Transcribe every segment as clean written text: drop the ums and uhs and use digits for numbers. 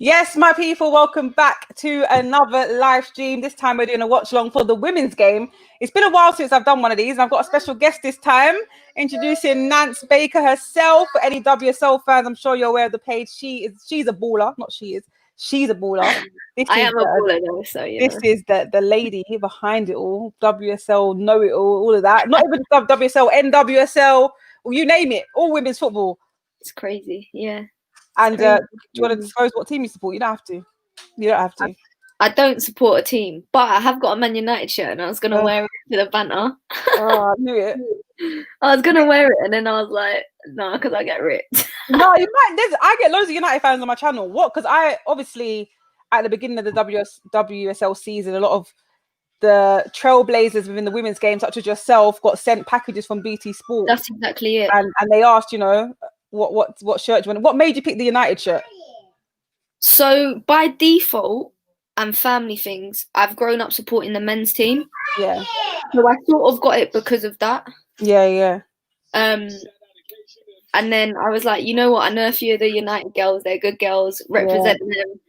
Yes, my people, welcome back to another live stream. This time we're doing a watch along for the women's game. It's been a while since I've done one of these, and I've got a special guest this time, introducing Nance Baker herself. For any WSL fans, I'm sure you're aware of the page. She's a baller. She's a baller. I am a baller though, so this is the lady behind it all. WSL, know it all of that. Not even WSL, NWSL, you name it. All women's football. It's crazy, yeah. And do you want to disclose what team you support? You don't have to. You don't have to. I don't support a team, but I have got a Man United shirt, and I was gonna wear it to the banter. Oh, I knew it. I was gonna wear it, and then I was like, no, because I get ripped. No, you might. I get loads of United fans on my channel. What? Because I obviously at the beginning of the WSL season, a lot of the trailblazers within the women's game, such as yourself, got sent packages from BT Sport. That's exactly it. And they asked, what shirt do you want? What made you pick the United shirt? So by default and family things, I've grown up supporting the men's team. Yeah. So I sort of got it because of that. Yeah. And then I was like, you know what? I know a few of the United girls. They're good girls. Represent them.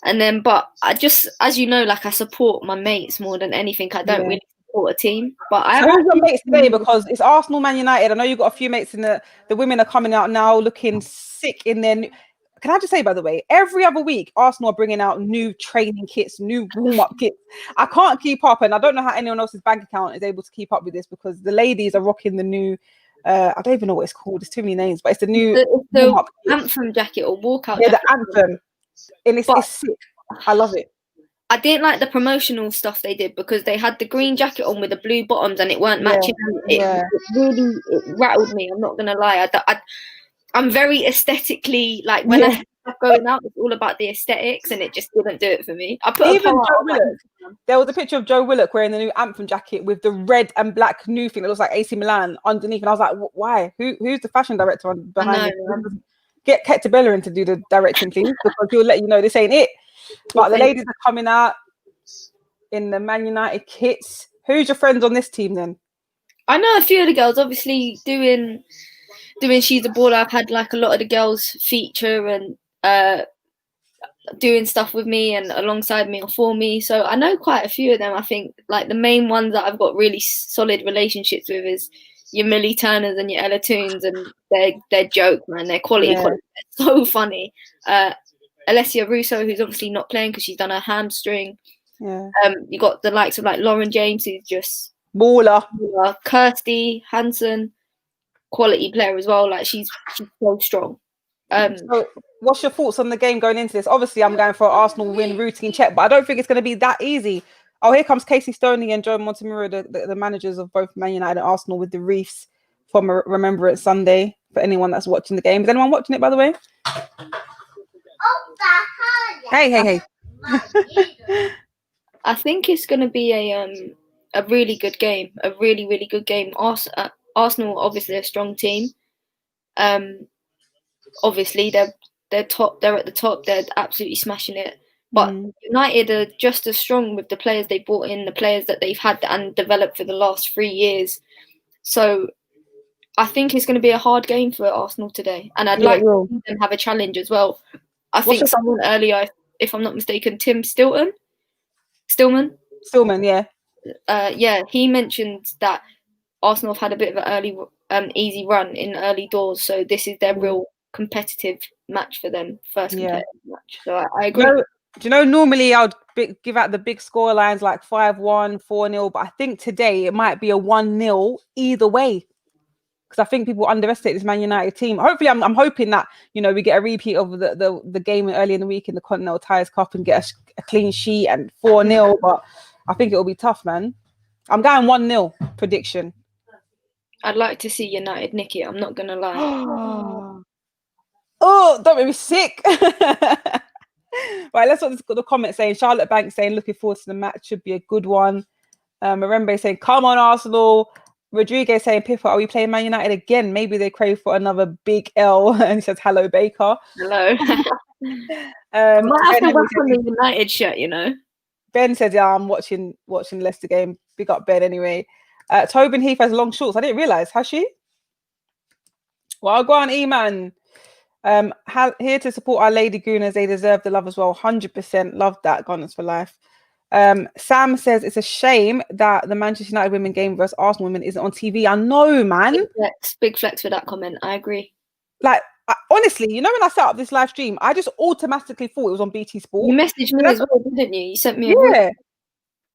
And then, but I just, as you know, like I support my mates more than anything. I don't really support a team. But I have your mates today because it's Arsenal, Man United. I know you've got a few mates in the women are coming out now looking sick in their Can I just say, by the way, every other week, Arsenal are bringing out new training kits, new warm-up kits. I can't keep up, and I don't know how anyone else's bank account is able to keep up with this because the ladies are rocking the new, I don't even know what it's called. There's too many names, but it's the new the anthem jacket or walkout jacket. The anthem. And it's sick. I love it. I didn't like the promotional stuff they did because they had the green jacket on with the blue bottoms and it weren't matching. It really rattled me. I'm not going to lie. I'm very aesthetically, like when I start going out, it's all about the aesthetics and it just didn't do it for me. I put Even Joe Willock. There was a picture of Joe Willock wearing the new anthem jacket with the red and black new thing that looks like AC Milan underneath. And I was like, why? Who's the fashion director behind it? Get Hector Bellerin to do the directing, please, because he'll let you know this ain't it. But the ladies are coming out in the Man United kits. Who's your friends on this team then? I know a few of the girls, obviously doing She's a Baller. I've had like a lot of the girls feature and doing stuff with me and alongside me or for me. So I know quite a few of them. I think like the main ones that I've got really solid relationships with is your Millie Turners and your Ella Toons, and their joke, man, their quality. They're so funny. Alessia Russo, who's obviously not playing because she's done her hamstring. Yeah. You got the likes of like Lauren James, who's just baller. Kirsty Hansen, quality player as well. Like she's so strong. So what's your thoughts on the game going into this? Obviously, I'm going for an Arsenal win, routine check, but I don't think it's going to be that easy. Oh, here comes Casey Stoney and Joe Montemurro, the managers of both Man United and Arsenal, with the wreaths from Remembrance Sunday. For anyone that's watching the game, is anyone watching it, by the way? Hey. I think it's going to be a really good game, a really, really good game. Arsenal, obviously, a strong team. Obviously, they're top. They're at the top. They're absolutely smashing it. But United are just as strong with the players they brought in, the players that they've had and developed for the last 3 years. So I think it's going to be a hard game for Arsenal today. And I'd like to see them have a challenge as well. I think someone earlier, if I'm not mistaken, Tim Stillman, yeah, he mentioned that Arsenal have had a bit of an early, easy run in early doors. So this is their real competitive match for them, first competitive match. So I agree. Do you know, normally I would give out the big score lines like 5-1, 4-0, but I think today it might be a 1-0 either way. Because I think people underestimate this Man United team. Hopefully, I'm hoping that, we get a repeat of the game early in the week in the Continental Tires Cup and get a clean sheet and 4-0. But I think it'll be tough, man. I'm going 1-0 prediction. I'd like to see United nick it. I'm not going to lie. Oh, don't make me sick. Right, let's look at the comments saying Charlotte Banks saying looking forward to the match, should be a good one. Marembe saying come on Arsenal. Rodriguez saying Pippa, are we playing Man United again? Maybe they crave for another big L. And he says hello Baker. Hello. I might have to work on the United shirt, Ben says I'm watching Leicester game. Big up Ben anyway. Tobin Heath has long shorts. I didn't realise. Has she? Well, I'll go on E-Man. Here to support our Lady Gooners. They deserve the love as well. 100% love that. Gunners for life. Sam says it's a shame that the Manchester United women game versus Arsenal women isn't on TV. I know, man. Big flex for that comment. I agree. Like, honestly, you know, when I set up this live stream, I just automatically thought it was on BT Sport. You messaged me as well, didn't you? You sent me a voice.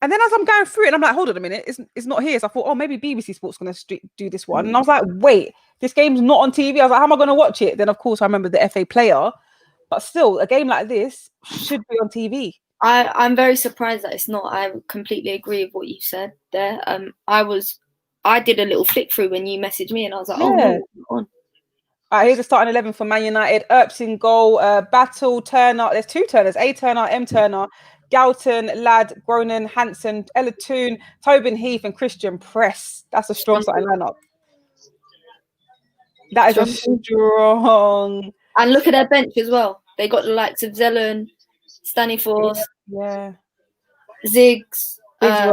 And then as I'm going through it, and I'm like, hold on a minute, it's not here. So I thought, oh, maybe BBC Sport's going to do this one. And I was like, wait, this game's not on TV. I was like, how am I going to watch it? Then, of course, I remember the FA player. But still, a game like this should be on TV. I'm very surprised that it's not. I completely agree with what you said there. I did a little flick through when you messaged me, and I was like, oh no, it's not on. Here's the starting 11 for Man United. Earps in goal. Battle, Turner. There's two Turners. A Turner, M Turner. Galton, Ladd, Gronin, Hansen, Ella Toon, Tobin Heath, and Christian Press. That's a strong starting lineup. That is a strong. And look at their bench as well. They got the likes of Zelen, Staniforth, Ziggs. I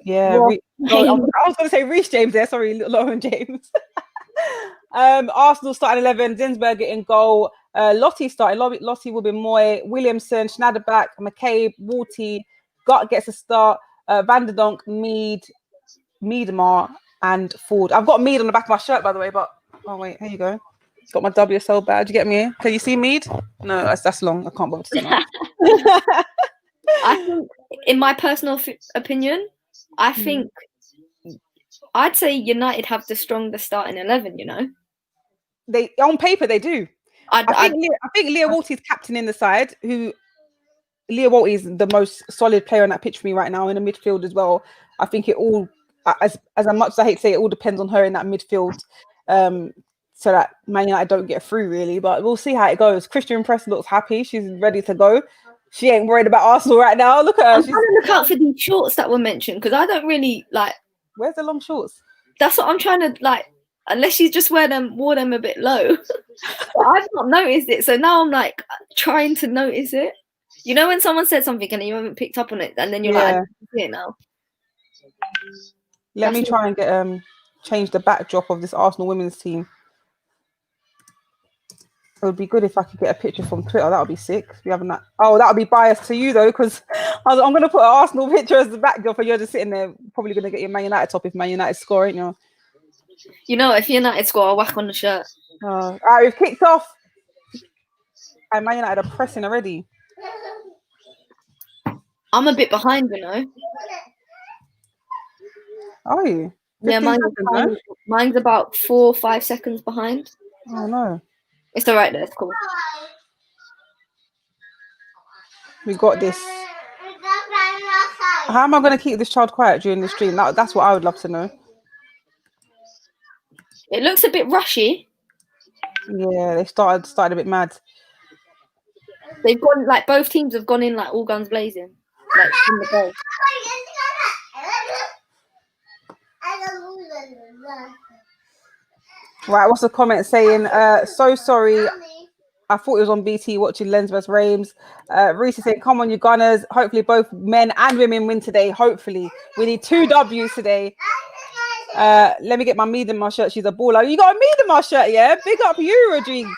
was going to say Reece James there. Sorry, Lauren James. Arsenal starting 11. Zinsberger in goal. Lottie starting. Lottie will be Moy, Williamson, Schneiderback, McCabe, Walty. Gut gets a start. Vanderdonk, Mead, Miedemar, and Ford. I've got Mead on the back of my shirt, by the way, but oh wait, here you go. Got my WSL badge. You get me here? Can you see Mead? No, that's long. I can't bother to say that. I think, in my personal opinion, I'd say United have the strongest starting 11. You know, they on paper they do. I think Leah Walty's captain in the side. Leah Walty is the most solid player on that pitch for me right now in the midfield as well. I think it all, as much as I hate to say it, all depends on her in that midfield. So that Man United don't get through really, but we'll see how it goes. Christian Press looks happy. She's ready to go. She ain't worried about Arsenal right now. Look at her. I'm trying to look out for these shorts that were mentioned because I don't really like. Where's the long shorts? That's what I'm trying to like. Unless she's just wore them a bit low. But I've not noticed it, so now I'm like trying to notice it. You know when someone said something and you haven't picked up on it, and then you're like, I see it now. Let me try and get change the backdrop of this Arsenal women's team. It would be good if I could get a picture from Twitter. That would be sick. We haven't that. Oh, that would be biased to you though, because I'm going to put an Arsenal picture as the backdrop, and you're just sitting there, probably going to get your Man United top if Man United score, ain't you? You know, if United score, I'll whack on the shirt. All right, we've kicked off, and Man United are pressing already. I'm a bit behind, you know. Are you? Yeah, mine's about 4 or 5 seconds behind. Oh no. It's all right there. It's cool. We got this. How am I going to keep this child quiet during the stream? That's what I would love to know. It looks a bit rushy. Yeah, they started a bit mad. They've gone like both teams have gone in like all guns blazing, like in the goal. Right, what's the comment saying? So sorry. I thought it was on BT watching Lens vs Reims. Reese is saying, come on, you Gunners. Hopefully both men and women win today. Hopefully. We need 2 W's today. Let me get my Miedemar shirt. She's a baller. You got a Miedemar shirt, yeah? Big up you, Rodrigue.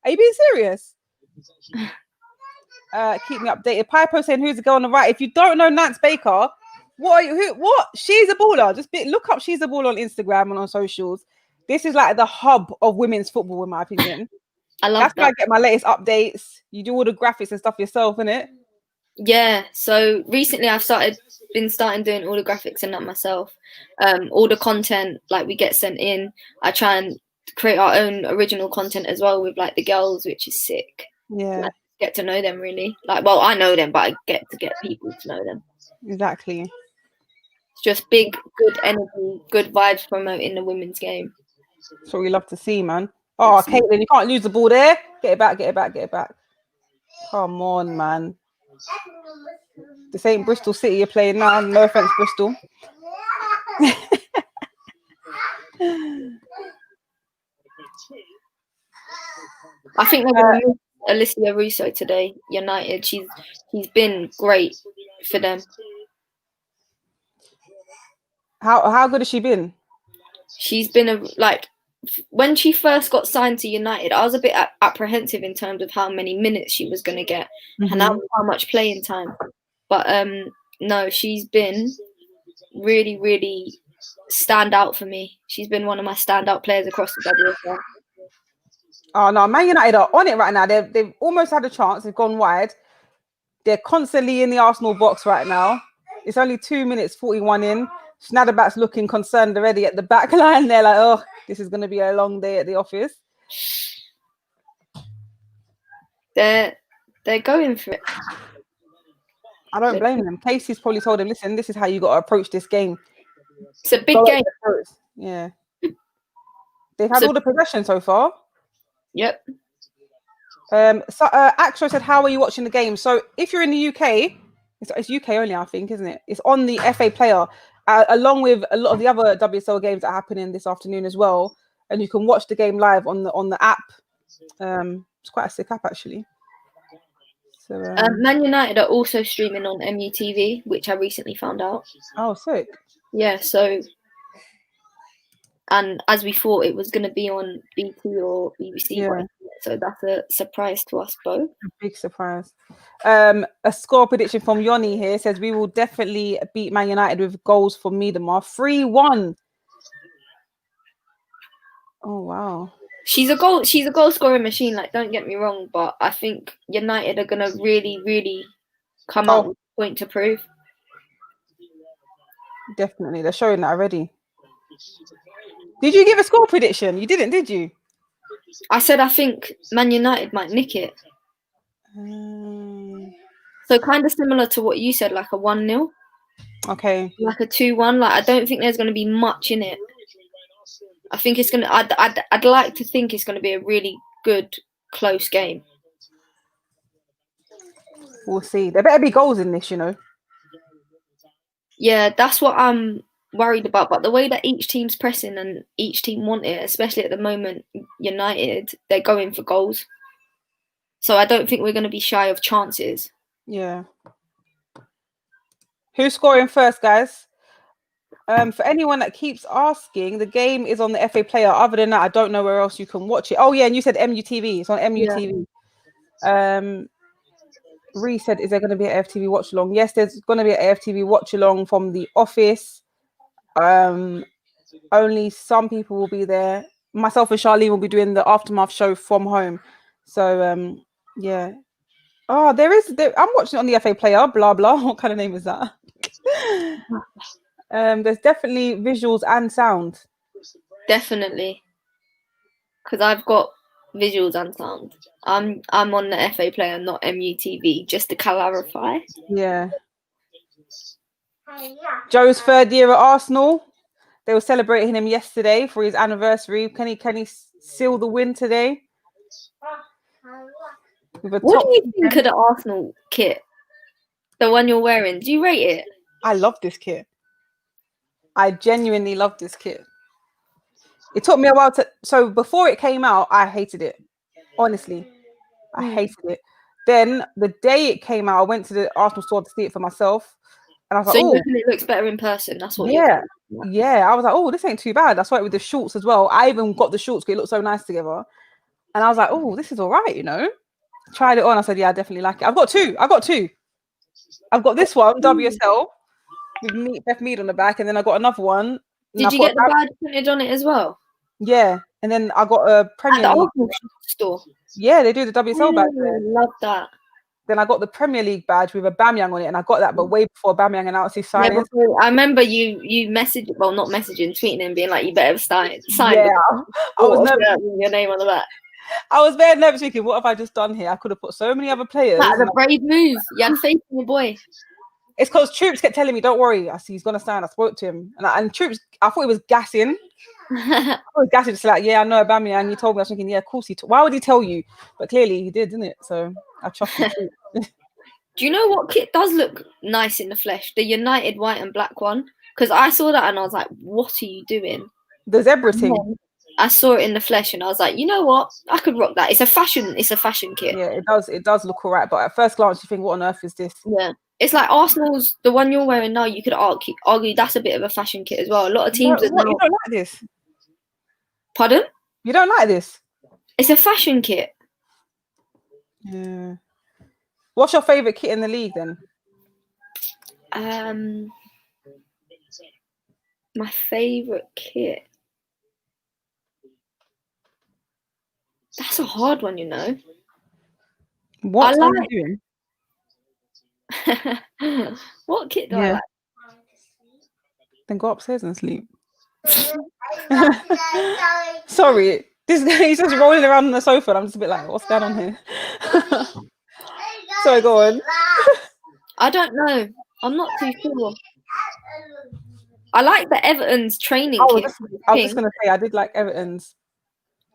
Are you being serious? Keep me updated. Piper saying, who's the girl on the right? If you don't know Nance Baker, what? She's a baller. Just look up She's a Baller on Instagram and on socials. This is like the hub of women's football, in my opinion. I love That's where I get my latest updates. You do all the graphics and stuff yourself, innit? Yeah. So recently I've been starting doing all the graphics and that myself. All the content like we get sent in. I try and create our own original content as well with like the girls, which is sick. Yeah. Like, get to know them really. Like, well, I know them, but I get people to know them. Exactly. It's just big, good energy, good vibes promoting the women's game. That's what we love to see, man. Oh, Caitlin, you can't lose the ball there. Get it back, get it back, get it back. Come on, man. This ain't Bristol City you're playing now. No offense, Bristol. I think they're going to miss Alicia Russo today, United. She's been great for them. How good has she been? She's been when she first got signed to United, I was a bit apprehensive in terms of how many minutes she was going to get and how much playing time. But no, she's been really, really stand out for me. She's been one of my standout players across the WSL. Oh no, Man United are on it right now. They've almost had a chance. They've gone wide. They're constantly in the Arsenal box right now. It's only 2 minutes 41 in. Schneiderbat's looking concerned already at the back line. They're like, oh, this is going to be a long day at the office. They're going for it. I don't blame them. Casey's probably told them, listen, this is how you got to approach this game. It's a big game. Yeah. They've had all the possession so far. Yep. Axo said, how are you watching the game? So if you're in the UK, it's UK only, I think, isn't it? It's on the FA Player, along with a lot of the other WSL games that are happening this afternoon as well. And you can watch the game live on the app. It's quite a sick app, actually. So, Man United are also streaming on MUTV, which I recently found out. Oh, sick. Yeah, so... And as we thought, it was going to be on BT or BBC. Yeah. So that's a surprise to us both. A big surprise. A score prediction from Yoni here says we will definitely beat Man United with goals from Miedema. 3-1. Oh, wow. She's a goal scoring machine, like, don't get me wrong, but I think United are going to really, really come out with a point to prove. Definitely. They're showing that already. Did you give a score prediction? You didn't, did you? I said I think Man United might nick it. So kind of similar to what you said, like a 1-0. Okay. Like a 2-1. Like, I don't think there's going to be much in it. I think it's going to... I'd like to think it's going to be a really good, close game. We'll see. There better be goals in this, you know. Yeah, that's what I'm worried about. But the way that each team's pressing and each team want it, especially at the moment, United, they're going for goals. So I don't think we're going to be shy of chances. Yeah. Who's scoring first, guys? For anyone that keeps asking, the game is on the FA Player. Other than that, I don't know where else you can watch it. Oh, yeah, and you said MUTV. It's on MUTV. Yeah. Ree said, is there going to be an AFTV watch along? Yes, there's going to be an AFTV watch along from the office. Only some people will be there. Myself and Charlene will be doing the aftermath show from home. So, yeah. Oh, I'm watching it on the FA Player, blah, blah. What kind of name is that? There's definitely visuals and sound. Definitely. Because I've got visuals and sound. I'm on the FA Player, not MUTV, just to clarify. Yeah. Joe's 3rd year at Arsenal. They were celebrating him yesterday for his anniversary. Can he seal the win today? What do you think of the Arsenal kit? The one you're wearing. Do you rate it? I love this kit. I genuinely love this kit. It took me a while to... So before it came out, I hated it. Honestly. I hated it. Then the day it came out, I went to the Arsenal store to see it for myself. And I was like, so you reckon it looks better in person? That's what yeah. Yeah. I was like, oh, this ain't too bad. I saw it with the shorts as well. I even got the shorts because it looked so nice together. And I was like, oh, this is all right, you know. Tried it on. I said, yeah, I definitely like it. I've got two. I've got this one, WSL, with Beth Mead on the back. And then I got another one. Did you get the badge printed on it as well? Yeah. And then I got a Premier League store. Yeah, they do the WSL badge there. Love that. Then I got the Premier League badge with a Aubameyang on it, and I got that, but way before Aubameyang announced his signing. Yeah, I remember you messaged, well, not messaging, tweeting and being like, "You better sign." Yeah, I was nervous. Your name on the back. I was very nervous, thinking, "What have I just done here? I could have put so many other players." That's a brave move. You had faith in your boy. It's because Troops kept telling me, "Don't worry, I see he's gonna sign." I spoke to him, and Troops, I thought he was gassing. I was gassing, just like, "Yeah, I know Aubameyang." He told me. I was thinking, "Yeah, of course he. Why would he tell you?" But clearly, he did, didn't it? So I trusted Troops. Do you know what kit does look nice in the flesh? The United white and black one. Because I saw that and I was like, "What are you doing?" The zebra thing. I saw it in the flesh and I was like, you know what? I could rock that. It's a fashion kit. Yeah, it does look all right. But at first glance, you think, what on earth is this? Yeah. It's like Arsenal's, the one you're wearing now, you could argue that's a bit of a fashion kit as well. A lot of teams You don't like this? Pardon? You don't like this? It's a fashion kit. Yeah. What's your favourite kit in the league then? My favourite kit. That's a hard one, you know. What are you doing? What kit do I like? Then go upstairs and sleep. Sorry, this guy, he's just rolling around on the sofa and I'm just a bit like, what's going on here? Sorry, go on. I don't know. I'm not too sure. I like the Everton's training kit. I was just going to say, I did like Everton's.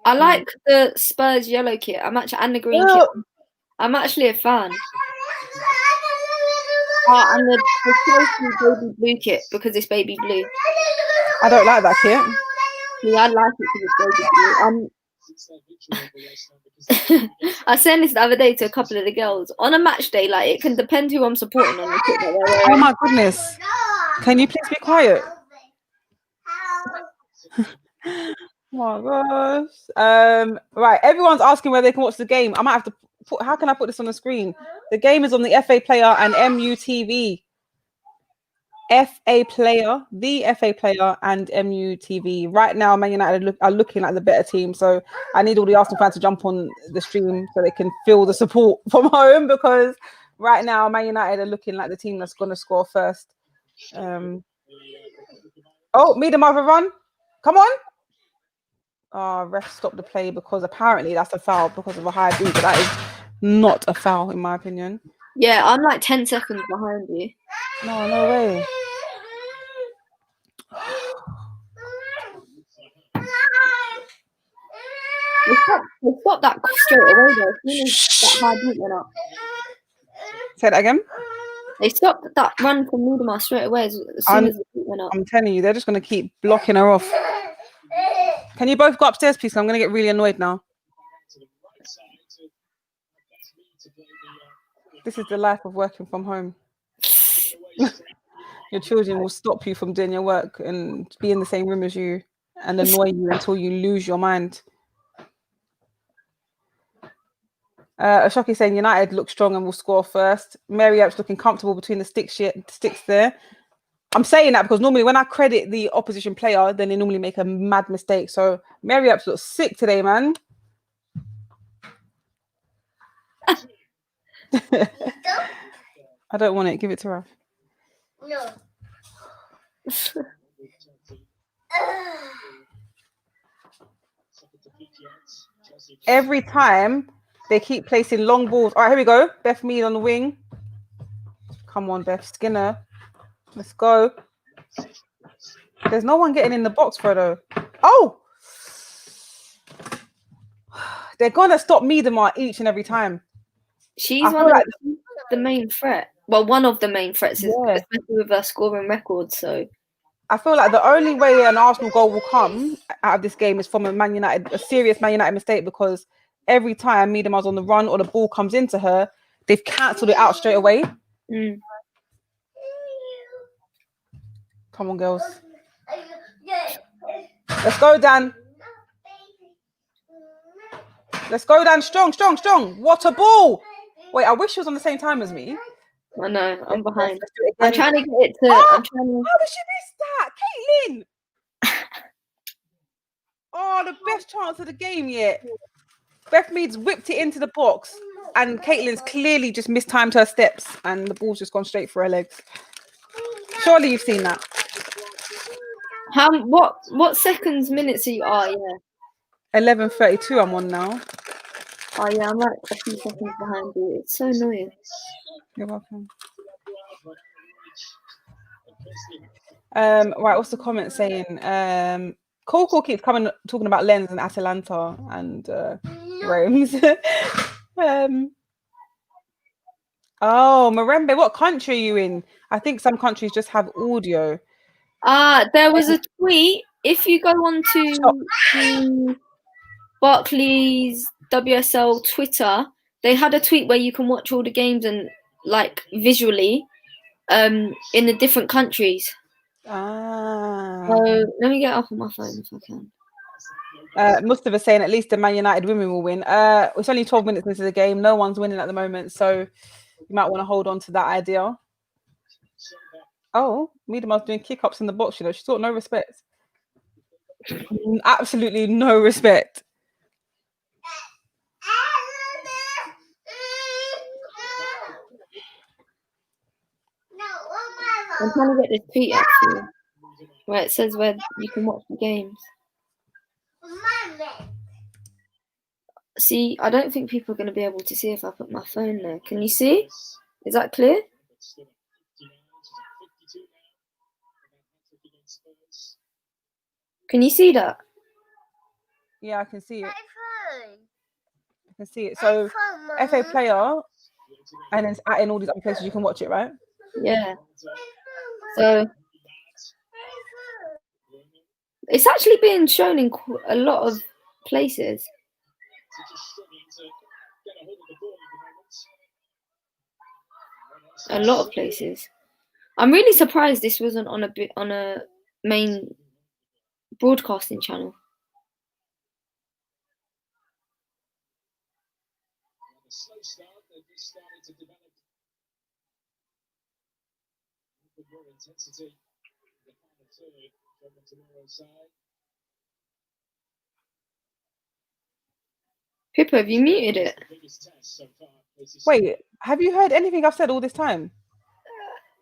I like the Spurs yellow kit. And the green kit. I'm actually a fan. And the baby blue kit because it's baby blue. I don't like that kit. Yeah, I like it because it's baby blue. I said this the other day to a couple of the girls. On a match day, like it can depend who I'm supporting on the kit that they're wearing. Oh my goodness! Can you please be quiet? Oh my gosh. Right, everyone's asking where they can watch the game. I might have to put, how can I put this on the screen? The game is on the FA Player and MUTV. FA Player, the FA Player and MUTV. Right now, Man United are looking like the better team. So I need all the Arsenal fans to jump on the stream so they can feel the support from home, because right now, Man United are looking like the team that's going to score first. Oh, Miedema have a run. Come on. Ref stopped the play because apparently that's a foul because of a high boot, but that is not a foul in my opinion. Yeah, I'm like 10 seconds behind you. No way. They stopped that straight away though. As soon as that high boot went up. Say that again? They stopped that run from Miedema straight away as soon as the boot went up. I'm telling you, they're just going to keep blocking her off. Can you both go upstairs, please? I'm going to get really annoyed now. This is the life of working from home. Your children will stop you from doing your work and be in the same room as you and annoy you until you lose your mind. Ashoki saying United look strong and will score first. Mary Epps looking comfortable between the sticks there. I'm saying that because normally when I credit the opposition player, then they normally make a mad mistake. So Mary Epps looks sick today, man. I don't want it. Give it to her. No. Every time they keep placing long balls. All right, here we go. Beth Mead on the wing. Come on, Beth Skinner. Let's go. There's no one getting in the box, Frodo. Oh! They're going to stop Miedema each and every time. She's one of the main threat. Well, one of the main threats, especially with her scoring record. So I feel like the only way an Arsenal goal will come out of this game is from a serious Man United mistake, because every time Miedema's on the run or the ball comes into her, they've cancelled it out straight away. Come on, girls. Let's go, Dan. Let's go, Dan. Strong. What a ball. Wait, I wish she was on the same time as me. I know, I'm behind. I'm trying to get it to... How did she miss that? Caitlin! The best chance of the game yet. Beth Mead's whipped it into the box and Caitlin's clearly just mistimed her steps and the ball's just gone straight for her legs. Surely you've seen that. What seconds, minutes are you? 11:32 I'm on now. Oh yeah, I'm like a few seconds behind you. It's so annoying. You're welcome. Right, what's the comment saying? Coco keeps talking about Lens and Atalanta and Rome. Marembe, what country are you in? I think some countries just have audio. There was a tweet. If you go on to Barclays WSL Twitter, they had a tweet where you can watch all the games and like visually in the different countries. So let me get up on my phone if I can. Mustafa saying at least the Man United women will win. It's only 12 minutes into the game. No one's winning at the moment, so you might want to hold on to that idea. Oh, Miedema's doing kick-ups in the box. She's got no respect. Absolutely no respect. I'm trying to get this tweet actually, where it says where you can watch the games. See, I don't think people are going to be able to see if I put my phone there. Can you see? Is that clear? Can you see that? Yeah, I can see it. I can see it. So, FA player, and it's in all these other places you can watch it, right? Yeah. So it's actually being shown in a lot of places. A lot of places. I'm really surprised this wasn't on a main broadcasting channel. Pippa, have you muted it? Wait, have you heard anything I've said all this time?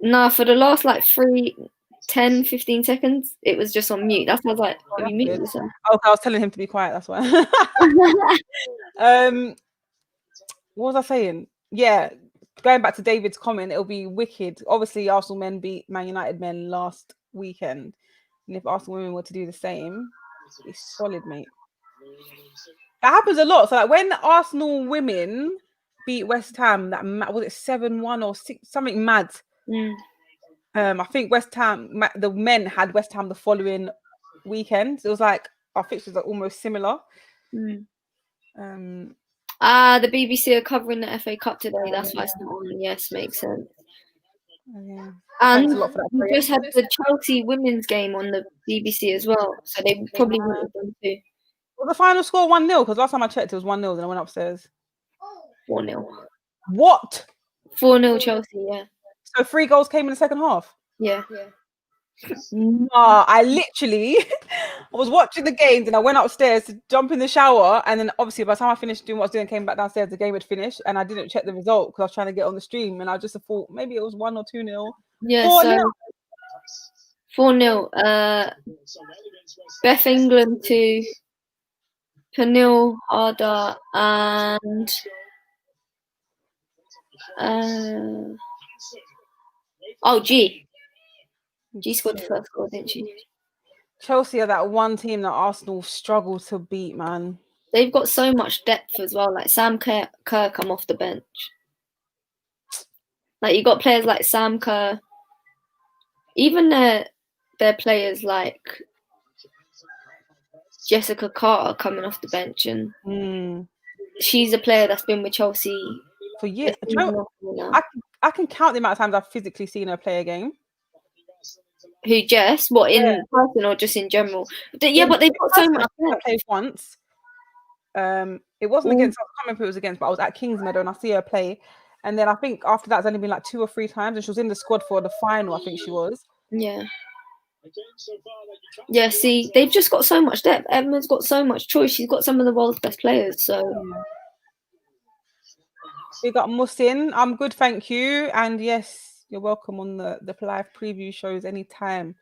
Nah, for the last like 10, 15 seconds, it was just on mute. That's why I was like, have you muted yourself? Oh, I was telling him to be quiet, that's why. What was I saying? Yeah, going back to David's comment, it'll be wicked. Obviously, Arsenal men beat Man United men last weekend. And if Arsenal women were to do the same, it's solid, mate. That happens a lot. So like when Arsenal women beat West Ham, that was it 7-1 or 6, something mad. I think West Ham, the men had West Ham the following weekend. So it was like our fixtures are almost similar. The BBC are covering the FA Cup today. That's why it's not on. Yes, makes sense. Yeah. And we just had the Chelsea women's game on the BBC as well, so they probably wanted them too. Was the final score 1-0? Because last time I checked, it was 1-0. Then I went upstairs. 4-0. What? 4-0 Chelsea. Yeah. So 3 goals came in the second half. Yeah. Nah, I literally I was watching the games and I went upstairs to jump in the shower, and then obviously by the time I finished doing what I was doing, came back downstairs, the game had finished, and I didn't check the result because I was trying to get on the stream, and I just thought maybe it was 1 or 2-0. Yeah, 4-0. 4-0. Beth England to Pernille Harder and G scored the first goal, didn't she? Chelsea are that one team that Arsenal struggle to beat, man. They've got so much depth as well. Like Sam Kerr come off the bench. Like you got players like Sam Kerr. Even their players like Jessica Carter coming off the bench, and she's a player that's been with Chelsea for years. I can count the amount of times I've physically seen her play a game. Who, Jess? What, in person or just in general? Yeah, but they've got so much. I played once. It wasn't against. I can't remember who it was against, but I was at Kingsmeadow and I see her play. And then I think after that, it's only been like 2 or 3 times, and she was in the squad for the final. I think she was. Yeah. Yeah. See, they've just got so much depth. Emma's got so much choice. She's got some of the world's best players. So. We got Musin. I'm good, thank you. And yes, you're welcome on the live preview shows anytime.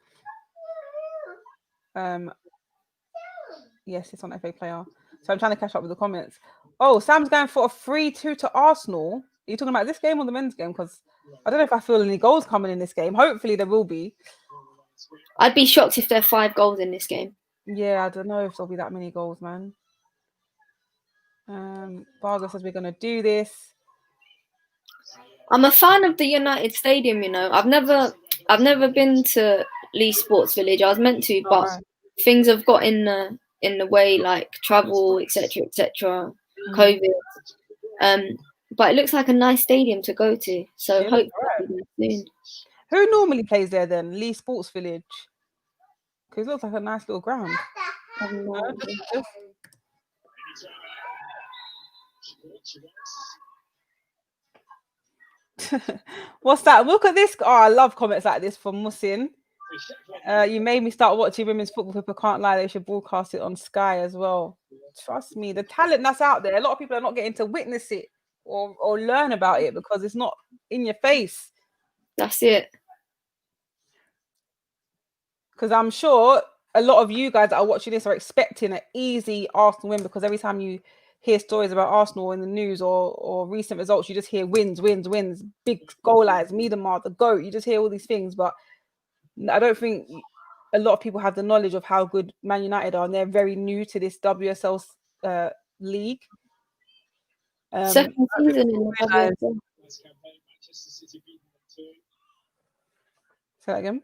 Yes, it's on FA Player. So I'm trying to catch up with the comments. Oh, Sam's going for a 3-2 to Arsenal. Are you talking about this game or the men's game? Because I don't know if I feel any goals coming in this game. Hopefully there will be. I'd be shocked if there are 5 goals in this game. Yeah, I don't know if there'll be that many goals, man. Vargas says we're going to do this. I'm a fan of the United Stadium, you know. I've never been to Lee Sports Village. I was meant to, but things have got in the way, like travel, etc., COVID. But it looks like a nice stadium to go to. So hopefully soon. Who normally plays there then? Lee Sports Village? Because it looks like a nice little ground. I have no No, idea. What's that? Look at this. Oh, I love comments like this from Musin. You made me start watching women's football. People can't lie. They should broadcast it on Sky as well. Trust me, the talent that's out there, a lot of people are not getting to witness it or learn about it because it's not in your face. That's it. Because I'm sure a lot of you guys that are watching this are expecting an easy Arsenal win, because every time you hear stories about Arsenal in the news or recent results, you just hear wins, big goal lines, Miedemar, the GOAT. You just hear all these things, but I don't think a lot of people have the knowledge of how good Man United are, and they're very new to this WSL league. Second season in the WSL. Say that again.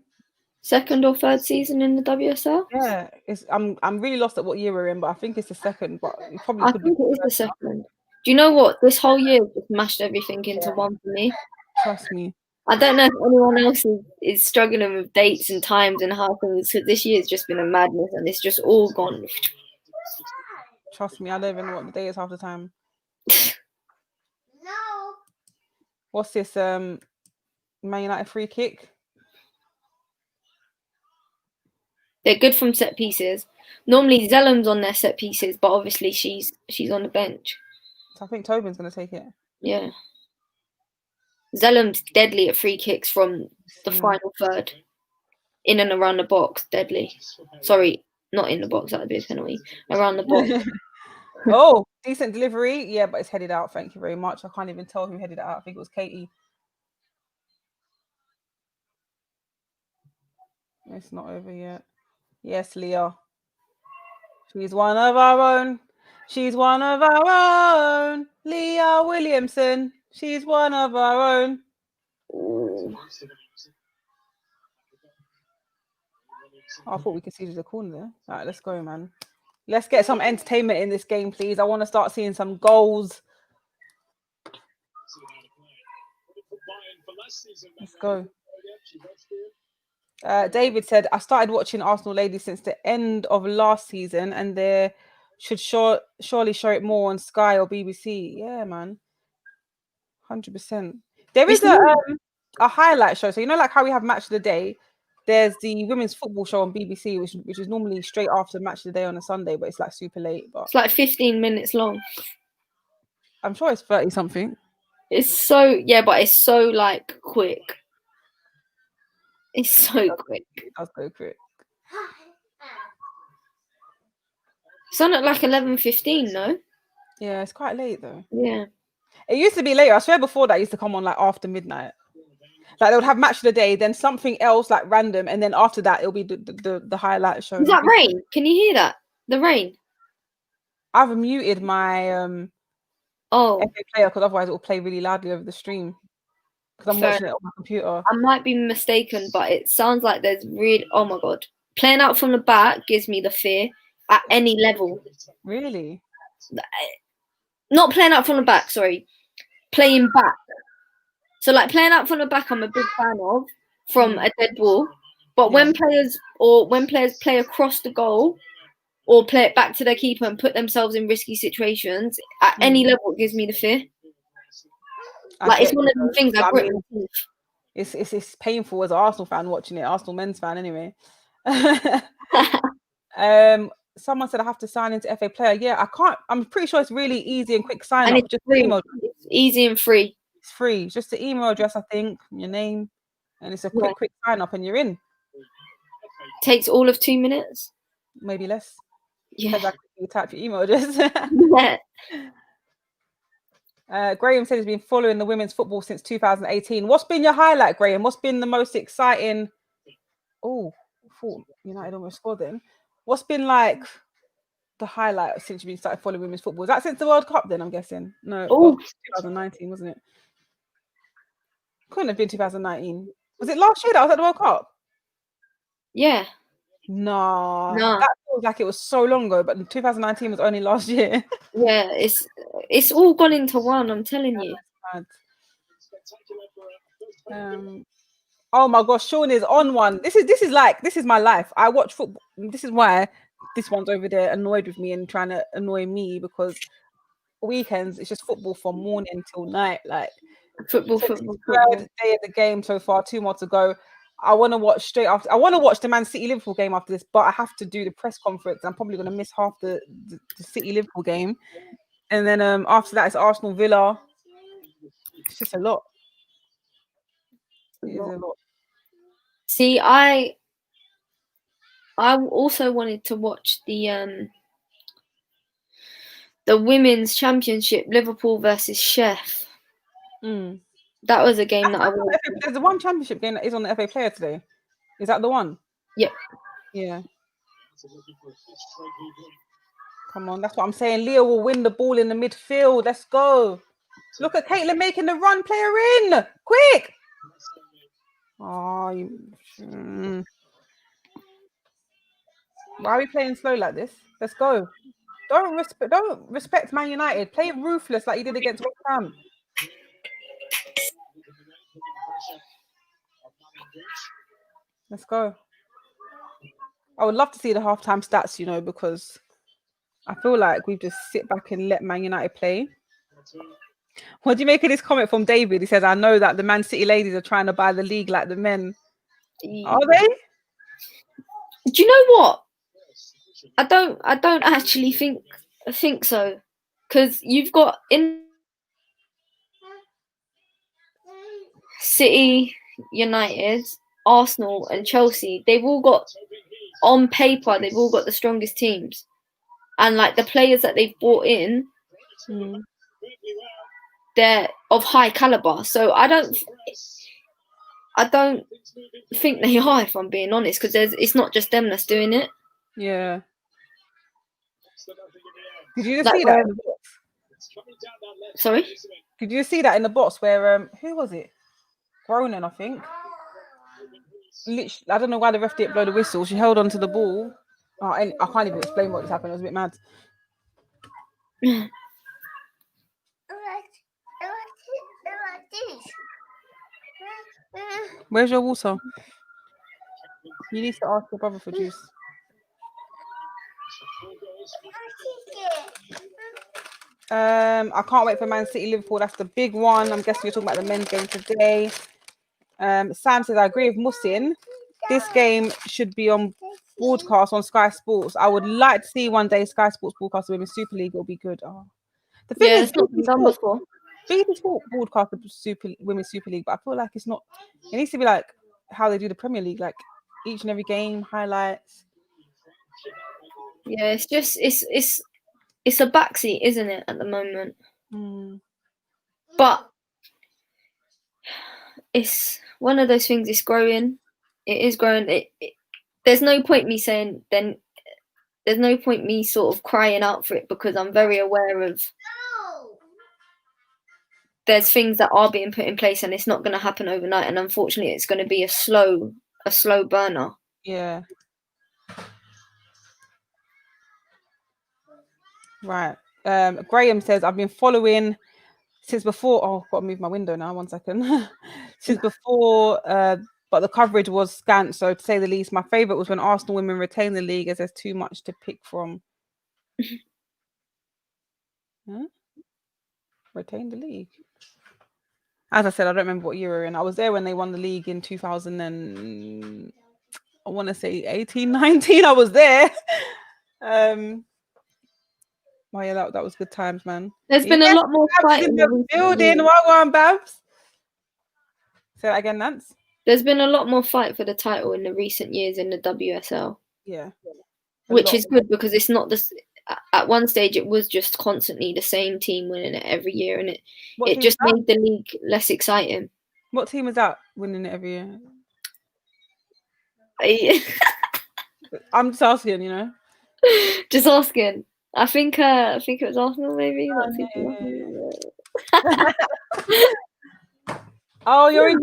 Second or third season in the WSL? Yeah, I'm really lost at what year we're in, but I think it's the second. But it probably I could think be it is the second. Do you know what? This whole year just mashed everything into one for me. Trust me. I don't know if anyone else is struggling with dates and times and how things, because this year's just been a madness and it's just all gone. Trust me, I don't even know what the day is half the time. No. What's this? Man United free kick. They're good from set pieces. Normally Zellam's on their set pieces, but obviously she's on the bench. So I think Tobin's gonna take it. Yeah. Zellam's deadly at free kicks from the final third. In and around the box, deadly. Sorry, not in the box, that would be a penalty. Around the box. Oh, decent delivery. Yeah, but it's headed out. Thank you very much. I can't even tell who headed it out. I think it was Katie. It's not over yet. Yes, Leah. She's one of our own. She's one of our own. Leah Williamson. She's one of our own. Ooh. I thought we could see the corner there. All right, let's go, man. Let's get some entertainment in this game, please. I want to start seeing some goals. Let's go. David said, I started watching Arsenal ladies since the end of last season, and they should surely show it more on Sky or BBC. Yeah, man. 100%. There is a highlight show. So, you know, like how we have Match of the Day, there's the women's football show on BBC, which is normally straight after Match of the Day on a Sunday, but it's like super late. But it's like 15 minutes long. I'm sure it's 30 something. It's so, yeah, but it's so like quick. It's so quick. It does go quick. It's on at like 11:15, no? Yeah, it's quite late though. Yeah. It used to be later. I swear before that it used to come on like after midnight. Like they would have Match of the Day, then something else like random, and then after that it'll be the highlight show. Is that rain? Can you hear that? The rain? I've muted my FA player because otherwise it will play really loudly over the stream. Because I'm watching it on my computer. I might be mistaken, but it sounds like there's really, oh my god. Playing out from the back gives me the fear at any level. Really? Not playing out from the back, sorry. Playing back. So like playing out from the back I'm a big fan of from a dead ball. But when players play across the goal or play it back to their keeper and put themselves in risky situations, at any level it gives me the fear. Like it's one of the things I grit my teeth. It's painful as an Arsenal fan watching it, Arsenal men's fan anyway. Someone said I have to sign into FA player. Yeah, I can't. I'm pretty sure it's really easy and quick sign up. It's just free. email. It's easy and free. It's free. Just the email address, I think, your name, and it's a quick sign up, and you're in. Takes all of 2 minutes. Maybe less. Yeah. Because I quickly type your email address. Graham said he's been following the women's football since 2018. What's been your highlight, Graham? What's been the most exciting? Oh, I thought United almost scored then. What's been like the highlight since you've been started following women's football? Was that since the World Cup then, I'm guessing? No, well, 2019, wasn't it? Couldn't have been 2019. Was it last year that was at the World Cup? Yeah. No. That feels like it was so long ago, but 2019 was only last year. Yeah, it's all gone into one, I'm telling you. Oh my gosh, Sean is on one. This is my life. I watch football. This is why this one's over there annoyed with me and trying to annoy me because weekends it's just football from morning till night. Like Football. third day of the game so far, 2 more to go. I want to watch straight after. I want to watch the Man City Liverpool game after this, but I have to do the press conference. I'm probably going to miss half the City Liverpool game, and then after that it's Arsenal Villa. It's just a lot. It is a lot. See, I also wanted to watch the women's championship, Liverpool versus Chef. That was a game that I wanted. There's the one championship game that is on the FA Player today. Is that the one? Yep. Yeah. Come on, that's what I'm saying. Leo will win the ball in the midfield. Let's go. Look at Caitlin making the run. Play her in. Quick. Oh, why are we playing slow like this? Let's go. Don't respect Man United. Play ruthless like you did against West Ham. Let's go. I would love to see the halftime stats, you know, because I feel like we just sit back and let Man United play. What do you make of this comment from David? He says, I know that the Man City ladies are trying to buy the league like the men. Are they? Do you know what? I don't actually think so. Because you've got in City, United, Arsenal and Chelsea, they've all got, on paper, they've all got the strongest teams. And like the players that they've brought in, they're of high caliber. So I don't think they are, if I'm being honest, because it's not just them that's doing it. Yeah. Did you just see that in the box? Sorry? Did you see that in the box where who was it? Groningen, I think. Literally, I don't know why the ref didn't blow the whistle. She held on to the ball. Oh, and I can't even explain what just happened. I was a bit mad. Where's your water? You need to ask your brother for juice. I can't wait for Man City Liverpool. That's the big one. I'm guessing you're talking about the men's game today. Sam says, I agree with Musin. This game should be on broadcast on Sky Sports. I would like to see one day Sky Sports broadcast the Women's Super League. It'll be good. Oh. The thing is, it's not been done before. BBC Sport broadcast the Women's Super League, but I feel like it's not. It needs to be like how they do the Premier League, like each and every game highlights. Yeah, it's just it's a backseat, isn't it, at the moment? But it's one of those things. It's growing. It is growing. There's no point me saying then. There's no point me sort of crying out for it, because I'm very aware of there's things that are being put in place and it's not going to happen overnight. And unfortunately, it's going to be a slow burner. Yeah. Right. Graham says, I've been following since before. Oh, I've got to move my window now. 1 second. Since before, but the coverage was scant. So to say the least, my favourite was when Arsenal women retained the league, as there's too much to pick from. Retain the league. As I said, I don't remember what year we're in. I was there when they won the league in 2000 and I want to say 18, 19. I was there. Oh yeah, that was good times, man. There's been a lot more fight in the building. Well on, Babs. Say that again, Nance. There's been a lot more fight for the title in the recent years in the WSL. Yeah. Which is good, because it's not this. At one stage, it was just constantly the same team winning it every year, and it just made the league less exciting. What team is that winning it every year? I'm just asking, you know. Just asking. I think it was Arsenal, maybe. Oh, you're in.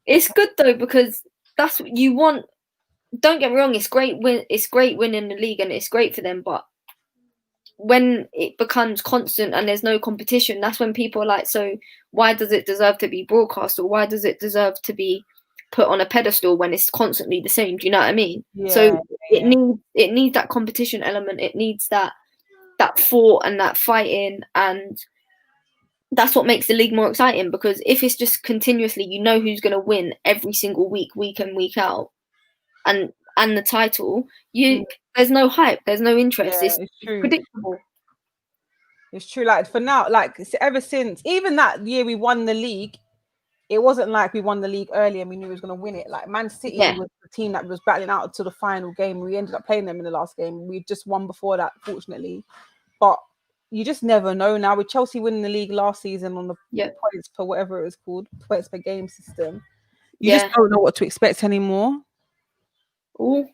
It's good though, because that's what you want. Don't get me wrong, it's great winning the league and it's great for them, but when it becomes constant and there's no competition, that's when people are like, so why does it deserve to be broadcast, or why does it deserve to be put on a pedestal when it's constantly the same. Do you know what I mean? Yeah, So yeah. it needs that competition element. It needs that fought and that fighting, and that's what makes the league more exciting. Because if it's just continuously, you know who's going to win every single week in, week out, and the title, there's no hype, there's no interest. Yeah, It's true. predictable. It's true. Like for now, like ever since even that year we won the league, it wasn't like we won the league early and we knew we was going to win it. Like Man City was the team that was battling out to the final game. We ended up playing them in the last game. We just won before that, fortunately. But you just never know now. With Chelsea winning the league last season on the points per whatever it was called, points per game system, you just don't know what to expect anymore. Ooh.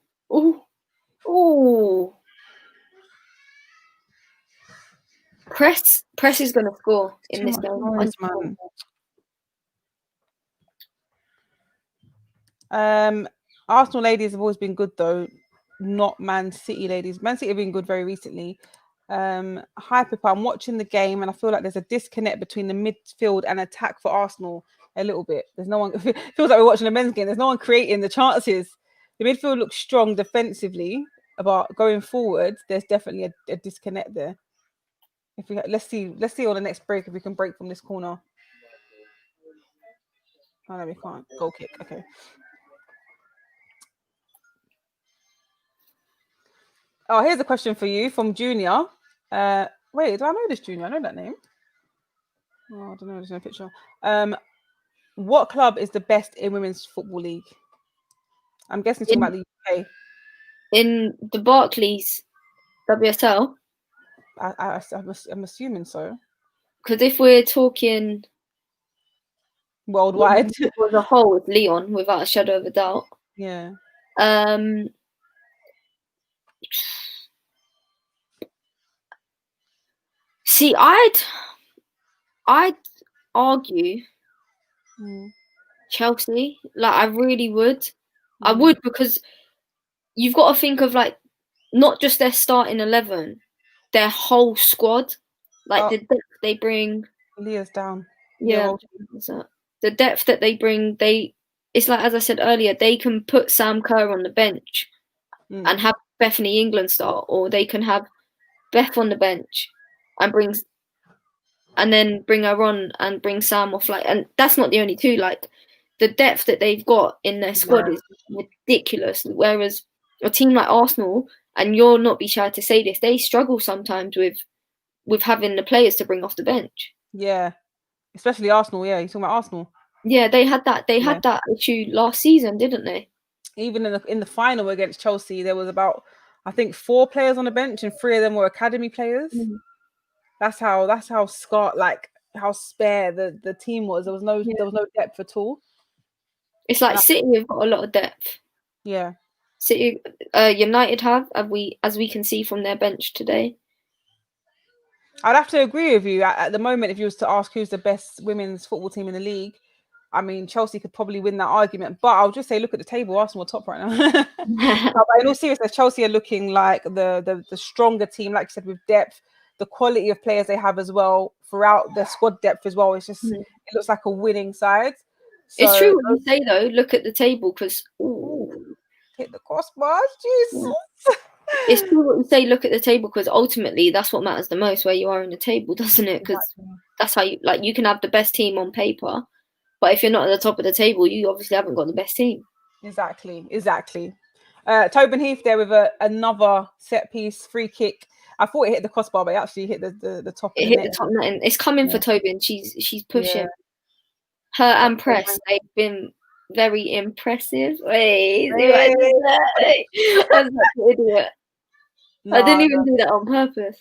Press is going to score in this game. Noise, man. Arsenal ladies have always been good though, not Man City ladies. Man City have been good very recently. Hi Pippa, I'm watching the game and I feel like there's a disconnect between the midfield and attack for Arsenal a little bit. There's no one, it feels like we're watching a men's game. There's no one creating the chances. The midfield looks strong defensively, but going forward, there's definitely a disconnect there. Let's see on the next break if we can break from this corner. Oh no, we can't. Goal kick. Okay. Oh, here's a question for you from Junior. Wait, do I know this Junior? I know that name. Oh, I don't know. There's no picture. What club is the best in women's football league? I'm guessing talking about the UK. In the Barclays WSL? I'm assuming so. Because if we're talking worldwide, as a whole, with Leon, without a shadow of a doubt. Yeah. See, I'd argue Chelsea. Like, I really would. I would, because you've got to think of like not just their starting 11, their whole squad, like the depth they bring. Leah's down. Yeah, the depth that they bring. It's like, as I said earlier, they can put Sam Kerr on the bench and have Bethany England start, or they can have Beth on the bench and then bring her on and bring Sam off. Like, and that's not the only two. Like, the depth that they've got in their squad is ridiculous. Whereas a team like Arsenal, and you'll not be shy to say this, they struggle sometimes with having the players to bring off the bench. Yeah, especially Arsenal. Yeah, you're talking about Arsenal. Yeah, they had that. They had that issue last season, didn't they? Even in the final against Chelsea, there was about, I think, 4 players on the bench, and 3 of them were academy players. That's how how spare the team was. There was no depth at all. It's like City have got a lot of depth. Yeah. City, United as we can see from their bench today. I'd have to agree with you. At the moment, if you was to ask who's the best women's football team in the league, I mean, Chelsea could probably win that argument. But I'll just say, look at the table. Arsenal are top right now. But in all seriousness, Chelsea are looking like the stronger team, like you said, with depth, the quality of players they have as well throughout their squad depth as well. It's just it looks like a winning side. So, it's true what you say though. Look at the table, because hit the crossbar, Jesus. It's true what you say. Look at the table, because ultimately that's what matters the most, where you are in the table, doesn't it? Because that's how you can have the best team on paper, but if you're not at the top of the table, you obviously haven't got the best team. Exactly. Tobin Heath there with another set piece free kick. I thought it hit the crossbar, but it actually hit the top. It hit the top net. It's coming for Tobin. She's pushing. Her and Press, they've been very impressive. Wait. I was like an idiot. I didn't even do that on purpose.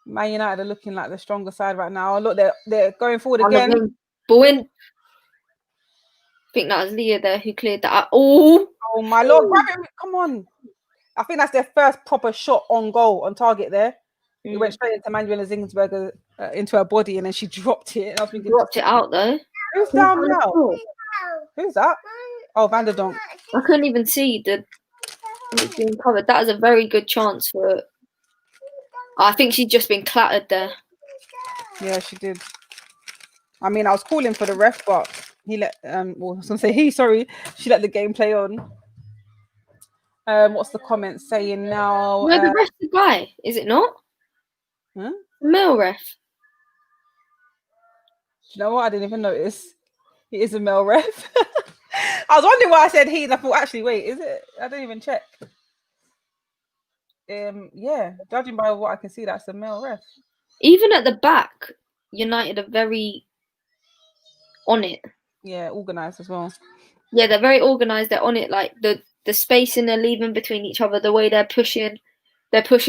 Man United are looking like the stronger side right now. Look, they're going forward again. Bowen. I think that was Leah there who cleared that. Oh my Lord. Come on. I think that's their first proper shot on goal, on target there. It went straight into Manuela Zingsberger, into her body, and then she dropped it. And I was thinking, dropped it out though. Who's down now? Who's that? Oh, Vanderdonk. I couldn't even see it's being covered. That is a very good chance for. I think she's just been clattered there. Yeah, she did. I mean, I was calling for the ref, but He let well, I was gonna say he. Sorry, she let the game play on. What's the comment saying now? No, the ref's the guy, is it not? Huh? The male ref. You know what? I didn't even notice. He is a male ref. I was wondering why I said he, and I thought, actually, wait, is it? I didn't even check. Yeah, judging by what I can see, that's a male ref. Even at the back, United are very on it. Yeah, organised as well. Yeah, they're very organised. They're on it. Like the spacing they're leaving between each other, the way they're pushing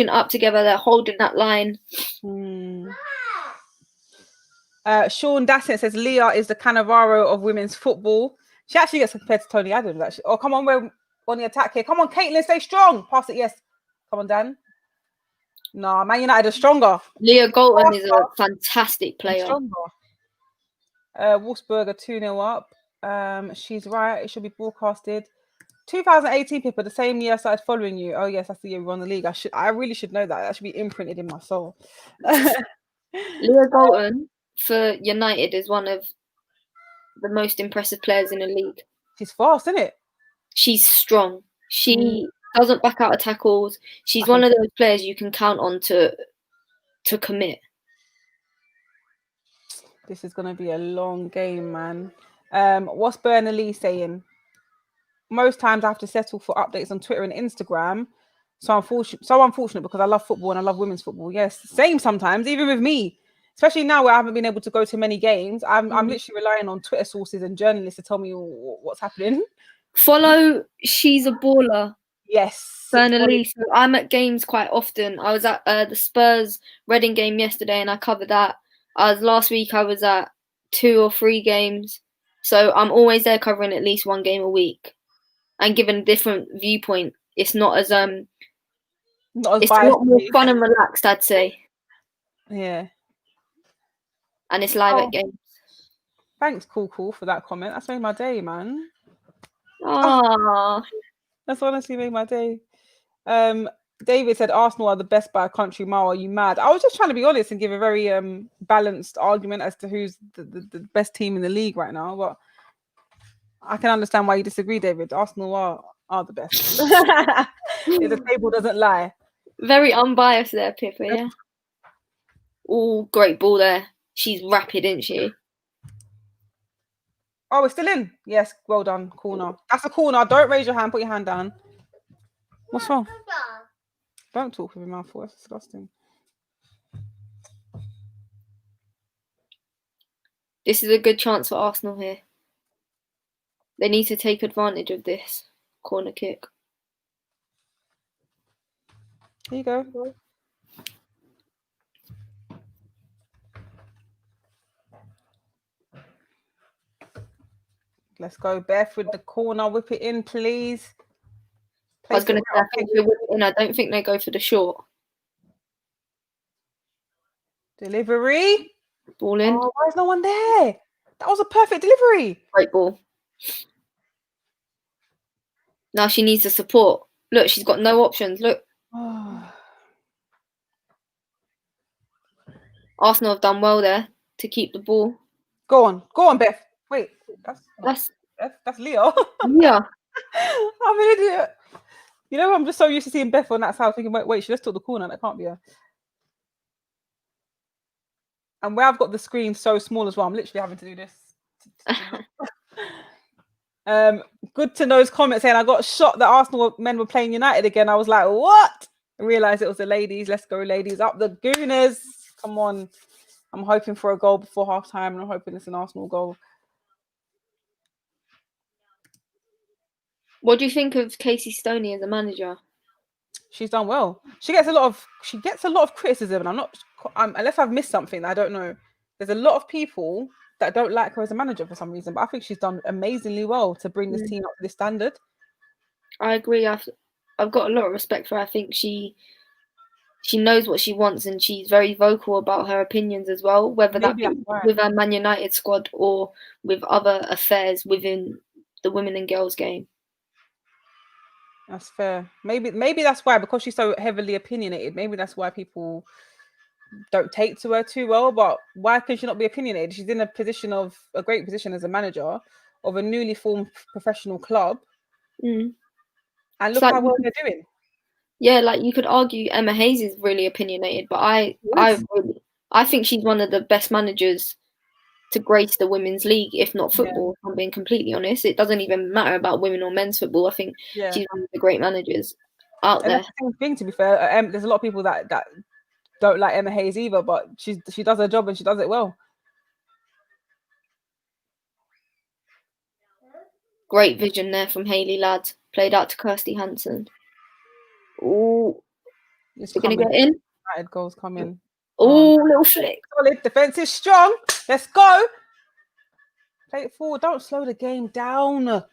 up together. They're holding that line. Sean Dassett says Leah is the Cannavaro of women's football. She actually gets compared to Tony Adams. Actually, oh come on, we're on the attack here. Come on, Caitlin, stay strong. Pass it, yes. Come on, Dan. No, Man United are stronger. Leah Golden is a fantastic player. Stronger. Wolfsburg are 2-0 up. She's right. It should be broadcasted. 2018, people, the same year I started following you. Oh yes, that's the year we won the league. I really should know that. That should be imprinted in my soul. Leah Golden for United is one of the most impressive players in the league. She's fast, isn't it? She's strong. She doesn't back out of tackles. She's one of those players you can count on to commit. This is going to be a long game, man. What's Bernalise saying? Most times I have to settle for updates on Twitter and Instagram. So unfortunate because I love football and I love women's football. Yes, same sometimes, even with me. Especially now where I haven't been able to go to many games. I'm literally relying on Twitter sources and journalists to tell me what's happening. Follow She's a Baller. Yes. Bernalise. I'm at games quite often. I was at the Spurs Reading game yesterday and I covered that. Last week I was at 2 or 3 games. So I'm always there covering at least one game a week and giving a different viewpoint. It's not as it's a lot more fun and relaxed, I'd say. Yeah. And it's live at games. Thanks, cool for that comment. That's made my day, man. Oh, that's honestly made my day. David said Arsenal are the best by a country mile. Are you mad? I was just trying to be honest and give a very balanced argument as to who's the best team in the league right now. But I can understand why you disagree, David. Arsenal are the best. If the table doesn't lie. Very unbiased there, Pippa, yeah? Oh, great ball there. She's rapid, isn't she? Oh, we're still in. Yes, well done. Corner. That's a corner. Don't raise your hand. Put your hand down. What's wrong? Don't talk with your mouth full. That's disgusting. This is a good chance for Arsenal here. They need to take advantage of this corner kick. Here you go. Let's go, Beth, with the corner. Whip it in, please. I was going to say, I think they whip it in. I don't think they go for the short. Delivery. Ball in. Oh, why is no one there? That was a perfect delivery. Great ball. Now she needs the support. Look, she's got no options. Look. Arsenal have done well there to keep the ball. Go on, Beth. Wait, that's Leo. Yeah. I'm an idiot. You know, I'm just so used to seeing Beth on that side, thinking, wait, she just took the corner. That can't be her. And where I've got the screen so small as well, I'm literally having to do this. Good to know's comment saying I got shocked that Arsenal men were playing United again. I was like, what? I realised it was the ladies. Let's go, ladies. Up the Gooners. Come on. I'm hoping for a goal before half time and I'm hoping it's an Arsenal goal. What do you think of Casey Stoney as a manager? She's done well. She gets a lot of criticism, and unless I've missed something, I don't know. There's a lot of people that don't like her as a manager for some reason, but I think she's done amazingly well to bring this team up to this standard. I agree. I've got a lot of respect for her. I think she knows what she wants and she's very vocal about her opinions as well, whether that be with her Man United squad or with other affairs within the women and girls game. That's fair. Maybe that's why, because she's so heavily opinionated, maybe that's why people don't take to her too well. But why can she not be opinionated? She's in a great position as a manager of a newly formed professional club, and It's look like how well they're doing. yeah, like you could argue Emma Hayes is really opinionated, but I think she's one of the best managers to grace the women's league, if not football. If I'm being completely honest, it doesn't even matter about women or men's football. I think she's one of the great managers out And there. that's the same thing. To be fair, there's a lot of people that don't like Emma Hayes either, but she does her job and she does it well. Great vision there from Hayley Ladd. Played out to Kirsty Hansen. Oh, It's we're gonna coming. get in. United goals coming. Oh, little flick. Solid defense is strong. Let's go. Play it forward. Don't slow the game down.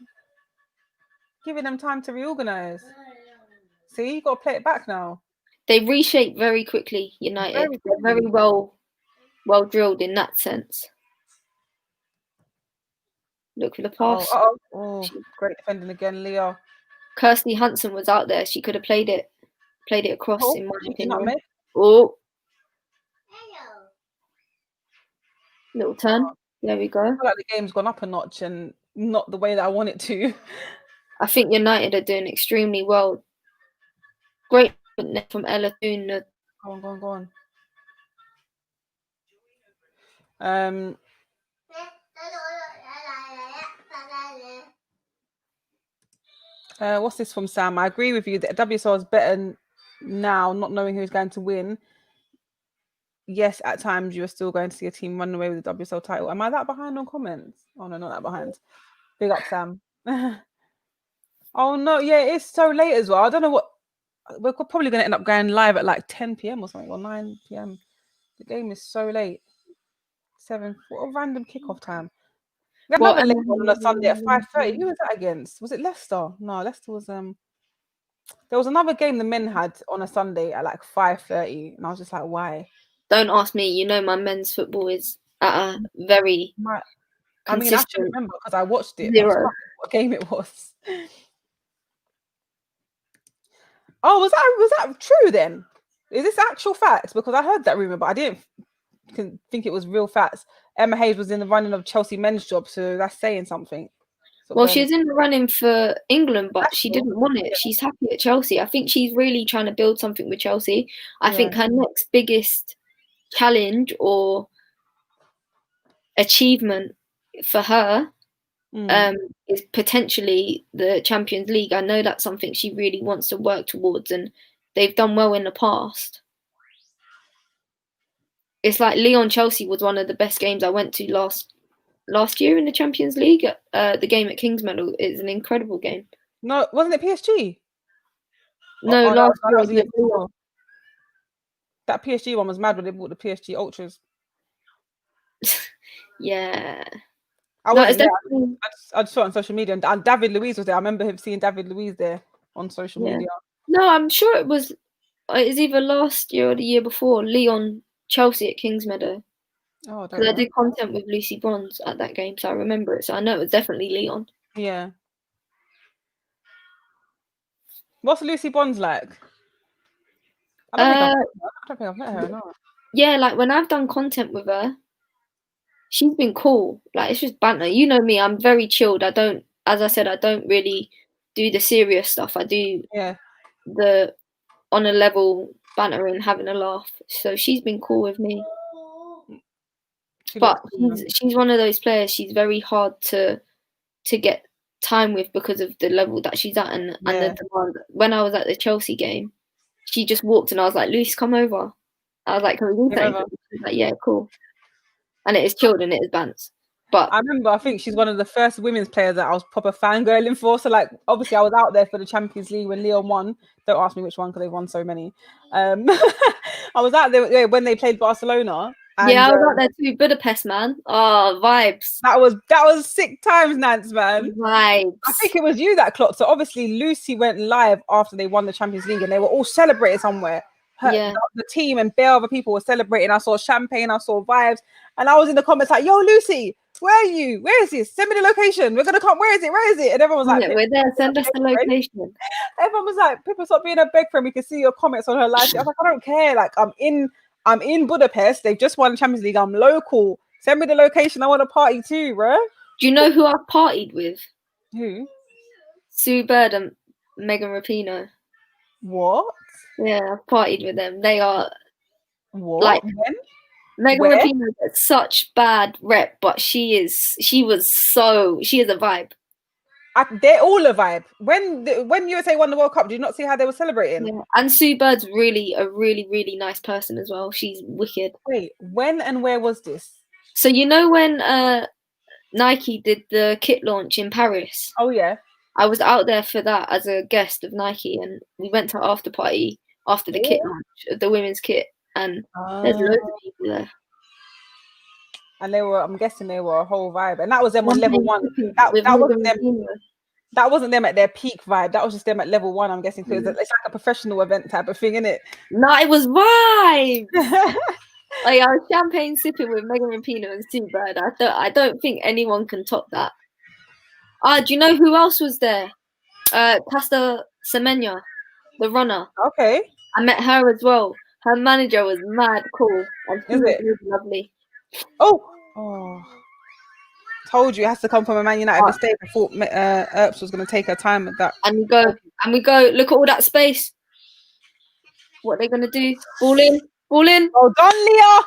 Giving them time to reorganize. See, you got to play it back now. They reshape very quickly. United. They're very well drilled in that sense. Look for the pass. Oh, great defending again, Leah. Kirsty Hansen was out there. She could have played it across, in my opinion. Oh, little turn. There we go. I feel like the game's gone up a notch and not the way that I want it to. I think United are doing extremely well. Great from Ella Thune. Go on. What's this from Sam? I agree with you that WSL is better now, not knowing who's going to win. Yes, at times you are still going to see a team run away with the WSL title. Am I that behind on comments? Oh no, not that behind. Big up, Sam. Oh no, yeah, it's so late as well. I don't know what we're probably going to end up going live at like 10 p.m. or something, or 9 p.m. The game is so late. 7. What a random kickoff time. We had another late one on a Sunday at 5:30. Who was that against? Was it Leicester? No, Leicester was there was another game the men had on a Sunday at like 5:30, and I was just like, why? Don't ask me. You know my men's football is at a very I mean, I should remember because I watched it. Zero. What game it was. Oh, was that true then? Is this actual facts? Because I heard that rumor, but I didn't think it was real facts. Emma Hayes was in the running of Chelsea men's job, so that's saying something. Well, she's in the running for England, but she didn't want it. She's happy at Chelsea. I think she's really trying to build something with Chelsea. I think her next biggest challenge or achievement for her is potentially the Champions League. I know that's something she really wants to work towards, and they've done well in the past. It's like Lyon-Chelsea was one of the best games I went to last year in the Champions League. The game at Kingsmeadow is an incredible game. No, wasn't it PSG? No, last year. That PSG one was mad when they bought the PSG Ultras. Yeah. I wasn't there. I just saw it on social media, and David Luiz was there. I remember him seeing David Luiz there on social media. No, I'm sure it was either last year or the year before. Lyon-Chelsea at Kingsmeadow. Oh, because I did content with Lucy Bronze at that game, so I remember it. So I know it was definitely Lyon. Yeah. What's Lucy Bronze like? I don't think I've met her. No. Yeah, like when I've done content with her, she's been cool. Like it's just banter. You know me, I'm very chilled. I don't really do the serious stuff. I do the on a level bantering, having a laugh. So she's been cool with me. But she's one of those players. She's very hard to get time with because of the level that she's at and the demand. When I was at the Chelsea game, she just walked and I was like, "Luce, come over." I was like, "Can we do something?" She's like, "Yeah, cool." And it is chilled and it is bants. But I remember, I think she's one of the first women's players that I was proper fangirling for. So, like, obviously, I was out there for the Champions League when Lyon won. Don't ask me which one because they've won so many. I was out there when they played Barcelona. And, I was out there too. Budapest, man. Oh, vibes. That was sick times, Nance, man. Vibes. I think it was you that clocked. So obviously, Lucy went live after they won the Champions League, and they were all celebrating somewhere. The team and bare other people were celebrating. I saw champagne, I saw vibes, and I was in the comments like, "Yo, Lucy, where are you? Where is this? Send me the location. We're gonna come. Where is it? Where is it?" And everyone was like, "We're there. Send us the location." Everyone was like, "People, stop being a beg friend. We can see your comments on her live." I was like, "I don't care. Like, I'm I'm in Budapest. They've just won the Champions League. I'm local. Send me the location. I want to party too, bro. Do you know who I've partied with? Who? Sue Bird and Megan Rapinoe. What? Yeah, I've partied with them. They are What? like When? Megan Where? Rapinoe has such bad rep, but she is a vibe. They're all a vibe. When USA won the World Cup, did you not see how they were celebrating? Yeah. And Sue Bird's a really nice person as well. She's wicked. Wait, when and where was this? So you know when Nike did the kit launch in Paris? Oh yeah. I was out there for that as a guest of Nike, and we went to after party after the kit launch of the women's kit, and there's loads of people there. And I'm guessing they were a whole vibe, and that was them on level 1. That wasn't them. That wasn't them at their peak vibe. That was just them at level 1. I'm guessing because it's like a professional event type of thing, isn't it? No, it was vibes. Like I was champagne sipping with Megan Rapinoe and Sue Bird. I don't think anyone can top that. Do you know who else was there? Casta Semenya, the runner. Okay. I met her as well. Her manager was mad cool, and she was really lovely. Oh. Told you it has to come from a Man United mistake. I thought Earps was going to take her time with that. And we go. Look at all that space. What are they going to do? Ball in. Oh, done, Leah.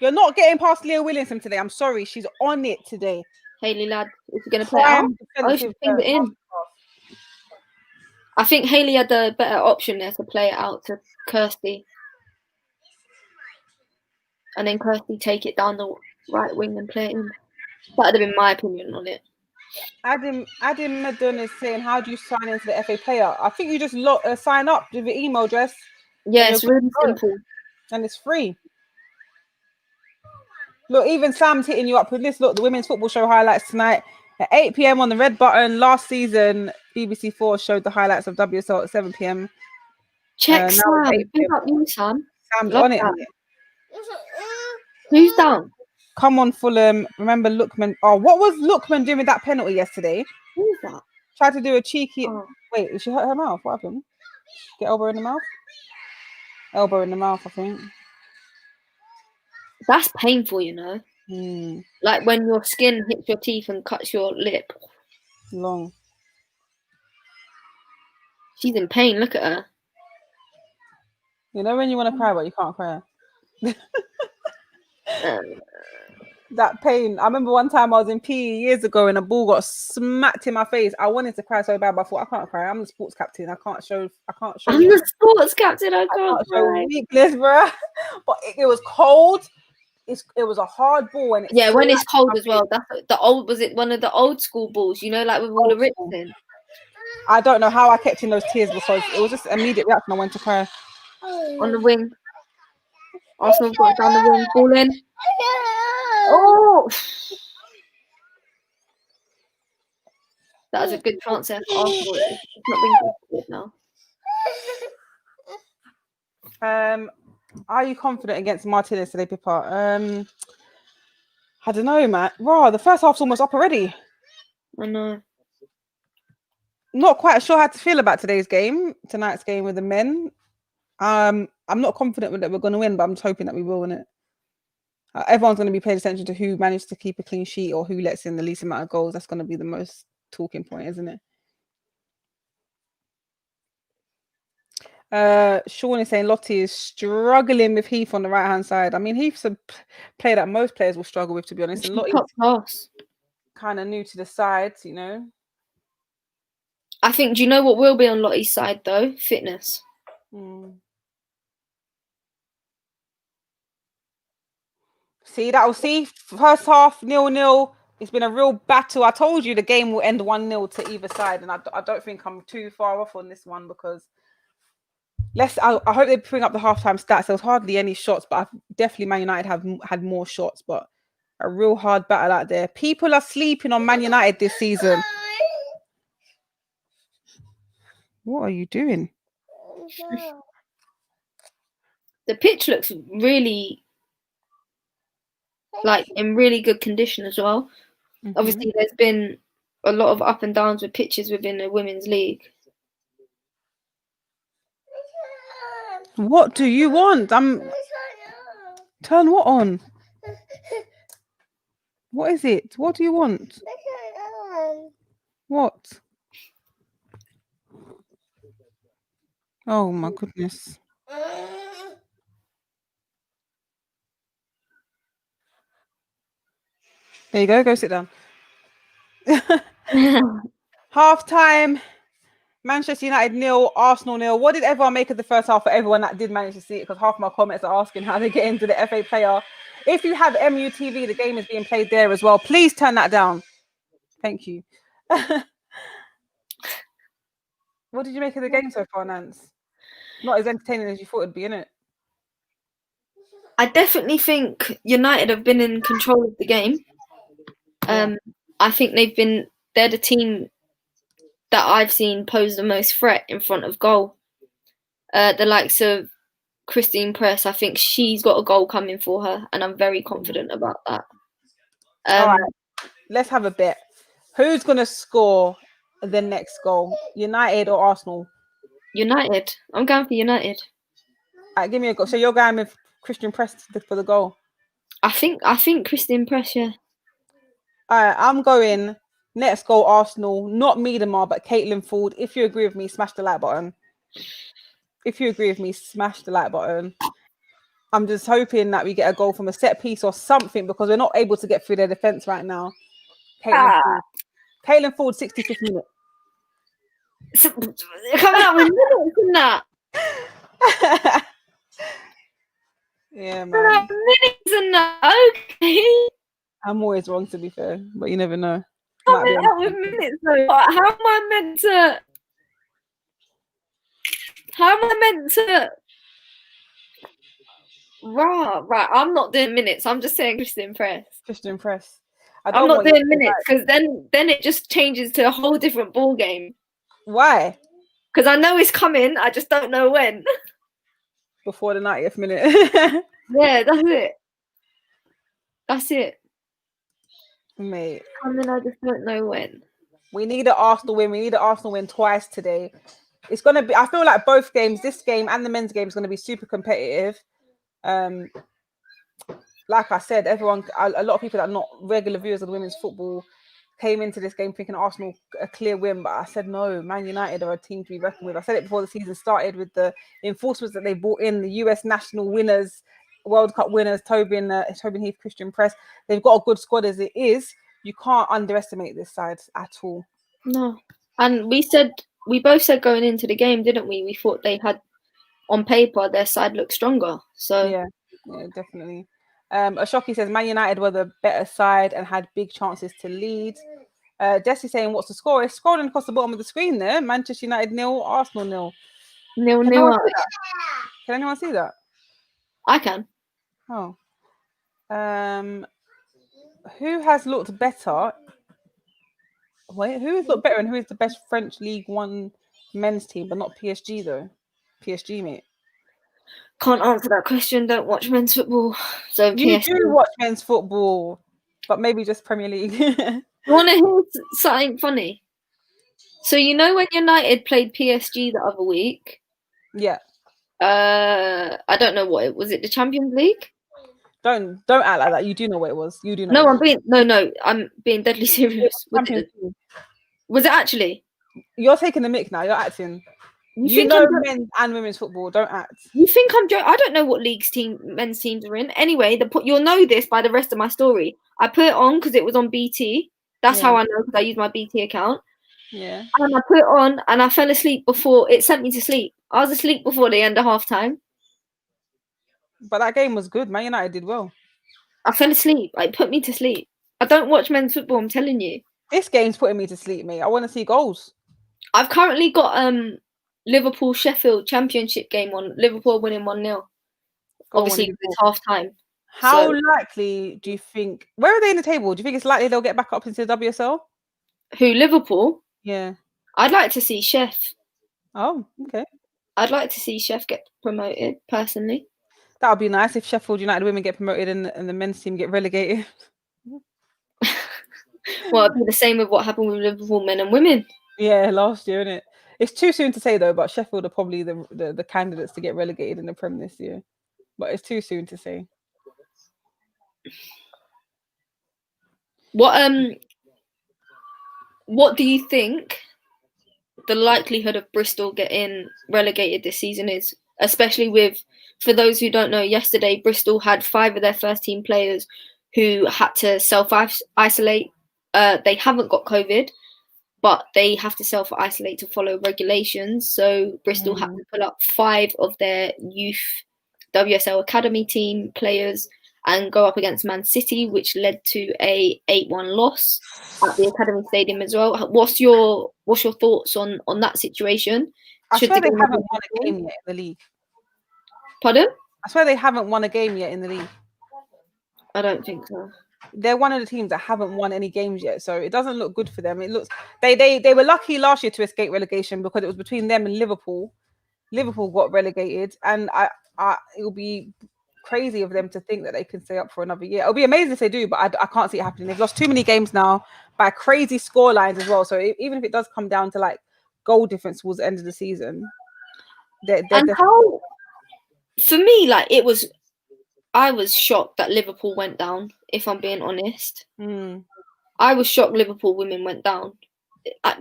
You're not getting past Leah Williamson today. I'm sorry. She's on it today. Hayley Ladd, is she going to play it out? Oh, she pinged it in. I think Hayley had the better option there to play it out to Kirsty. And then Kirsty take it down the right wing and play it in. That would have been my opinion on it. Adam Madun is saying, how do you sign into the FA player? I think you just sign up with your email address. Yeah, it's really simple. And it's free. Look, even Sam's hitting you up with this. Look, the Women's Football Show highlights tonight at 8 p.m. on the red button. Last season, BBC 4 showed the highlights of WSL at 7 p.m. Check Sam. Pick up you, Sam. Sam's on it. Who's down? Come on, Fulham. Remember Lookman. Oh, what was Lookman doing with that penalty yesterday? Who's that? Tried to do a cheeky... Oh. Wait, did she hurt her mouth? What happened? Get elbow in the mouth? Elbow in the mouth, I think. That's painful, you know. Like when your skin hits your teeth and cuts your lip. Long. She's in pain. Look at her. You know when you want to cry, but you can't cry. That pain. I remember one time I was in PE years ago and a ball got smacked in my face. I wanted to cry so bad, but I thought I can't cry. I'm the sports captain. I can't show. I'm the sports captain. I can't cry. Weakness, bro. But it was cold. It was a hard ball, and when it's cold as well. That's the old. Was it one of the old school balls? You know, like with all the rips in. I don't know how I kept in those tears because it was just immediate reaction. I went to cry. On the wing. Arsenal got down the wing. Ball in. Oh, that was a good chance there for Arsenal. It's not being good now. Are you confident against Martinez today, Pippa? I don't know, man. Wow, the first half's almost up already. I know. Not quite sure how to feel about tonight's game with the men. I'm not confident that we're going to win, but I'm just hoping that we will win it. Everyone's going to be paying attention to who managed to keep a clean sheet or who lets in the least amount of goals. That's going to be the most talking point, isn't it? Sean is saying Lottie is struggling with Heath on the right-hand side. I mean, Heath's a player that most players will struggle with, to be honest. And Lottie's kind of new to the side, you know. I think, do you know what will be on Lottie's side, though? Fitness. See, first half 0-0. It's been a real battle. I told you the game will end 1-0 to either side, and I don't think I'm too far off on this one because I hope they bring up the halftime stats. There was hardly any shots, but definitely Man United have had more shots, but a real hard battle out there. People are sleeping on Man United this season. What are you doing? The pitch looks really in really good condition as well. Obviously, there's been a lot of up and downs with pitches within the women's league. What do you want? Turn what on? What is it? What do you want? What? Oh my goodness. There you go. Go sit down. Half time. Manchester United 0, Arsenal 0. What did everyone make of the first half for everyone that did manage to see it? Because half my comments are asking how they get into the FA player. If you have MUTV, the game is being played there as well. Please turn that down. Thank you. What did you make of the game so far, Nance? Not as entertaining as you thought it'd be, innit? I definitely think United have been in control of the game. I think they're the team that I've seen pose the most threat in front of goal. The likes of Christine Press, I think she's got a goal coming for her, and I'm very confident about that. All right, let's have a bet. Who's going to score the next goal? United or Arsenal? United. I'm going for United. All right, give me a goal. So you're going with Christian Press for the goal? I think Christine Press, yeah. All right, I'm going next goal Arsenal, not Miedemar, but Caitlin Ford. If you agree with me, smash the like button. If you agree with me, smash the like button. I'm just hoping that we get a goal from a set piece or something because we're not able to get through their defense right now. Caitlin Ford, 65th minute. Coming up with minutes in that. Yeah, man. Minutes in that. Okay. I'm always wrong, to be fair, but you never know. Coming up with minutes though. How am I meant to? Right. I'm not doing minutes. I'm just saying Christian Press. Christian Press. I'm not doing minutes because then it just changes to a whole different ball game. Why? Because I know it's coming. I just don't know when. Before the 90th minute. Yeah, that's it. Mate. I mean, I just don't know when. We need an Arsenal win. We need an Arsenal win twice today. It's going to be, I feel like both games, this game and the men's game, is going to be super competitive. Like I said, a lot of people that are not regular viewers of women's football came into this game thinking Arsenal a clear win, but I said no, Man United are a team to be reckoned with. I said it before the season started with the enforcements that they brought in, the US national winners, World Cup winners, Tobin Heath, Christian Press. They've got a good squad as it is. You can't underestimate this side at all. No. And we both said going into the game, didn't we? We thought they had, on paper, their side looked stronger. So yeah, definitely. Ashoki says Man United were the better side and had big chances to lead. Desi saying, what's the score? It's scrolling across the bottom of the screen there. Manchester United 0, Arsenal 0. 0-0. Can anyone see that? I can. Oh. Who has looked better? Wait, who has looked better and who is the best French League One men's team, but not PSG though? PSG, mate. Can't answer that question. Don't watch men's football. So you PSG. do watch men's football, but maybe just Premier League. You want to hear something funny? So you know when United played PSG the other week? Yeah. I don't know what it was. It the Champions League? Don't act like that. You do know what it was. You do know. No, I'm being deadly serious. Was it actually? You're taking the mic now. You're acting. You know men's and women's football. Don't act. You think I'm joking? I don't know what men's teams are in. Anyway, you'll know this by the rest of my story. I put it on because it was on BT. That's how I know because I use my BT account. Yeah. And I put it on and I fell asleep before it sent me to sleep. I was asleep before the end of half time. But that game was good. Man United did well. I fell asleep. It put me to sleep. I don't watch men's football, I'm telling you. This game's putting me to sleep, mate. I want to see goals. I've currently got Liverpool Sheffield Championship game on. Liverpool winning 1-0. Obviously, it's half time. How likely do you think? Where are they in the table? Do you think it's likely they'll get back up into the WSL? Who, Liverpool? Yeah. I'd like to see Chef. Oh, okay. I'd like to see Chef get promoted, personally. That would be nice if Sheffield United women get promoted and the men's team get relegated. Well, it'd be the same with what happened with Liverpool men and women. Yeah, last year, isn't it? It's too soon to say though, but Sheffield are probably the candidates to get relegated in the Prem this year. But it's too soon to say. What do you think the likelihood of Bristol getting relegated this season is? Especially with, for those who don't know, yesterday Bristol had 5 of their first team players who had to self-isolate. They haven't got COVID, but they have to self-isolate to follow regulations. So Bristol had to pull up 5 of their youth WSL academy team players and go up against Man City, which led to a 8-1 loss at the Academy Stadium as well. What's your thoughts on that situation? I swear they haven't won a game yet in the league. Pardon? I swear they haven't won a game yet in the league. I don't think so. They're one of the teams that haven't won any games yet, so it doesn't look good for them. It looks they were lucky last year to escape relegation because it was between them and Liverpool. Liverpool got relegated, and it'll be crazy of them to think that they can stay up for another year. It'll be amazing if they do, but I can't see it happening. They've lost too many games now by crazy score lines as well. So even if it does come down to like goal difference towards the end of the season, and how, for me, like I was shocked that Liverpool went down. If I'm being honest, I was shocked Liverpool women went down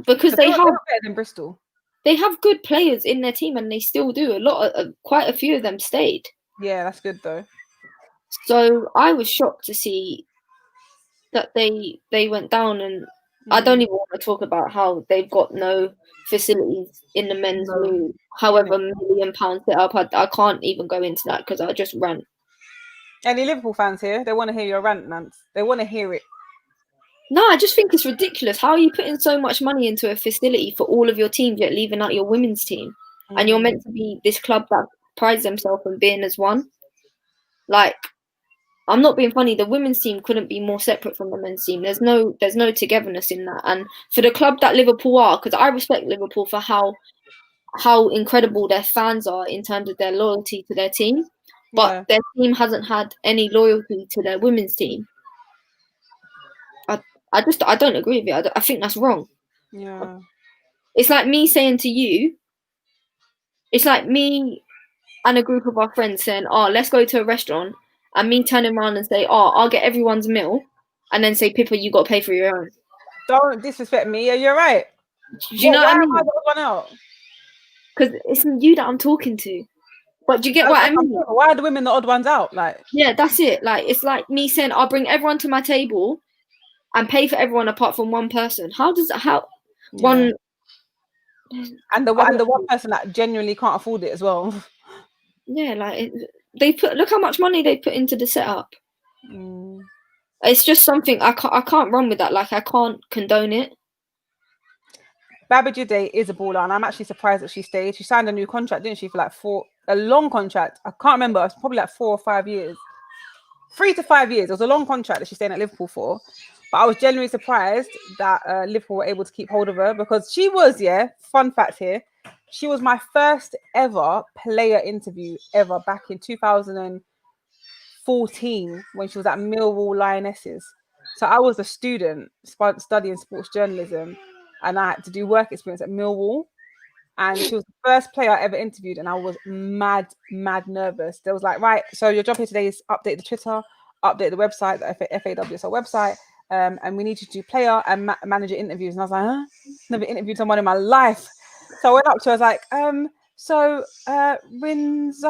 because they have better than Bristol. They have good players in their team, and they still do. Quite a few of them stayed. Yeah, that's good though. So I was shocked to see that they went down, and I don't even want to talk about how they've got no facilities in the men's league. However, £1 million set up, I can't even go into that because I just rant. Any Liverpool fans here? They want to hear your rant, Nance. They want to hear it. No, I just think it's ridiculous. How are you putting so much money into a facility for all of your teams, yet leaving out your women's team? And you're meant to be this club that prides themselves on being as one. Like, I'm not being funny. The women's team couldn't be more separate from the men's team. There's no togetherness in that. And for the club that Liverpool are, because I respect Liverpool for how incredible their fans are in terms of their loyalty to their team, but their team hasn't had any loyalty to their women's team. I don't agree with it. I think that's wrong. Yeah. It's like me saying to you, it's like me and a group of our friends saying, oh, let's go to a restaurant, and me turning around and say, oh, I'll get everyone's meal, and then say, Pippa, you got to pay for your own. Don't disrespect me. Yeah, you're right. Do you know what I mean? Why am I the odd one out? Because it's you that I'm talking to. But do you get what I mean? Why are the women the odd ones out? Like, yeah, that's it. Like, it's like me saying, I'll bring everyone to my table and pay for everyone apart from one person. One and the one person that genuinely can't afford it as well. Yeah, like look how much money they put into the setup. It's just something I can't run with that. Like, I can't condone it. Babajide is a baller, and I'm actually surprised that she stayed. She signed a new contract, didn't she, for a long contract? I can't remember. It's probably like 4 or 5 years. 3 to 5 years. It was a long contract that she's staying at Liverpool for. But I was genuinely surprised that Liverpool were able to keep hold of her, because she was, fun fact here, she was my first ever player interview ever back in 2014 when she was at Millwall Lionesses. So I was a student studying sports journalism, and I had to do work experience at Millwall. And she was the first player I ever interviewed, and I was mad nervous. They was like, right, so your job here today is update the Twitter, update the website, the FAWSL website, and we need you to do player and manager interviews. And I was like, huh? Never interviewed someone in my life. So I went up to her, I was like, Rinzola? I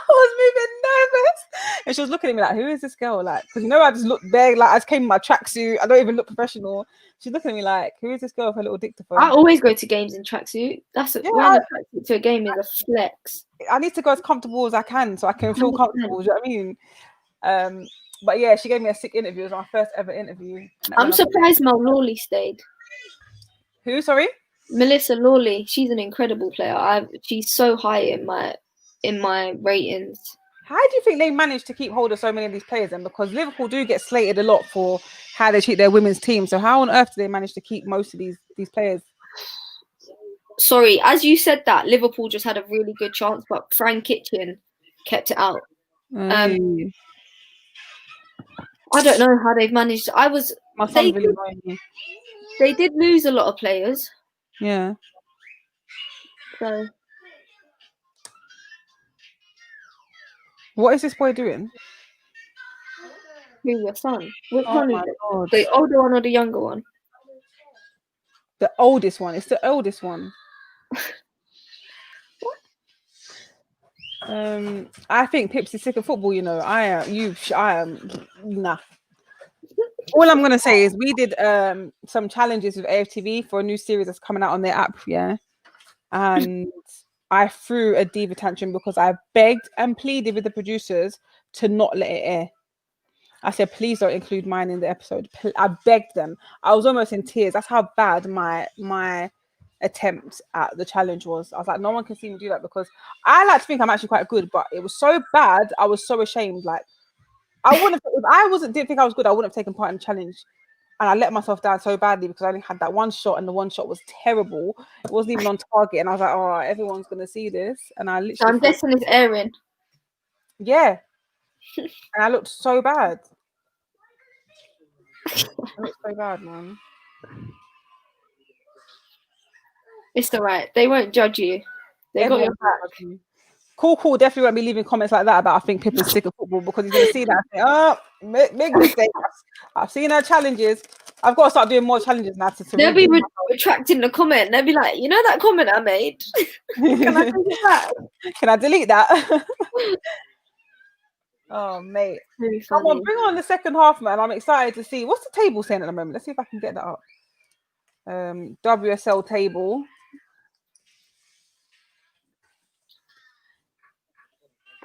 was moving nervous. And she was looking at me like, who is this girl? Like, because I just looked big, like I just came in my tracksuit. I don't even look professional. She's looking at me like, who is this girl with her little dictaphone? I always go to games in tracksuit. Wearing a tracksuit to a game is a flex. I need to go as comfortable as I can so I can feel comfortable. Do you know what I mean? But yeah, she gave me a sick interview. It was my first ever interview. I'm surprised Mel Lawley stayed. Who? Sorry? Melissa Lawley. She's an incredible player. She's so high in my ratings. How do you think they managed to keep hold of so many of these players then? Because Liverpool do get slated a lot for how they treat their women's team. So how on earth do they manage to keep most of these players? Sorry, as you said that, Liverpool just had a really good chance, but Frank Kitchen kept it out. I don't know how they've managed. They did lose a lot of players. Yeah. So. What is this boy doing? Who's your son? Which Oh one is my it? god. The older one or the younger one? The oldest one. It's the oldest one. I think Pips is sick of football. You know, I am. Nah. All I'm gonna say is we did some challenges with AFTV for a new series that's coming out on their app. Yeah, and I threw a diva tantrum because I begged and pleaded with the producers to not let it air. I said, please don't include mine in the episode. I begged them. I was almost in tears. That's how bad my attempt at the challenge was. I was like, no one can see me do that because I like to think I'm actually quite good, but it was so bad. I was so ashamed. Like I wouldn't have, if I didn't think I was good, I wouldn't have taken part in the challenge. And I let myself down so badly because I only had that one shot and the one shot was terrible. It wasn't even on target. And I was like, oh, everyone's going to see this. And I So literally I'm guessing it's airing. yeah. And I looked so bad. I looked so bad, man. It's alright. They won't judge you. They got your back. Cool definitely won't be leaving comments like that about I think Pip is sick of football because he's going to see that and say, oh, big mistake. I've seen her challenges. I've got to start doing more challenges now to They'll be redeem retracting the comment. They'll be like, you know that comment I made? Can I take it back? Can I delete that? Oh, mate. Really Come funny. on, bring on the second half, man. I'm excited to see. What's the table saying at the moment? Let's see if I can get that up. WSL table.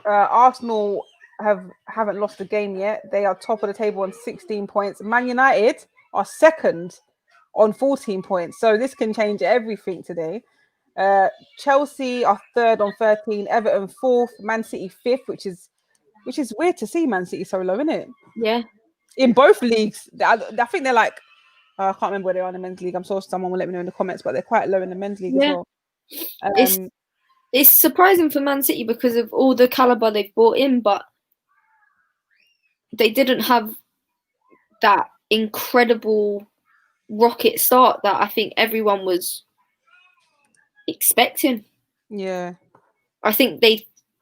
Arsenal haven't lost a game yet. They are top of the table on 16 points. Man United are second on 14 points. So this can change everything today. Chelsea are third on 13. Everton fourth. Man City fifth, which is weird to see Man City so low, isn't it? Yeah. In both leagues, I think they're like I can't remember where they are in the men's league. I'm sure someone will let me know in the comments, but they're quite low in the men's league as well. It's surprising for Man City because of all the caliber they've brought in, but they didn't have that incredible rocket start that I think everyone was expecting. Yeah. I think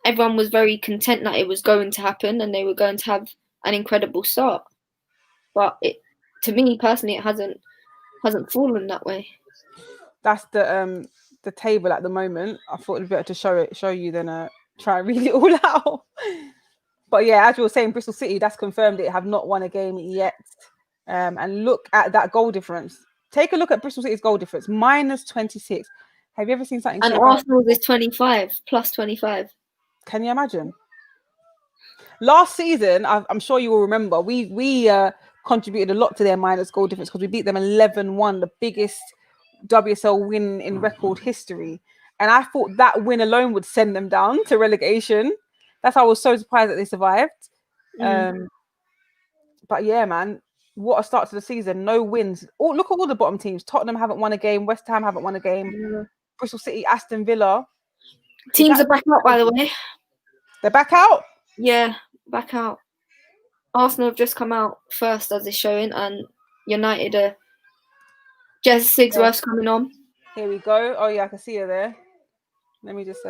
everyone was very content that it was going to happen and they were going to have an incredible start. But to me personally, it hasn't fallen that way. That's the table at the moment. I thought it'd be better to show you than try and read it all out. But yeah, as you were saying, Bristol City, that's confirmed they have not won a game yet. And look at that goal difference. Take a look at Bristol City's goal difference, -26. Have you ever seen something? And Arsenal's is 25, plus 25. Can you imagine? Last season, I'm sure you will remember, we contributed a lot to their minus goal difference because we beat them 11-1, the biggest WSL win in record history. And I thought that win alone would send them down to relegation. That's why I was so surprised that they survived. But yeah, man, what a start to the season. No wins. Look at all the bottom teams. Tottenham haven't won a game. West Ham haven't won a game. Yeah. Bristol City, Aston Villa. Teams are back out, by the way. They're back out? Yeah, back out. Arsenal have just come out first as it's showing, and United are Jess Sigsworth's coming on. Here we go. Oh yeah, I can see her there. Let me just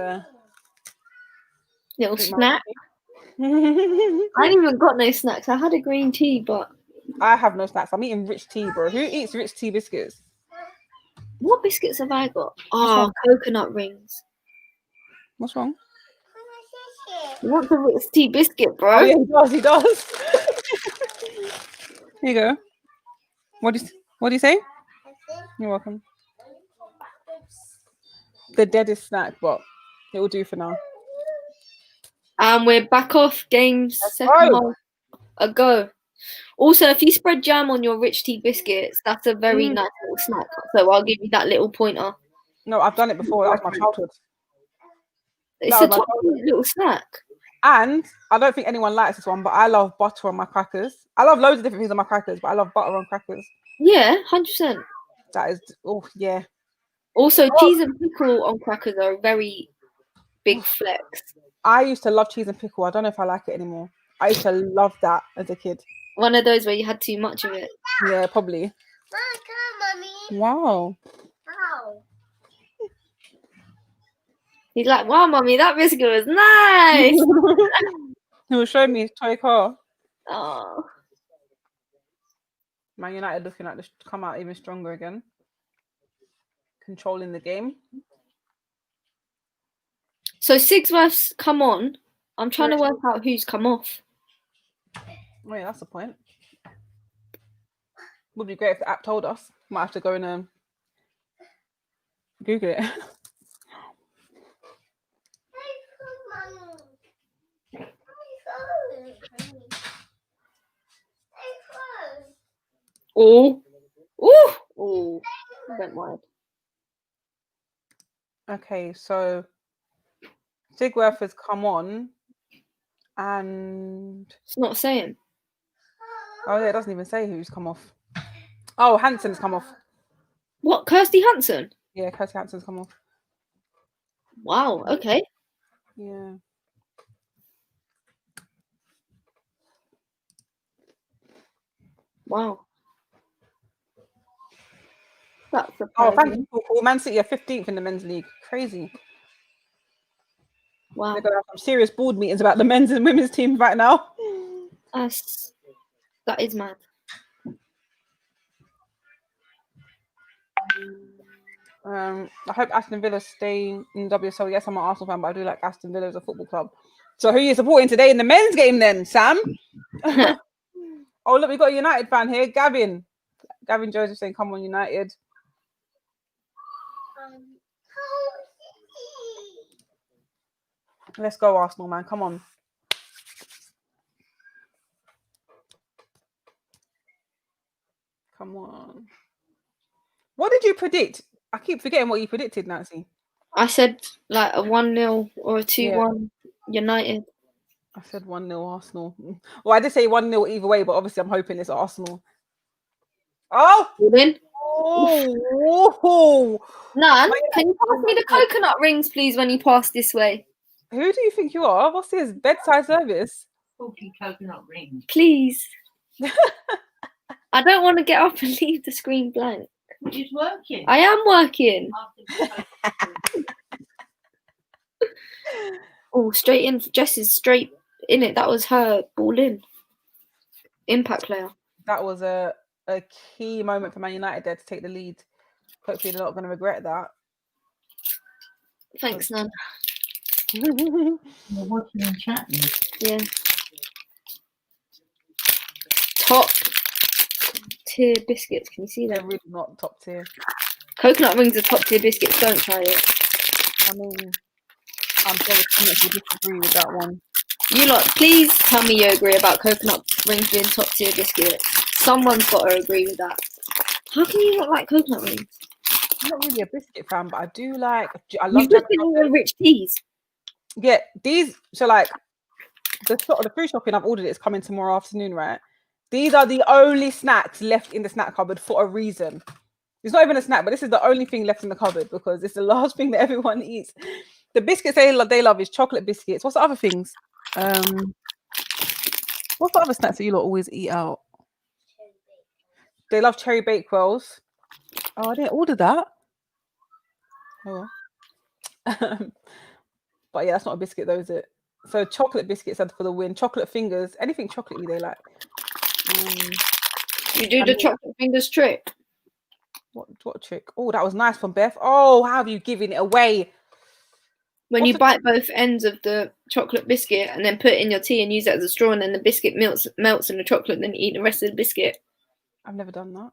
little snack. I ain't even got no snacks. I had a green tea, but I have no snacks. I'm eating rich tea, bro. Who eats rich tea biscuits? What biscuits have I got? Oh, coconut rings. What's wrong? You want the rich tea biscuit, bro? Oh yeah, he does. Here you go. What do you say? You're welcome. The deadest snack, but it will do for now. And we're back off games second half ago. Also, if you spread jam on your rich tea biscuits, that's a very nice little snack. So I'll give you that little pointer. No, I've done it before. That was my childhood. It's a top little snack. And I don't think anyone likes this one, but I love butter on my crackers. I love loads of different things on my crackers, but I love butter on crackers. Yeah, 100%. That is, oh yeah. Also, cheese and pickle on crackers are a very big flex. I used to love cheese and pickle. I don't know if I like it anymore. I used to love that as a kid. One of those where you had too much of it. Yeah, probably. Wow. Wow. He's like, wow, mommy, that biscuit was nice. He was showing me his toy car. Oh. Man United looking like to come out even stronger again. Controlling the game. So Sigsworth's come on. I'm trying to work out who's come off. Oh yeah, that's the point. Would be great if the app told us. Might have to go and Google it. Oh, oh, went wide. Okay, so Sigworth has come on, and It's not saying. oh yeah, it doesn't even say who's come off. Oh, Hansen's come off. What, Kirsty Hansen? Yeah, Kirsty Hansen's come off. Wow. Okay. Yeah. Wow. That's surprising. Oh, thank you. Cool. Man City are 15th in the men's league. Crazy. Wow. They're gonna have some serious board meetings about the men's and women's team right now. That is mad. I hope Aston Villa stay in WSL. Yes, I'm an Arsenal fan, but I do like Aston Villa as a football club. So who are you supporting today in the men's game then, Sam? Oh, look, we got a United fan here, Gavin. Gavin Joseph saying, come on, United. Let's go, Arsenal, man. Come on. Come on. What did you predict? I keep forgetting what you predicted, Nancy. I said like a 1-0 or a 2-1 United. I said 1-0 Arsenal. Well, I did say 1-0 either way, but obviously I'm hoping it's Arsenal. Oh! Win. Oh! Nan, can you pass me the coconut rings, please, when you pass this way? Who do you think you are? What's this? Bedside service? Talking coconut rings. Please. I don't want to get up and leave the screen blank. She's working. I am working. Oh, straight in. Jess is straight in it. That was her ball in. Impact player. That was a key moment for Man United there to take the lead. Hopefully they're not going to regret that. Thanks, Nan. You're watching and chatting. Yeah. Top tier biscuits. Can you see They're that? really not top tier. Coconut rings are top tier biscuits. Don't try it. I mean, I'm sure the comments will disagree with that one. You lot, please tell me you agree about coconut rings being top tier biscuits. Someone's got to agree with that. How can you not like coconut rings? I'm not really a biscuit fan, but I do like. I love. You've just been all the rich teas. Yeah, these. So like, the food shopping I've ordered is coming tomorrow afternoon, right? These are the only snacks left in the snack cupboard for a reason. It's not even a snack, but this is the only thing left in the cupboard because it's the last thing that everyone eats. The biscuits they love is chocolate biscuits. What's the other things? What's the other snacks that you lot always eat out? They love cherry bakewells. Oh, I didn't order that. Oh well. But yeah, that's not a biscuit though, is it? So chocolate biscuits are for the win. Chocolate fingers, anything chocolatey they like. You do the chocolate fingers trick. What trick? Oh, that was nice from Beth. Oh, how have you given it away? When you bite both ends of the chocolate biscuit and then put it in your tea and use it as a straw, and then the biscuit melts in the chocolate, and then you eat the rest of the biscuit. I've never done that.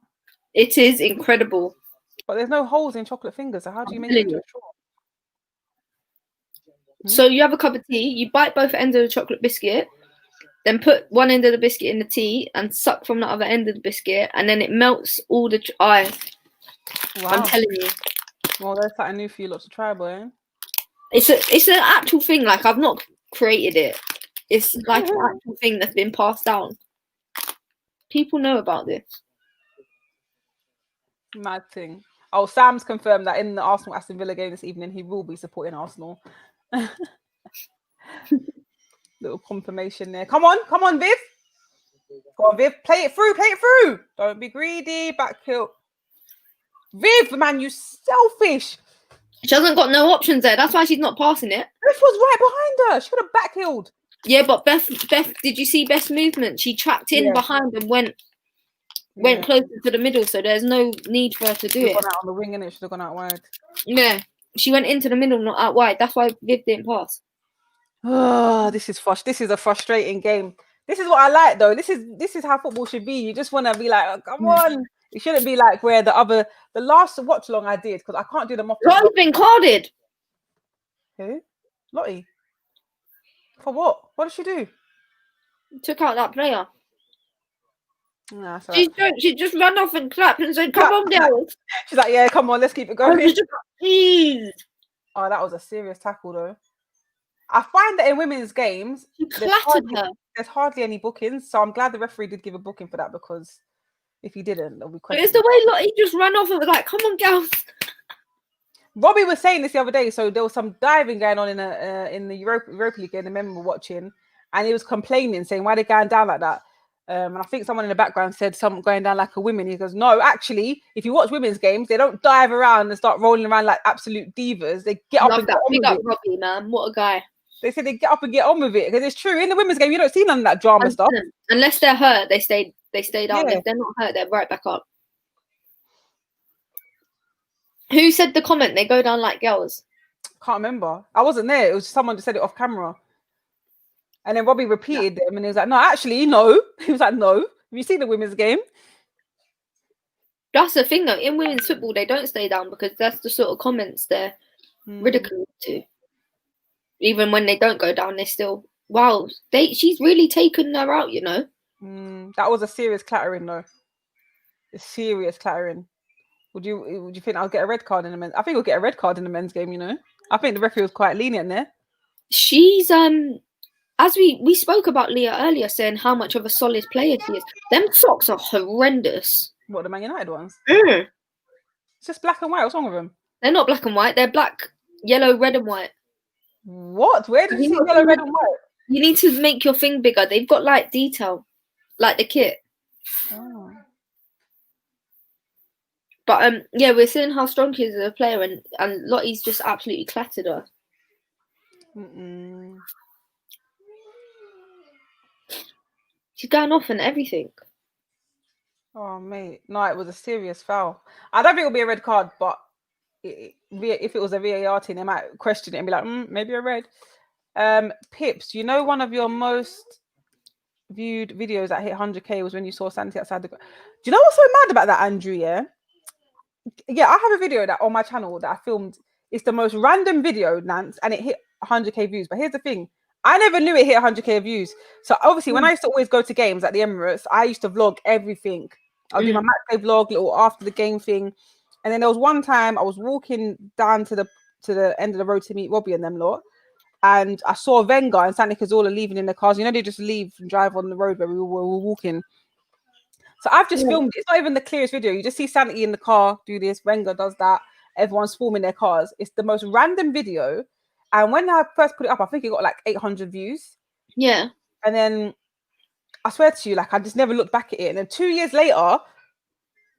It is incredible. But there's no holes in chocolate fingers, so how do you make it into a straw? So you have a cup of tea, you bite both ends of the chocolate biscuit, then put one end of the biscuit in the tea and suck from the other end of the biscuit, and then it melts all the wow. I'm telling you. Well, there's something new for you lot to try, boy. It's an actual thing. Like, I've not created it. It's like an actual thing that's been passed down. People know about this. Mad thing. Oh, Sam's confirmed that in the Arsenal Aston Villa game this evening, he will be supporting Arsenal. Little confirmation there. Come on, Viv. Go on, Viv. Play it through. Don't be greedy. Back heel. Viv, man, you selfish. She hasn't got no options there. That's why she's not passing it. Beth was right behind her. She could have back-heeled. Yeah, but Beth, did you see Beth's movement? She tracked in behind and went. went closer to the middle, so there's no need for her to do Should it. have gone out on the wing, and it should have gone out wide. Yeah, she went into the middle, not out wide. That's why Viv didn't pass. Oh, this is a frustrating game. This is what I like, though. This is how football should be. You just want to be like, oh, come on. It shouldn't be like where the last watch along I did, because I can't do them often. Lottie's been carded. Who? Lottie. For what? What did she do? Took out that player. Nah, She just ran off and clapped and said, "Come on, girls." She's like, yeah, come on, let's keep it going. Jeez. Oh, that was a serious tackle, though. I find that in women's games, She clattered her. there's hardly any bookings, so I'm glad the referee did give a booking for that, because if he didn't, there'll be But questions. it's the way Lottie just ran off and was like, "Come on, girls." Robbie was saying this the other day. So there was some diving going on in the Europa League game. I remember watching, and he was complaining, saying, "Why are they going down like that?" And I think someone in the background said something going down like a woman. He goes, "No, actually, if you watch women's games, they don't dive around and start rolling around like absolute divas. They get up and get on Big with up it." Robbie, man. What a guy. They said they get up and get on with it, because it's true. In the women's game, you don't see none of that drama stuff. Unless they're hurt, they stay down. Yeah. If they're not hurt, they're right back up. Who said the comment? They go down like girls. Can't remember. I wasn't there. It was someone just said it off camera. And then Robbie repeated them, and he was like, "No, actually, no." He was like, "No. Have you seen the women's game?" That's the thing, though. In women's football, they don't stay down because that's the sort of comments they're ridiculed to. Even when they don't go down, they still, wow, she's really taken her out, you know. That was a serious clattering, though. A serious clattering. Would you think I'll get a red card in the men's? I think we'll get a red card in the men's game. You know, I think the referee was quite lenient there. She's as we spoke about Leah earlier, saying how much of a solid player she is. Them socks are horrendous. What, the Man United ones? It's just black and white. What's wrong with them? They're not black and white. They're black, yellow, red, and white. What? Where did you see yellow, red, and white? You need to make your thing bigger. They've got like detail, like the kit. Oh. But yeah, we're seeing how strong she is as a player, and Lottie's just absolutely clattered her. She's going off and everything. Oh mate, no, it was a serious foul. I don't think it'll be a red card, but if it was a VAR team, they might question it and be like, maybe a red. Pips, you know, one of your most viewed videos that hit 100k was when you saw Santi outside the. Do you know what's so mad about that, Andrew? Yeah, I have a video that on my channel that I filmed. It's the most random video, Nance, and it hit 100k views. But here's the thing. I never knew it hit 100k views. So obviously, when I used to always go to games at the Emirates, I used to vlog everything. I'll do my match day vlog, little after the game thing. And then there was one time I was walking down to the end of the road to meet Robbie and them lot. And I saw Wenger and Santi Cazorla leaving in their cars. You know, they just leave and drive on the road where we were walking. So I've just filmed it. It's not even the clearest video. You just see Santi in the car do this. Wenger does that. Everyone's forming their cars. It's the most random video. And when I first put it up, I think it got like 800 views. Yeah. And then I swear to you, like, I just never looked back at it. And then 2 years later,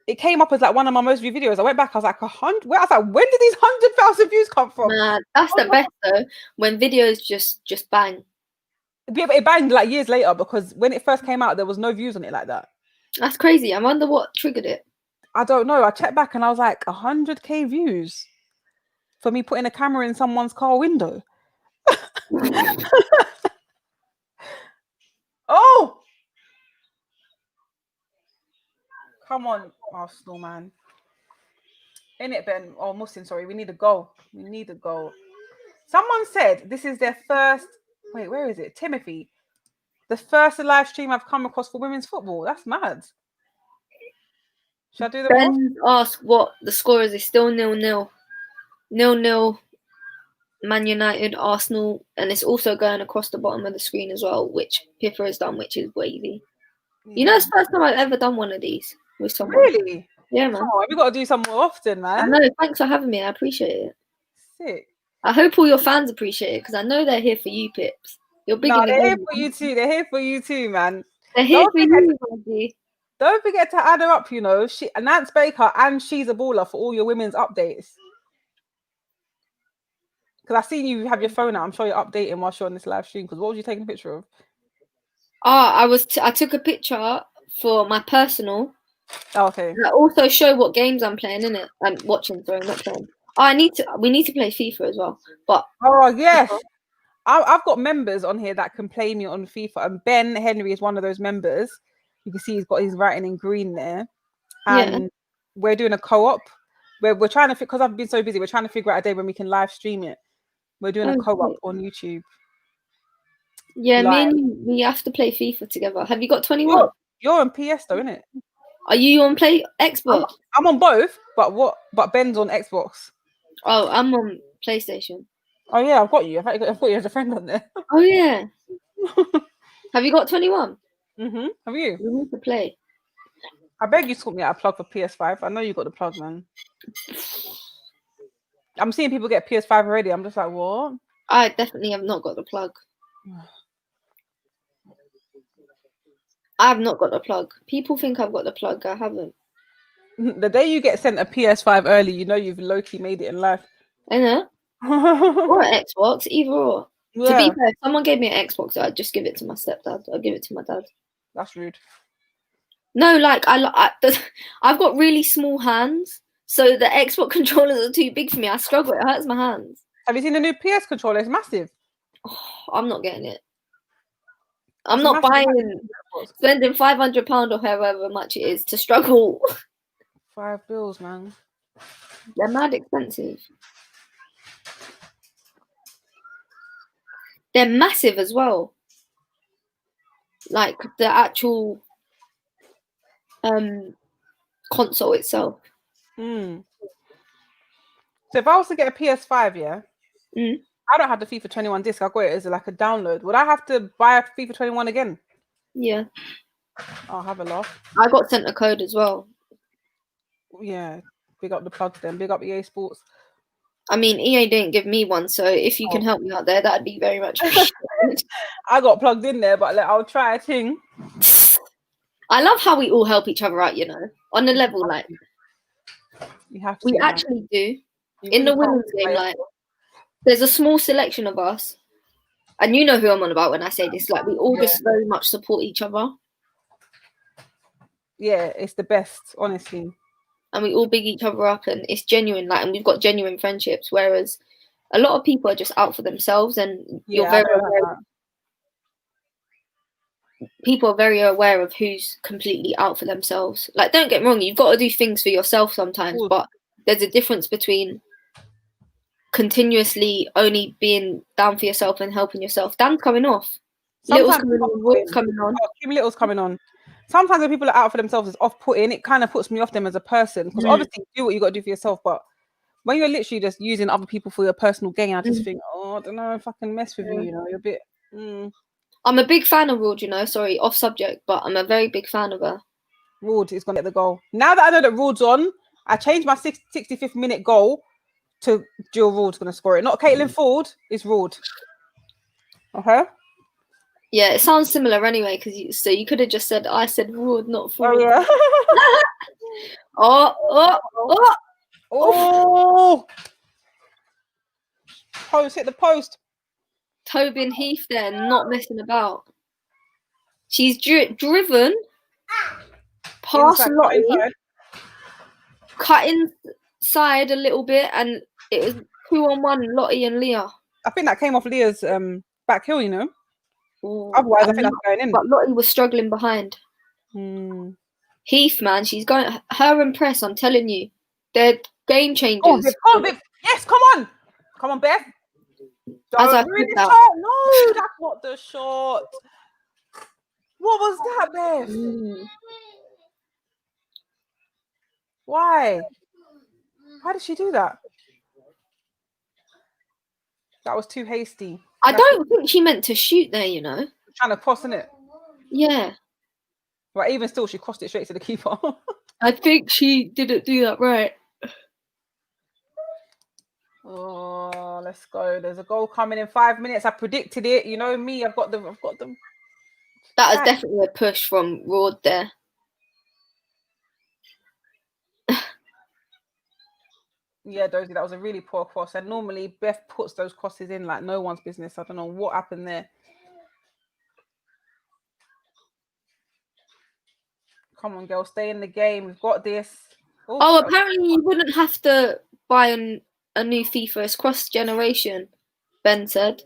it came up as like one of my most viewed videos. I went back, I was like, 100. I was like, when did these 100,000 views come from? That's the best though. When videos just bang. Yeah, but it banged like years later, because when it first came out, there was no views on it like that. That's crazy. I wonder what triggered it. I don't know. I checked back and I was like, 100k views for me putting a camera in someone's car window. Oh, come on, Arsenal, man. In it, Ben. Oh, Muslim, sorry. We need a goal. We need a goal. Someone said this is their first. Wait, where is it? Timothy. The first live stream I've come across for women's football. That's mad. Should I do the Ben asked what the score is. It's still 0-0. 0-0. Man United, Arsenal, and it's also going across the bottom of the screen as well, which Pippa has done, which is wavy. Yeah. You know, it's the first time I've ever done one of these with someone. Really? Yeah, man. Oh, we've got to do some more often, man. I know. Thanks for having me. I appreciate it. Sick. I hope all your fans appreciate it, because I know they're here for you, Pips. You're big. No, they're here for you too. They're here for you too, man. They're here for you, Rosie. Don't forget to add her up, you know. Nance Baker and She's a Baller for all your women's updates. Because I've seen you have your phone out. I'm sure you're updating whilst you're on this live stream. Because what was you taking a picture of? I took a picture for my personal, Oh, okay. I also show what games I'm playing, innit? I'm watching, sorry, not playing. Oh, we need to play FIFA as well. But Oh yes. I've got members on here that can play me on FIFA, and Ben Henry is one of those members. You can see he's got his writing in green there, and yeah. we're doing a co-op. We're trying to, because I've been so busy, we're trying to figure out a day when we can live stream it. We're doing a co-op Okay. on YouTube. Yeah, me Live. and you, we have to play FIFA together. Have you got 21? You're on PS though, innit? Are you on play Xbox? I'm on both, but Ben's on Xbox. Oh, I'm on PlayStation. Oh yeah, I've got you. I've got you as a friend on there. Oh yeah. Have you got 21? Have you? We need to play. I beg you sort me out a plug for PS5. I know you got the plug, man. I'm seeing people get PS5 already. I'm just like, what? I definitely have not got the plug. I have not got the plug. People think I've got the plug. I haven't. The day you get sent a PS5 early, you know you've low-key made it in life. I know. Or an Xbox, either or. Yeah. To be fair, if someone gave me an Xbox, I'd just give it to my stepdad. I'd give it to my dad. That's rude. No, like I've got really small hands, so the Xbox controllers are too big for me. I struggle. It hurts my hands. Have you seen the new PS controller? It's massive. Oh, I'm not getting it. I'm It's not massive, buying, spending £500 or however much it is to struggle. £5, man. They're mad expensive. They're massive as well. Like the actual console itself. So if I was to get a PS5, yeah, I don't have the FIFA 21 disc. I got it as like a download. Would I have to buy a FIFA 21 again? Yeah. I'll have a laugh. I got sent a code as well. Yeah, big up the plugs then. Big up EA Sports. I mean, EA didn't give me one, so if you can help me out there, that'd be very much appreciated. I got plugged in there, but like, I'll try a thing. I love how we all help each other out, you know, on a level like You have to. we actually do. You In the really women's game, like there's a small selection of us, and you know who I'm on about when I say this. Like we all just very much support each other. Yeah, it's the best, honestly. And we all big each other up, and it's genuine. Like, and we've got genuine friendships. Whereas a lot of people are just out for themselves, and you're very aware. People are very aware of who's completely out for themselves. Like, don't get me wrong, you've got to do things for yourself sometimes, but there's a difference between continuously only being down for yourself and helping yourself. Dan's coming off. Little's coming on. Roy's coming on. Kim Little's coming on. Sometimes when people are out for themselves, it's off-putting. It kind of puts me off them as a person, because obviously you do what you got to do for yourself, but when you're literally just using other people for your personal gain, I just think, oh, I don't know if I can mess with you. You know, you're a bit. I'm a big fan of Rod, you know. Sorry, off subject, but I'm a very big fan of her. Rod is going to get the goal. Now that I know that Rod's on, I changed my 65th minute goal to Jill Rod's going to score it. Not Caitlin Ford, it's Rod. Okay? Yeah, it sounds similar anyway, because you could have just said, I said Rod, not Ford. Oh, yeah. Oh! Post, hit the post. Tobin Heath there, not messing about. She's driven past Lottie, cut inside a little bit, and it was 2-on-1, Lottie and Leah. I think that came off Leah's back heel, you know. Otherwise, I think that's going in. But Lottie was struggling behind. Heath, man, she's going. Her and Press, I'm telling you, they're game changers. Yes, come on, Beth. Don't ruin the shot. No, that's not the shot. What was that, Beth? Why did she do that? That was too hasty. I don't think she meant to shoot there, you know. Trying to cross, innit? Yeah. But even still, she crossed it straight to the keeper. I think she didn't do that right. Oh, let's go. There's a goal coming in 5 minutes. I predicted it. You know me. I've got them. That was definitely a push from Rod there. Yeah, Dozy, that was a really poor cross. And normally Beth puts those crosses in like no one's business. I don't know what happened there. Come on, girl, stay in the game. We've got this. Oh, apparently you wouldn't have to buy a new FIFA. It's cross generation, Ben said.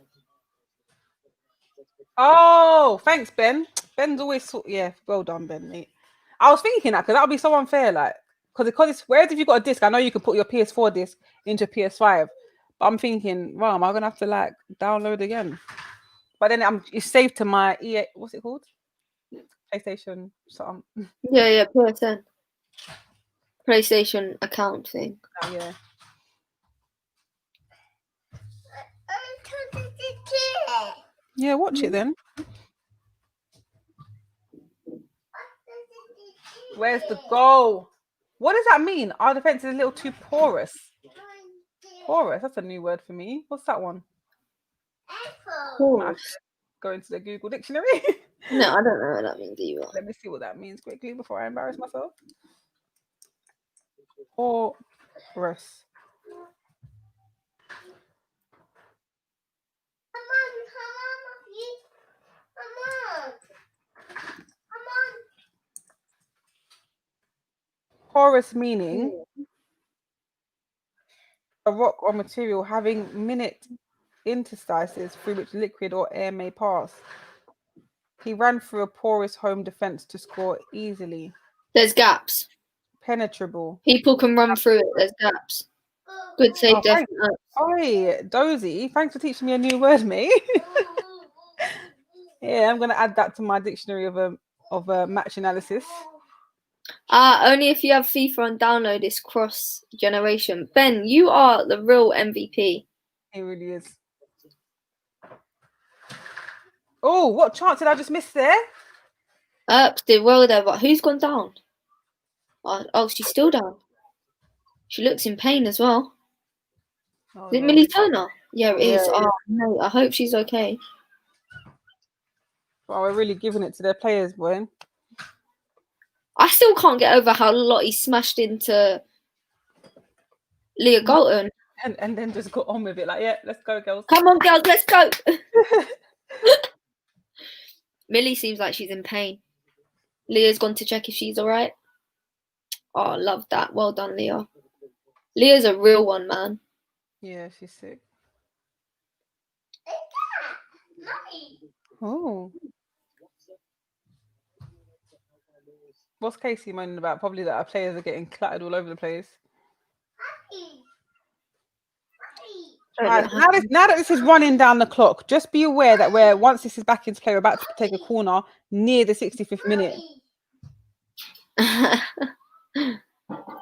Oh, thanks, Ben. Ben's always well done, Ben, mate. I was thinking that because that would be so unfair, like because it's whereas if you got a disc, I know you can put your PS4 disc into a PS5, but I'm thinking, wow, am I gonna have to like download again? But then it's saved to my EA. What's it called? PlayStation something. Yeah, PlayStation account thing. Oh, yeah. Yeah, watch it then. Where's the goal? What does that mean? Our defense is a little too porous. Porous, that's a new word for me. What's that one? Porous. Go into the Google dictionary. No, I don't know what that means either. Let me see what that means quickly before I embarrass myself. Porous. Porous meaning a rock or material having minute interstices through which liquid or air may pass. He ran through a porous home defense to score easily. There's gaps. Penetrable. People can run through it. There's gaps. Good save, definitely. Oi, Dozy, thanks for teaching me a new word, mate. Yeah, I'm gonna add that to my dictionary of match analysis. Only if you have FIFA on download is cross generation. Ben, you are the real MVP. He really is. Oh, what chance did I just miss there? Did well there, but who's gone down? Oh, she's still down. She looks in pain as well. Oh, Is it no. Millie Turner? Yeah, it is. Yeah, Oh, no, I hope she's okay. Well, we're really giving it to their players, boy. I still can't get over how Lottie smashed into Leah Galton. And then just got on with it. Like, yeah, let's go, girls. Come on, girls, let's go. Millie seems like she's in pain. Leah's gone to check if she's all right. Oh, I love that. Well done, Leah. Leah's a real one, man. Yeah, she's sick. Oh. What's Casey moaning about? Probably that our players are getting clattered all over the place. Right, now that this is running down the clock, just be aware that once this is back into play, we're about to take a corner near the 65th minute.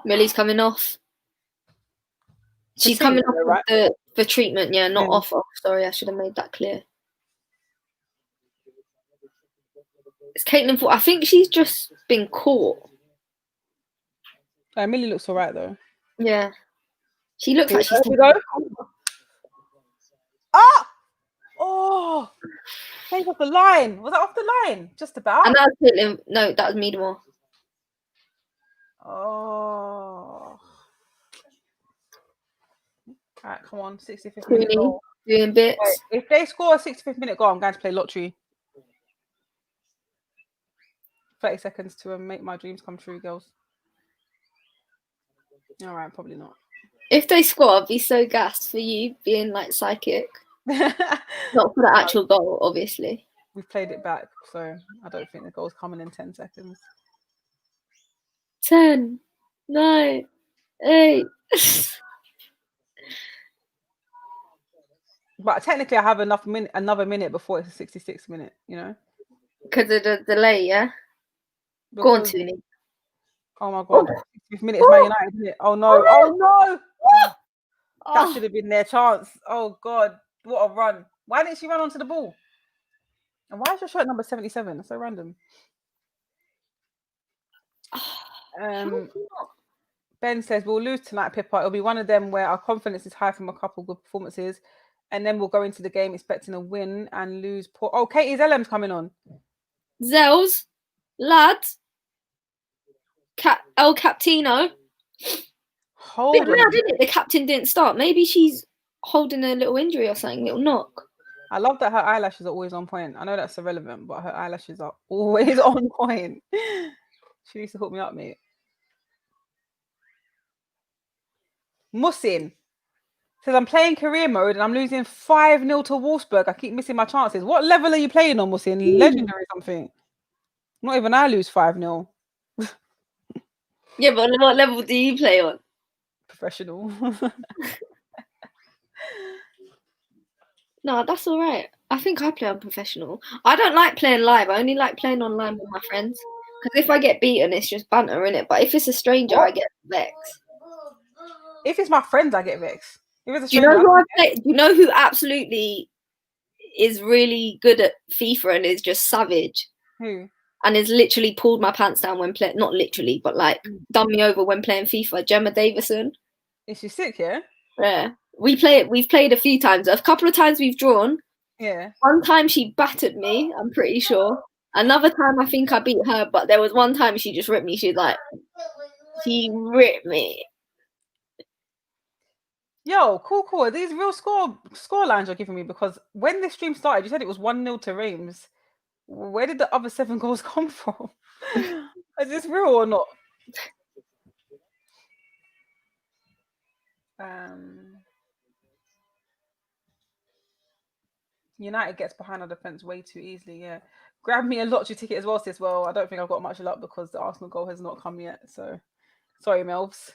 Millie's coming off. She's coming off right? the treatment, yeah, not off. Sorry, I should have made that clear. It's Caitlin. I think she's just been caught. Millie looks all right, though. Yeah. She looks like she's... Here we go. Ah! Oh! Came off the line. Was that off the line? Just about. And that was Caitlin. No, that was Meadmore. Oh. All right, come on. 65th minute goal. Doing bits. Wait, if they score a 65th minute goal, I'm going to play lottery. 30 seconds to make my dreams come true, girls. All right, probably not. If they score, I'd be so gassed for you being like psychic. Not for the actual goal, obviously. We've played it back, so I don't think the goal's coming in 10 seconds. 10, 9, 8. But technically, I have another minute before it's a 66th minute, you know? Because of the delay, yeah? Go on, Toonie. Oh my God. 65th minute is Man United, isn't it? Oh no. Oh no. That should have been their chance. Oh God. What a run. Why didn't she run onto the ball? And why is your shirt number 77? That's so random. Ben says, we'll lose tonight, Pippa. It'll be one of them where our confidence is high from a couple good performances. And then we'll go into the game expecting a win and lose. Oh, Katie Zellem's coming on. Zels, lad, El Captino. Hold on. Mad, isn't it? The captain didn't start. Maybe she's holding a little injury or something, little knock. I love that her eyelashes are always on point. I know that's irrelevant, but her eyelashes are always on point. She needs to hook me up, mate. Musin says, I'm playing career mode and I'm losing 5-0 to Wolfsburg. I keep missing my chances. What level are you playing on, Musin? Legendary or something? Not even I lose 5-0. Yeah, but what level do you play on? Professional. No, that's all right. I think I play on professional. I don't like playing live. I only like playing online with my friends. Because if I get beaten, it's just banter, innit? But if it's a stranger, I get vexed. If it's my friends, I get vexed. If it's a Do you stranger, know who I play? Do you know who absolutely is really good at FIFA and is just savage? Who? And has literally pulled my pants down when playing, not literally, but like done me over when playing FIFA. Gemma Davison. Is she sick, yeah? Yeah. We've played a few times. A couple of times we've drawn. Yeah. One time she battered me, I'm pretty sure. Another time I think I beat her, but there was one time she just ripped me. She ripped me. Yo, cool. These real score lines you're giving me, because when this stream started, you said it was 1-0 to Reims. Where did the other 7 goals come from? Is this real or not? United gets behind our defense way too easily. Yeah, grab me a lottery ticket as well, sis. Well, I don't think I've got much luck because the Arsenal goal has not come yet. So, sorry, Melvs.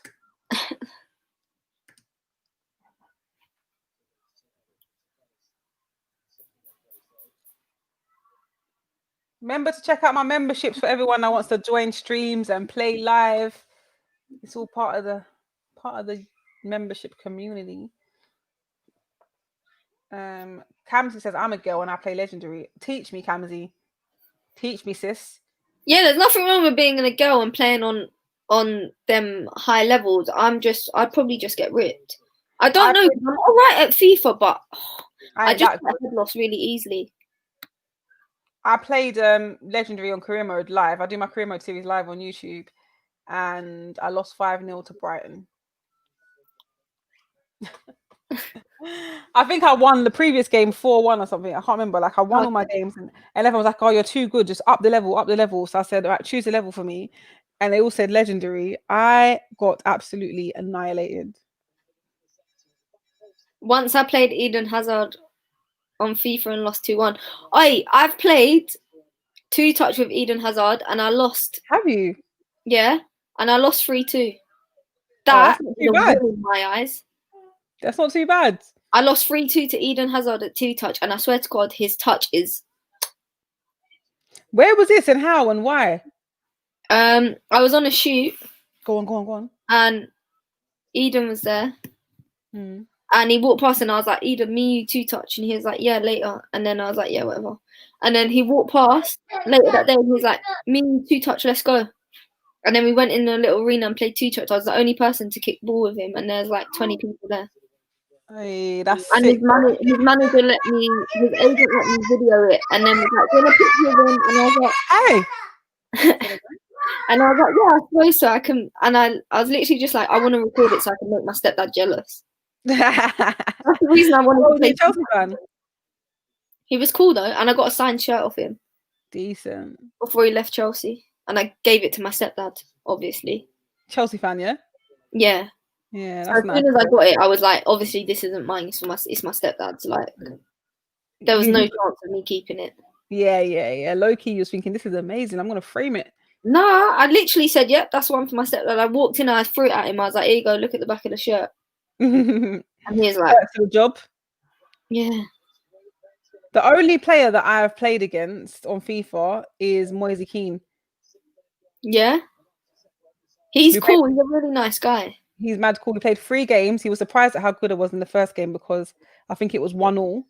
Remember to check out my memberships for everyone that wants to join streams and play live. It's all part of the membership community. Kamsi says, I'm a girl and I play Legendary. Teach me, Kamsi. Teach me, sis. Yeah, there's nothing wrong with being a girl and playing on them high levels. I'd probably just get ripped. I don't know. I'm all right at FIFA, but I just get head loss really easily. I played Legendary on career mode live. I do my career mode series live on YouTube, and I lost 5-0 to Brighton. I think I won the previous game 4-1 or something. I can't remember. Like I won all my games, and everyone was like, "Oh, you're too good. Just up the level." So I said, "All right, choose a level for me," and they all said Legendary. I got absolutely annihilated. Once I played Eden Hazard on FIFA and lost 2-1. I've played 2-touch with Eden Hazard and I lost. Have you? Yeah, and I lost 3-2. That's That not is too a bad. win in my eyes. That's not too bad. I lost 3-2 to Eden Hazard at 2-touch, and I swear to God, his touch is. Where was this and how and why? I was on a shoot. Go on. And Eden was there. Mm. And he walked past and I was like, Eden, me, you 2-touch. And he was like, yeah, later. And then I was like, yeah, whatever. And then he walked past later that day and he was like, me, you 2-touch, let's go. And then we went in a little arena and played 2-touch. I was the only person to kick ball with him. And there's like 20 people there. Hey, that's and sick. his manager let me, his agent let me video it. And then was like, do you want a picture of him? And I was like, hey. And I was like, yeah, I suppose so. I can. And I was literally just like, I want to record it so I can make my stepdad jealous. That's the reason I wanted to play. Chelsea fan. He was cool though, and I got a signed shirt off him. Decent. Before he left Chelsea, and I gave it to my stepdad, obviously. Chelsea fan, yeah. Yeah. Yeah. That's as soon as I got it, I was like, obviously this isn't mine. It's my stepdad's. Like, there was no chance of me keeping it. Yeah. Low key, you was thinking, this is amazing. I'm gonna frame it. Nah, I literally said, yep, that's one for my stepdad. I walked in and I threw it at him. I was like, here you go, look at the back of the shirt. And he was like, that's your job. Yeah. The only player that I have played against on FIFA is Moise Keane. Yeah. He's cool. He's a really nice guy. He's mad cool. He played 3 games. He was surprised at how good I was in the first game because I think it was 1-1.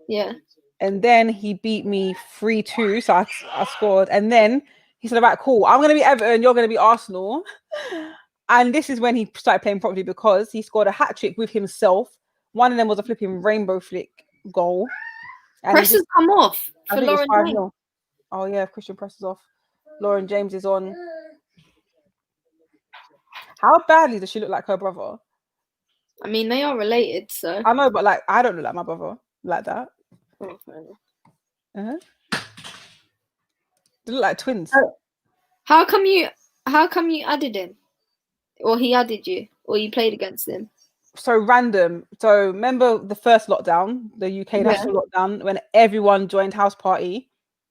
Yeah. And then he beat me 3-2. So I scored. And then he said, all right, cool. I'm going to be Everton. You're going to be Arsenal. And this is when he started playing properly because he scored a hat-trick with himself. One of them was a flipping rainbow flick goal. And Press has come off for Lauren James. Oh, yeah. Christian Press is off. Lauren James is on. How badly does she look like her brother? I mean, they are related, so. I know, but like, I don't look like my brother like that. Oh, they look like twins. How come you How come you added him? Or he added you? Or you played against him? So random. So remember the first lockdown, the UK Yeah. national lockdown, when everyone joined house party.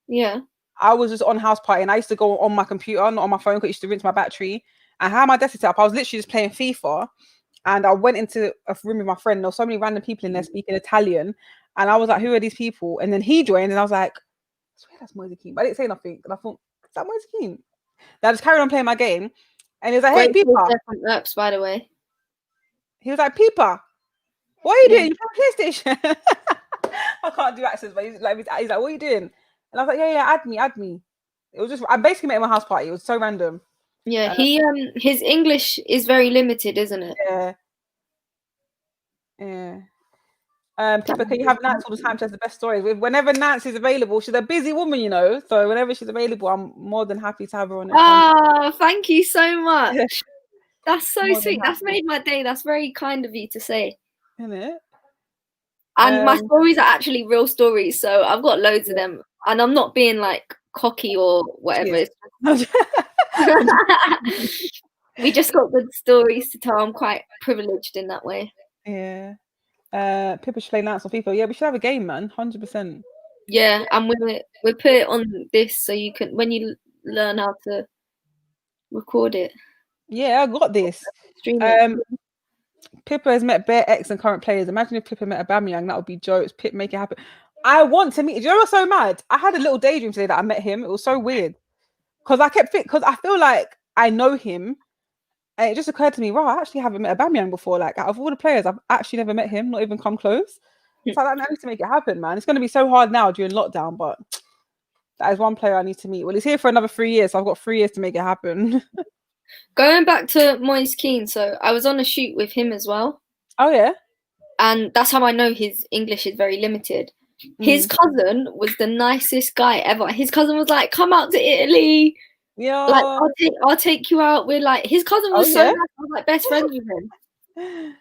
Yeah. I was just on house party, and I used to go on my computer, not on my phone, because it used to rinse my battery. And how my desk set up, I was literally just playing FIFA, and I went into a room with my friend. There were so many random people in there speaking Italian, and I was like, "Who are these people?" And then he joined, and I was like, "I swear that's Moise Keane," but I didn't say nothing. And I thought, "Is that Moise Keane?" Then I just carried on playing my game, and he was like, "Hey, Great Peepa." different reps, by the way. He was like, "Peepa, what are you Yeah. doing? You play PlayStation?" I can't do accents, but he's like, "What are you doing?" And I was like, "Yeah, add me." It was just, I basically met him at my house party. It was so random. Yeah, his English is very limited, isn't it? Yeah. Yeah. Pippa, can you have Nance all the time? She has the best stories. Whenever Nance is available, she's a busy woman, you know. So whenever she's available, I'm more than happy to have her on the channel. Oh, thank you so much. Yeah. That's so More than sweet. That's happy. made my day. That's very kind of you to say. Isn't it? And my stories are actually real stories, so I've got loads of them. And I'm not being like cocky or whatever. Yes. We just got good stories to tell. I'm quite privileged in that way. Yeah. Pippa should play Nance on FIFA. Yeah, we should have a game, man. 100%. Yeah, and we put it on this so you can, when you learn how to record it, Yeah, I got this. stream it. Pippa has met bare ex and current players. Imagine if Pippa met Aubameyang, that would be jokes. Pip, make it happen. I want to meet. Do you know what's so mad? I had a little daydream today that I met him. It was so weird because because I feel like I know him, and it just occurred to me, wow, I actually haven't met Aubameyang before. Like out of all the players, I've actually never met him. Not even come close. So I need to make it happen, man. It's going to be so hard now during lockdown, but that is one player I need to meet. Well, he's here for another 3 years, so I've got 3 years to make it happen. Going back to Moise Keane, so I was on a shoot with him as well. Oh yeah, and that's how I know his English is very limited. His cousin was the nicest guy ever. His cousin was like, "Come out to Italy, yeah. like I'll take you out." We're like, his cousin was so nice. I was like best friends with him.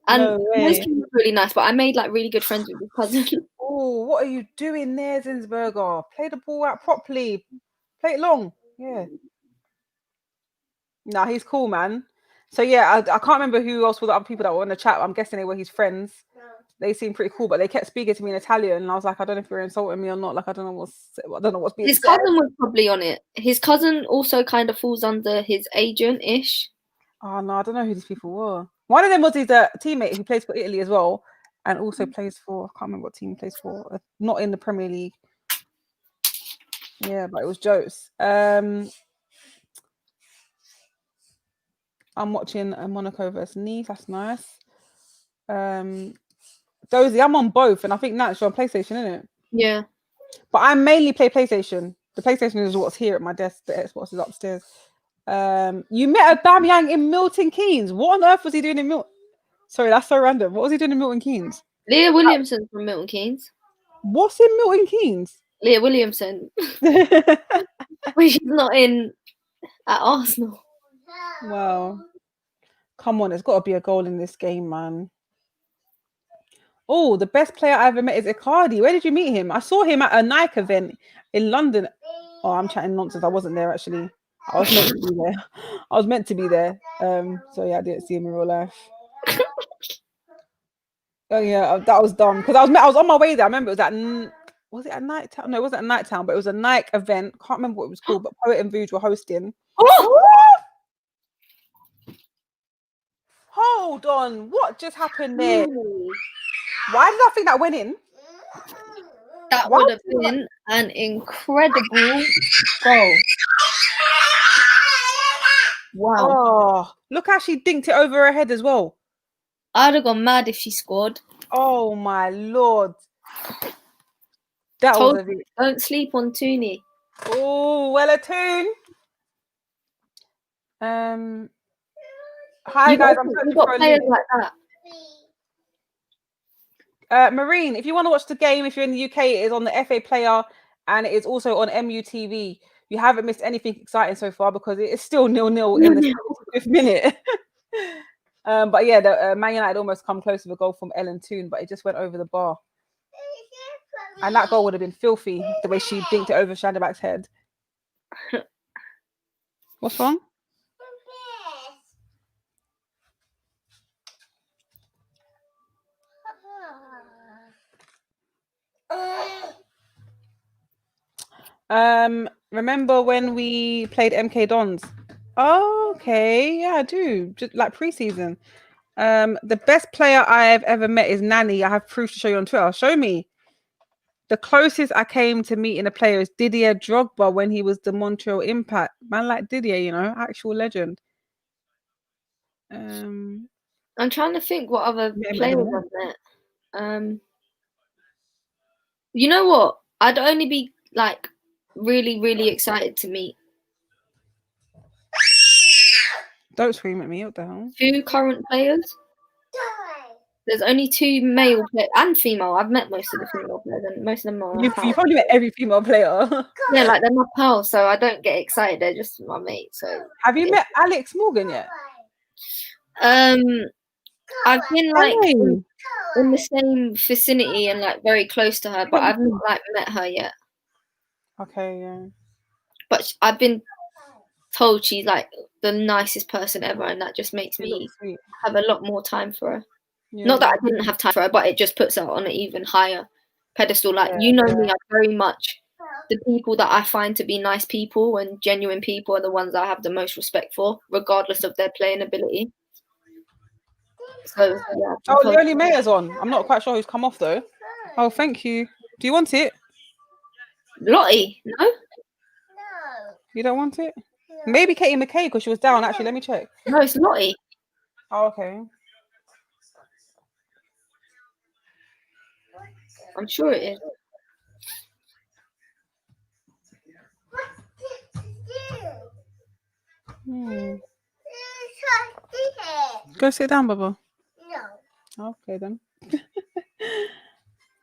And No Moise way. Keane was really nice, but I made like really good friends with his cousin. Oh, what are you doing there, Zinsberger? Play the ball out properly. Play it long. Yeah. Nah, he's cool, man. So yeah, I can't remember who else were the other people that were in the chat. I'm guessing they were his friends. They seemed pretty cool, but they kept speaking to me in Italian, and I was like, I don't know if you're insulting me or not. Like, I don't know what's being His said. cousin was probably on it. His cousin also kind of falls under his agent-ish. Oh no, I don't know who these people were. One of them was his teammate who plays for Italy as well, and also plays for, I can't remember what team he plays for. Not in the Premier League. Yeah, but it was jokes. I'm watching Monaco versus Nice. That's nice. Dozy, I'm on both, and I think Nance, you're on PlayStation, isn't it? Yeah. But I mainly play PlayStation. The PlayStation is what's here at my desk. The Xbox is upstairs. You met Aubameyang in Milton Keynes. What on earth was he doing in Milton? Sorry, that's so random. What was he doing in Milton Keynes? Leah Williamson from Milton Keynes. What's in Milton Keynes? Leah Williamson. When she's not in at Arsenal. Wow. Come on, there's got to be a goal in this game, man. Oh, the best player I ever met is Icardi. Where did you meet him? I saw him at a Nike event in London. Oh, I'm chatting nonsense. I wasn't there actually. I was meant to be there. I was meant to be there. So yeah, I didn't see him in real life. Oh yeah, that was dumb because I was on my way there. I remember it was it a night town? No, it wasn't a night town, but it was a Nike event. Can't remember what it was called, but Poet and Vuj were hosting. Hold on, what just happened there? Why did I think that went in? That would have been an incredible goal. Wow. Oh, look how she dinked it over her head as well. I'd have gone mad if she scored. Oh my lord. That was a bit. Don't sleep on Tooney. Oh, well a tune. Hi guys, I'm searching for players like that. Marine, if you want to watch the game, if you're in the UK, it is on the FA Player and it is also on MUTV. You haven't missed anything exciting so far because it is still 0-0 in the 5th minute. But yeah, the Man United almost come close with a goal from Ellen Toon, but it just went over the bar. And that goal would have been filthy, the way she dinked it over Shandaback's head. What's wrong? Remember when we played MK Dons? Oh, okay, yeah, I do. Just like preseason. The best player I've ever met is Nanny. I have proof to show you on Twitter. Show me. The closest I came to meeting a player is Didier Drogba when he was the Montreal Impact. Man like Didier, you know, actual legend. I'm trying to think what other Met him at players the I've met. You know what? I'd only be like really, really excited to meet Don't scream at me. What the hell? 2 current players. There's only 2 male players and female. I've met most of the female players, and most of them are my You pals. probably met every female player. Yeah, like they're my pals, so I don't get excited. They're just my mates. So Have you met Alex Morgan yet? I've been like Hey. in the same vicinity and like very close to her, but I've not like met her yet. Okay, yeah. But I've been told she's like the nicest person ever, and that just makes She me looks sweet. have a lot more time for her. Yeah. Not that I didn't have time for her, but it just puts her on an even higher pedestal. Like, Yeah, you know yeah. me, I'm very much the people that I find to be nice people and genuine people are the ones I have the most respect for, regardless of their playing ability. So yeah. Oh, Leonie Mayer's on. I'm not quite sure who's come off though. Oh, thank you. Do you want it? Lottie, no? You don't want it? Maybe Katie McKay because she was down. Actually, let me check. No, it's Lottie. Oh, okay. I'm sure it is. Go sit down, Bubba. No. Okay then.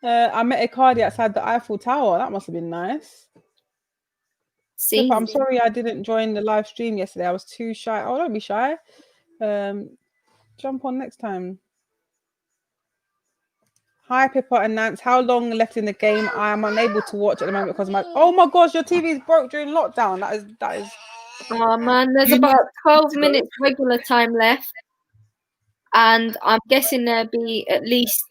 I met Icardi outside the Eiffel Tower. That must have been nice. See? Pippa, I'm sorry I didn't join the live stream yesterday. I was too shy. Oh, don't be shy. Jump on next time. Hi, Pippa and Nance. How long left in the game? I am unable to watch at the moment because my gosh, your TV is broke during lockdown. That is. Oh man, there's You about need 12 to- minutes regular time left. And I'm guessing there'll be at least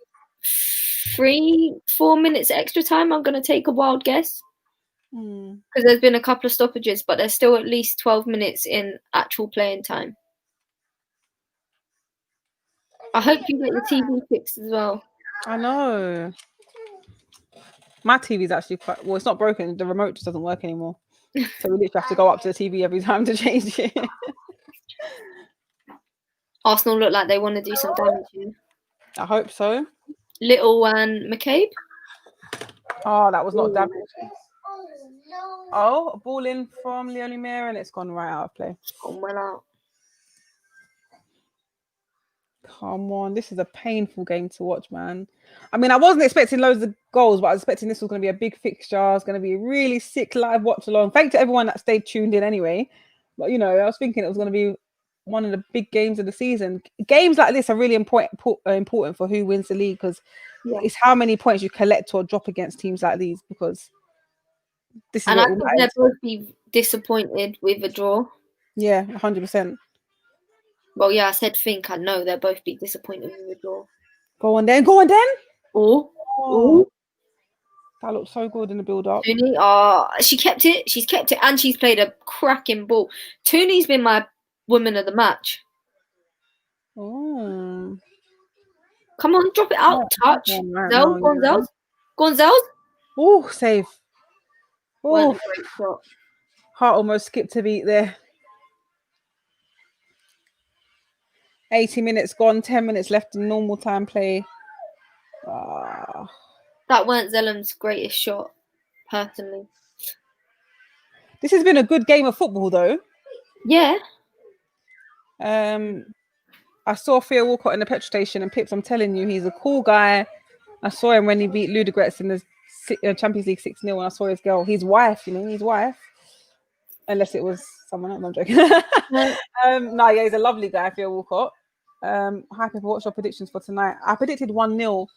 3-4 minutes extra time. I'm going to take a wild guess. Because there's been a couple of stoppages, but there's still at least 12 minutes in actual playing time. I hope you get your TV fixed as well. I know. My TV is actually quite well. It's not broken. The remote just doesn't work anymore. So we literally have to go up to the TV every time to change it. Arsenal look like they want to do some damage here. I hope so. Little and McCabe. Oh, that was not damage. Oh, a ball in from Leonie Mayer and it's gone right out of play. Oh, well out. Come on, this is a painful game to watch, man. I mean, I wasn't expecting loads of goals, but I was expecting this was going to be a big fixture. It's going to be a really sick live watch along. Thanks to everyone that stayed tuned in anyway. But, you know, I was thinking it was going to be one of the big games of the season. Games like this are really important for who wins the league because it's how many points you collect or drop against teams like these because this is and what I think they'll both be disappointed with a draw. Yeah, 100%. Well, yeah, I said think. I know they'll both be disappointed with a draw. Go on then. Oh. That looks so good in the build-up. Tooney, she kept it. She's kept it, and she's played a cracking ball. Tooney's been my woman of the match. Oh. Come on, drop it out. Touch. Gonzalez. Oh, save. Oh, great shot. Heart almost skipped a beat there. 80 minutes gone, 10 minutes left in normal time play. That weren't Zellam's greatest shot, personally. This has been a good game of football, though. Yeah. I saw Theo Walcott in the petrol station, and Pips, I'm telling you, he's a cool guy. I saw him when he beat Ludogorets in the Champions League 6-0, and I saw his girl, his wife, his wife. Unless it was someone else, I'm joking. Yeah, he's a lovely guy, Theo Walcott. Hi, people, what's your predictions for tonight? I predicted 1-0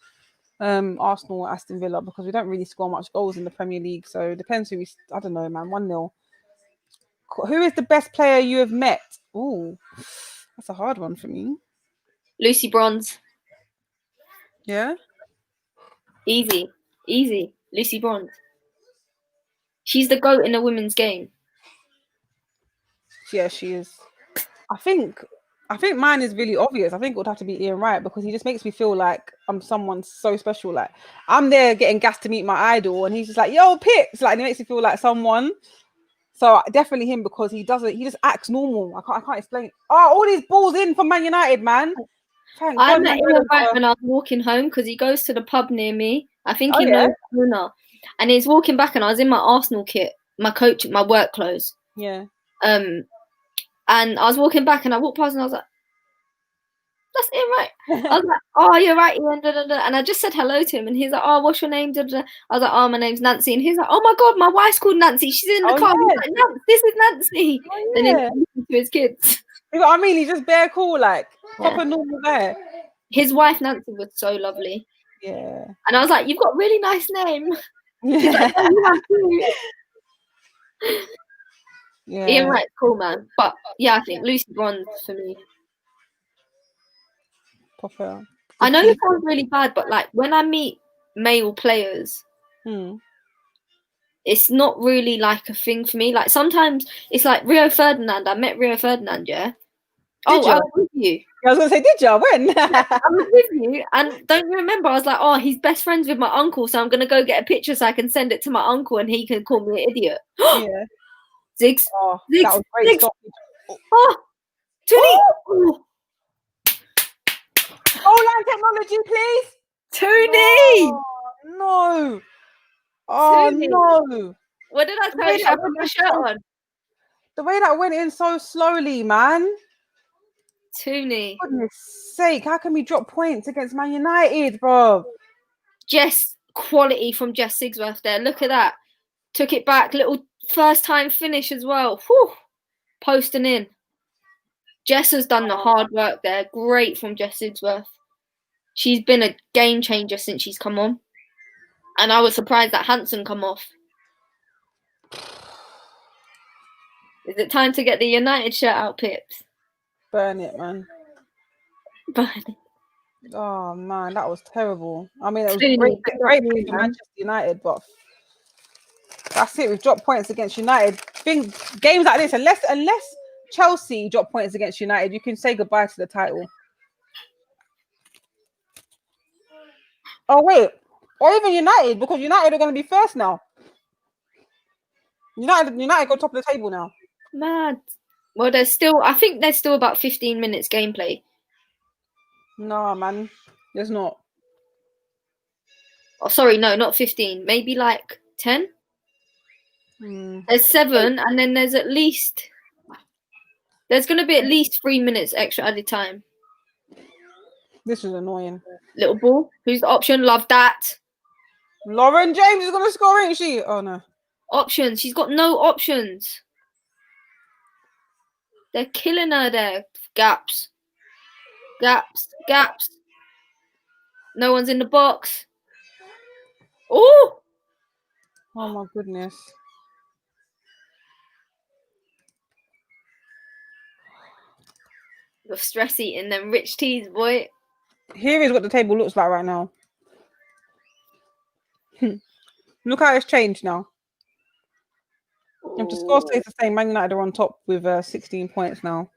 Arsenal Aston Villa because we don't really score much goals in the Premier League. So it depends who I don't know, man. 1-0. Who is the best player you have met? Oh, that's a hard one for me. Lucy Bronze. Yeah. Easy. Lucy Bronze. She's the GOAT in the women's game. Yeah, she is. I think mine is really obvious. I think it would have to be Ian Wright because he just makes me feel like I'm someone so special. Like I'm there getting gassed to meet my idol, and he's just like, "Yo, Pips!" Like, and it makes me feel like someone. So definitely him because he just acts normal. I can't explain. Oh, all these balls in for Man United, man. Thank I God met Ian Wright when I was walking home because he goes to the pub near me. I think he knows the owner. And he's walking back, and I was in my Arsenal kit, my work clothes. Yeah. And I was walking back, and I walked past, and I was like, "That's Ian Wright." I was like, "Oh, you're right, Ian." Da, da, da. And I just said hello to him, and he's like, "Oh, what's your name?" Da, da, da. I was like, "Oh, my name's Nancy." And he's like, "Oh my God, my wife's called Nancy. She's in the car." Yeah. Like, "Nance, this is Nancy." Oh, and yeah. he's listening to his kids. You know what I mean? He's just bare cool, like proper normal guy. His wife Nancy was so lovely. Yeah. And I was like, "You've got a really nice name." He's like, "Oh, you have too." Yeah. Ian Wright's cool, man. But yeah, I think Lucy Bronze for me. Proper. I know it sounds really bad, but like when I meet male players, it's not really like a thing for me. Like sometimes it's like Rio Ferdinand. I met Rio Ferdinand, yeah. I was with you. I was gonna say, did you? When? I was with you, and don't you remember? I was like, "Oh, he's best friends with my uncle, so I'm gonna go get a picture so I can send it to my uncle, and he can call me an idiot." Yeah. Ziggs. Oh, Ziggs. that was great. Ziggs. Oh, Toonie. Oh, line technology, please. Toonie. No. Oh Toonie. no. What did I tell you? I put my shirt on. The way that went in so slowly, man. Toonie. For goodness sake, how can we drop points against Man United, bro? Jess, quality from Jess Sigsworth there. Look at that. Took it back. Little first time finish as well. Whew. Posting in. Jess has done the hard work there. Great from Jess Sigsworth. She's been a game changer since she's come on. And I was surprised that Hansen come off. Is it time to get the United shirt out, Pips? Burn it, man. Burn it. Oh man, that was terrible. I mean, it was Toonie, great for Manchester United, but that's it. We've dropped points against United. Games like this, unless Chelsea drop points against United, you can say goodbye to the title. Oh wait, or even United, because United are going to be first now. United go top of the table now. Mad. Well, I think there's still about 15 minutes gameplay. No, man, there's not. Oh, sorry, no, not 15. Maybe like 10. There's 7, and then there's going to be at least 3 minutes extra added time. This is annoying. Little ball. Who's the option? Love that. Lauren James is going to score, ain't she? Oh no. Options. She's got no options. They're killing her there. Gaps. No one's in the box. Oh my goodness. You're stress eating them rich teas, boy. Here is what the table looks like right now. Look how it's changed now. If the score stays the same, Man United are on top with 16 points now.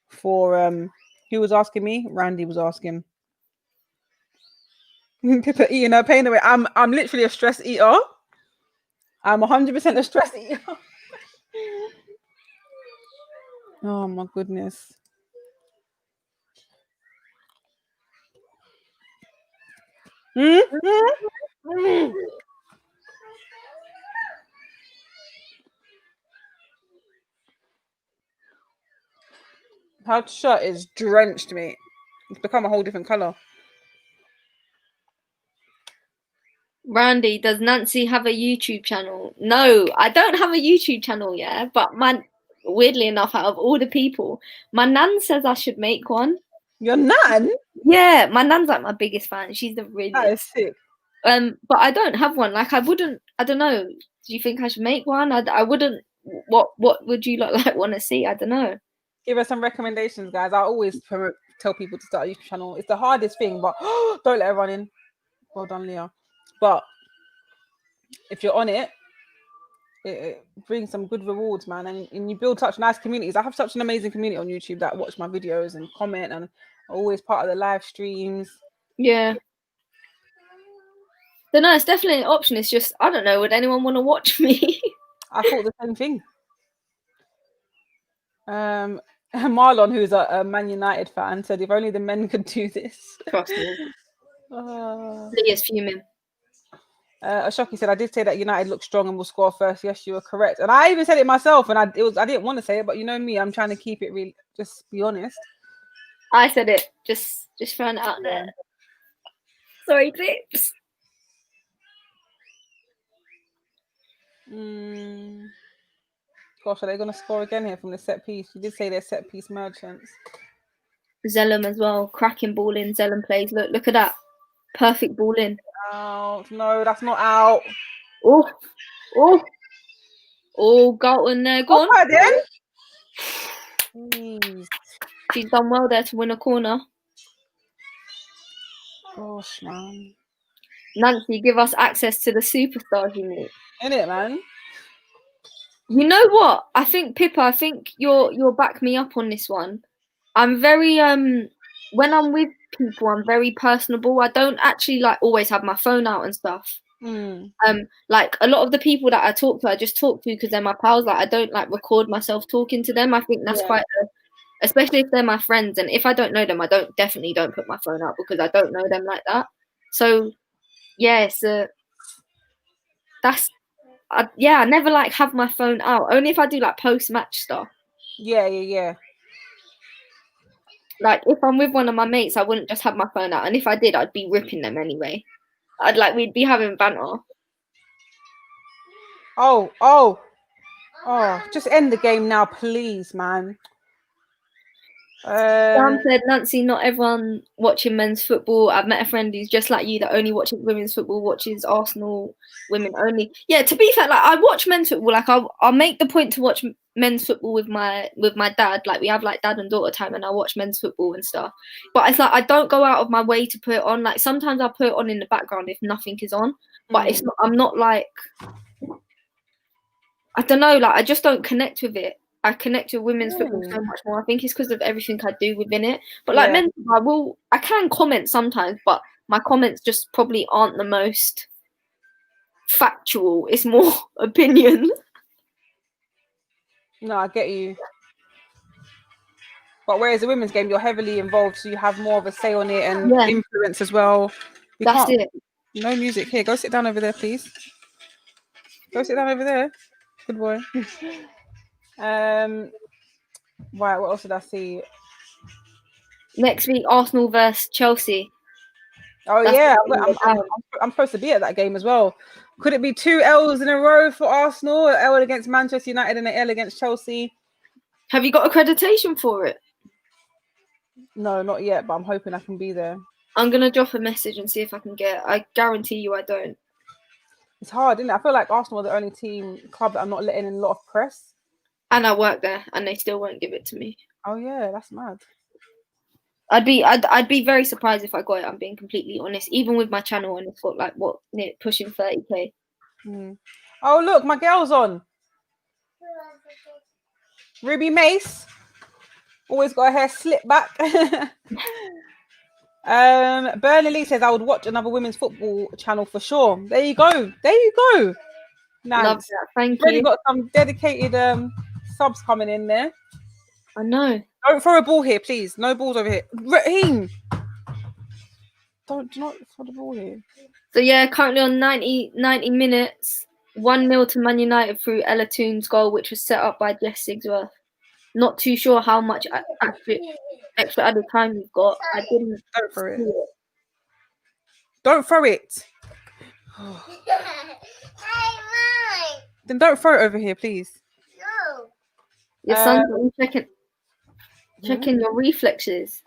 For who was asking me? Randy was asking. Pippa eating her pain away. I'm literally a stress eater. I'm 100% a stress eater. Oh my goodness. Her shirt is drenched, mate. It's become a whole different colour. Randy, does Nancy have a YouTube channel? No, I don't have a YouTube channel, yeah. But weirdly enough, out of all the people, my nan says I should make one. Your nan? Yeah, my nan's like my biggest fan. She's the really. That is sick. But I don't have one. Like I don't know. Do you think I should make one? I wouldn't what would you like want to see? I don't know. Give us some recommendations, guys. I always tell people to start a YouTube channel. It's the hardest thing, but don't let her run in. Well done, Leah. But if you're on it, it brings some good rewards, man, and you build such nice communities. I have such an amazing community on YouTube that watch my videos and comment and are always part of the live streams. Yeah. So no, it's definitely an option. It's just, I don't know, would anyone want to watch me? I thought the same thing. Marlon, who's a Man United fan, said if only the men could do this. Trust me. He is fuming. Ashoki said, I did say that United look strong and will score first. Yes, you were correct. And I even said it myself, and I didn't want to say it, but you know me, I'm trying to keep it real, just be honest. I said it, just throwing it out there. Sorry, tips. Gosh, are they going to score again here from the set piece? You did say they're set piece merchants. Zellum as well, cracking ball in. Zellum plays. Look at that, perfect ball in. Out. No, that's not out. Oh, Galton there. Go on. Then. She's done well there to win a corner. Gosh, man. Nancy, give us access to the superstars you need. Innit, man? You know what? I think Pippa, you'll back me up on this one. I'm very when I'm with people, I'm very personable. I don't actually like always have my phone out and stuff. Like a lot of the people that I talk to, I just talk to because they're my pals. Like I don't like record myself talking to them. I think that's quite especially if they're my friends, and if I don't know them, I definitely don't put my phone out because I don't know them like that. So yes, I never like have my phone out. Only if I do like post-match stuff. Yeah. Like if I'm with one of my mates, I wouldn't just have my phone out, and if I did, I'd be ripping them anyway. We'd be having banter. Oh, just end the game now, please, man. Sam said, Nancy, not everyone watching men's football. I've met a friend who's just like you that only watches women's football, watches Arsenal women only. Yeah, to be fair, like I watch men's football. Like I'll make the point to watch men's football with my dad. Like we have like dad and daughter time, and I watch men's football and stuff. But it's like I don't go out of my way to put it on. Like sometimes I'll put it on in the background if nothing is on. But it's not. I'm not like. I don't know. Like I just don't connect with it. I connect with women's football so much more. I think it's because of everything I do within it. But like men's, I can comment sometimes, but my comments just probably aren't the most factual. It's more opinion. No, I get you. But whereas the women's game, you're heavily involved, so you have more of a say on it and influence as well. That's it. No music here. Go sit down over there, please. Go sit down over there. Good boy. Right, what else did I see? Next week, Arsenal versus Chelsea. Oh, yeah. I'm supposed to be at that game as well. Could it be 2 L's in a row for Arsenal? An L against Manchester United and an L against Chelsea? Have you got accreditation for it? No, not yet, but I'm hoping I can be there. I'm going to drop a message and see if I can get it. I guarantee you I don't. It's hard, isn't it? I feel like Arsenal are the only club that I'm not letting in a lot of press. And I work there, and they still won't give it to me. Oh yeah, that's mad. I'd be very surprised if I got it. I'm being completely honest. Even with my channel, and it's got like pushing 30k. Oh look, my girl's on. Ruby Mace, always got her hair slicked back. Bernally says I would watch another women's football channel for sure. There you go. Nance. Love that. Thank you. You Got some dedicated subs coming in there. I know. Don't throw a ball here, please. No balls over here. Raheem. Do not throw the ball here. So yeah, currently on 90 minutes, 1-0 to Man United through Ella Toon's goal, which was set up by Jess Sigsworth. Not too sure how much extra added time we've got. I didn't. Don't throw it. Don't throw it. Then don't throw it over here, please. No. Your son's checking your reflexes.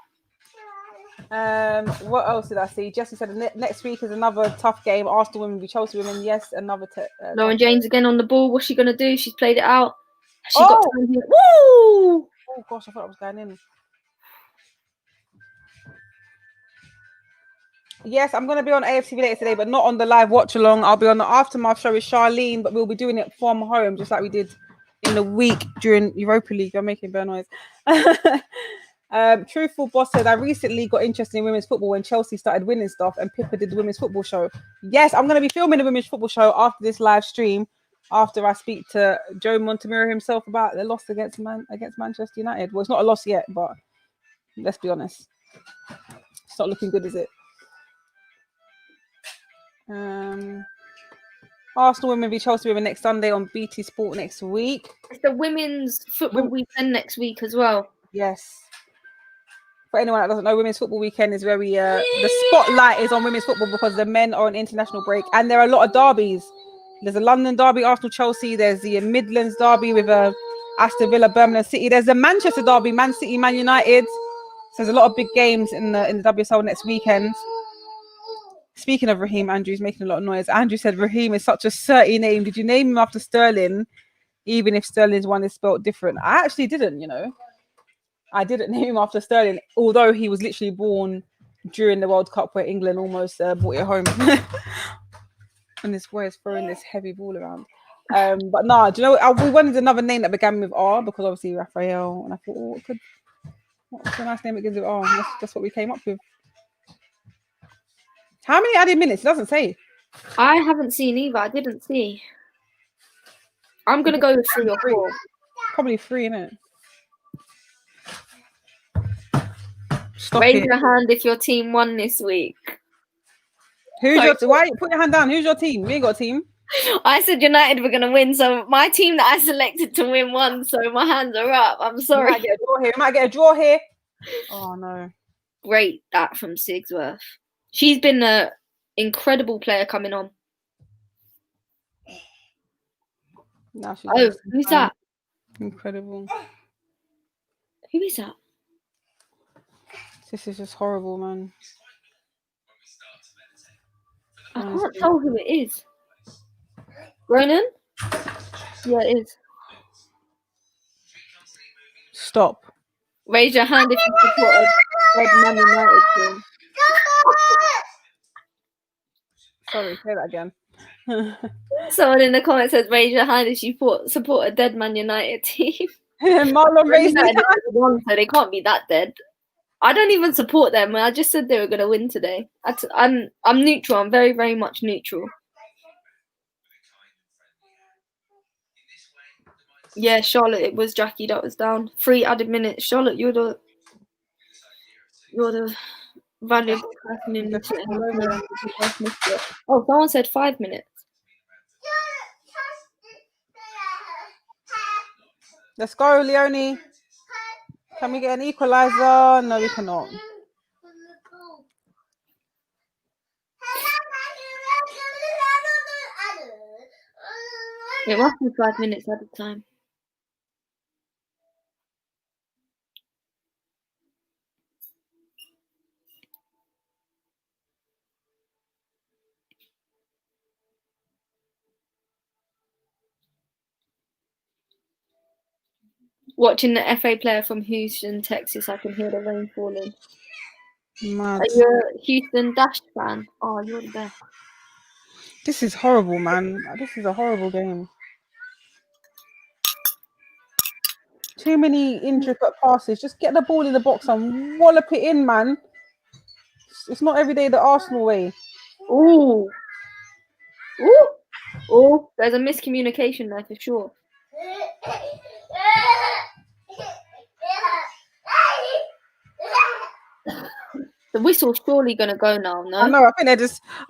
What else did I see? Jesse said next week is another tough game. Arsenal women v Chelsea women. Yes, another. Lauren James again on the ball. What's she gonna do? She's played it out. She got Oh! turned in. Woo! Oh gosh, I thought I was going in. Yes, I'm going to be on AFTV later today, but not on the live watch along. I'll be on the aftermath show with Charlene, but we'll be doing it from home, just like we did in the week during Europa League. You're making bear noise. Truthful Boss said, I recently got interested in women's football when Chelsea started winning stuff and Pippa did the women's football show. Yes, I'm going to be filming the women's football show after this live stream, after I speak to Joe Montemurro himself about the loss against Manchester United. Well, it's not a loss yet, but let's be honest. It's not looking good, is it? Arsenal women v Chelsea women next Sunday on BT Sport next week. It's the women's football weekend next week as well. Yes. For anyone that doesn't know, women's football weekend is very the spotlight is on women's football because the men are on international break, and there are a lot of derbies. There's a London derby, Arsenal Chelsea. There's the Midlands derby with Aston Villa, Birmingham City. There's the Manchester derby, Man City, Man United. So there's a lot of big games in the WSL next weekend. Speaking of Raheem, Andrew's making a lot of noise. Andrew said Raheem is such a certy name. Did you name him after Sterling, even if Sterling's one is spelled different? I actually didn't, I didn't name him after Sterling, although he was literally born during the World Cup where England almost brought it home. And this boy is throwing this heavy ball around. But nah, do you know, we wanted another name that began with R because obviously Raphael, and I thought, what's a nice name that begins with R? That's what we came up with. How many added minutes? It doesn't say. I haven't seen either. I didn't see. I'm going to go with 3 or 4. Probably 3, innit? Stop Raise it. your hand if your team won this week. Why? Put your hand down. Who's your team? We ain't got a team. I said United were going to win, so my team that I selected to win won, so my hands are up. I'm sorry. We might get a draw here. Oh, no. Great, that from Sigsworth. She's been an incredible player coming on. Who's that? Incredible. Who is that? This is just horrible, man. I can't tell who it is. Ronan? Yeah, it is. Stop. Raise your hand if you support a Man United team. Sorry, say that again. Someone in the comments says, raise your hand if you support a dead Man United team. Marlon raised his hand. So they can't be that dead. I don't even support them. I just said they were going to win today. I'm neutral. I'm very, very much neutral. Yeah, Charlotte, it was Jackie that was down. 3 added minutes. Charlotte, you're the valuable person in the city. Oh, someone said 5 minutes. Let's go, Leonie. Can we get an equalizer? No, we cannot. It must be 5 minutes at a time. Watching the FA player from Houston, Texas, I can hear the rain falling. Mad. Are you a Houston Dash fan? Oh, you're the best. This is horrible, man. This is a horrible game. Too many intricate passes. Just get the ball in the box and wallop it in, man. It's not every day the Arsenal way. Ooh. Ooh. Oh, there's a miscommunication there for sure. The whistle's surely gonna go now, no? I know. I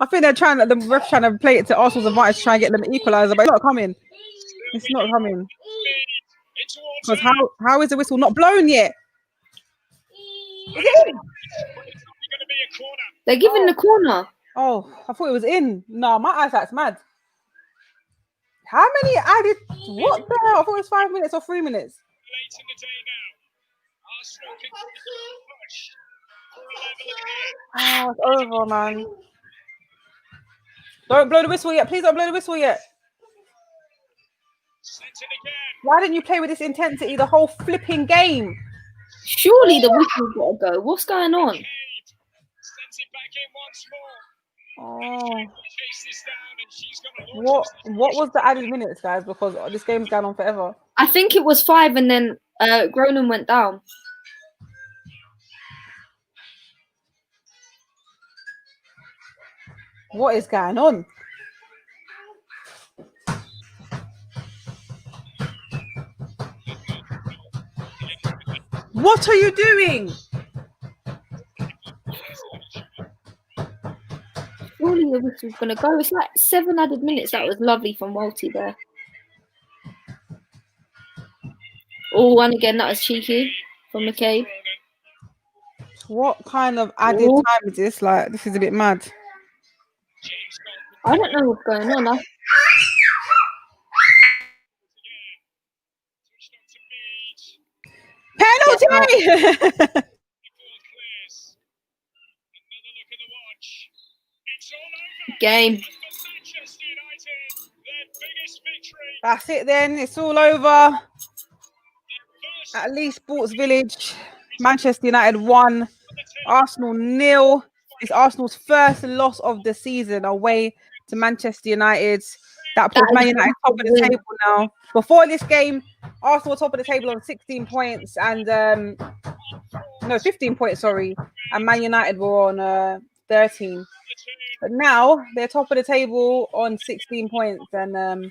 think they're trying. The ref trying to play it to Arsenal's advantage, to try and get them equaliser, but it's not coming. It's not coming. Because how is the whistle not blown yet? They're giving the corner. Oh, I thought it was in. No, my eyesight's mad. How many added? What the hell? I thought it was 5 minutes or 3 minutes. Oh, it's over, man. Don't blow the whistle yet. Please don't blow the whistle yet. Why didn't you play with this intensity the whole flipping game? Surely the whistle's got to go. What's going on? Oh. What was the added minutes, guys? Because this game's going on forever. I think it was 5 and then Groningen went down. What is going on? What are you doing? Surely the whistle's going to go. It's like 7 added minutes. That was lovely from Walty there. Oh, and again, that was cheeky from McCabe. What kind of added time is this? Like, this is a bit mad. I don't know what's going on. Penalty! Game. That's it then. It's all over. At least Sports Village. Manchester United won. Arsenal 0. It's Arsenal's first loss of the season away to Manchester United. That puts Man United top of the table now. Before this game, Arsenal were top of the table on 16 points and 15 points, sorry. And Man United were on 13. But now they're top of the table on 16 points. And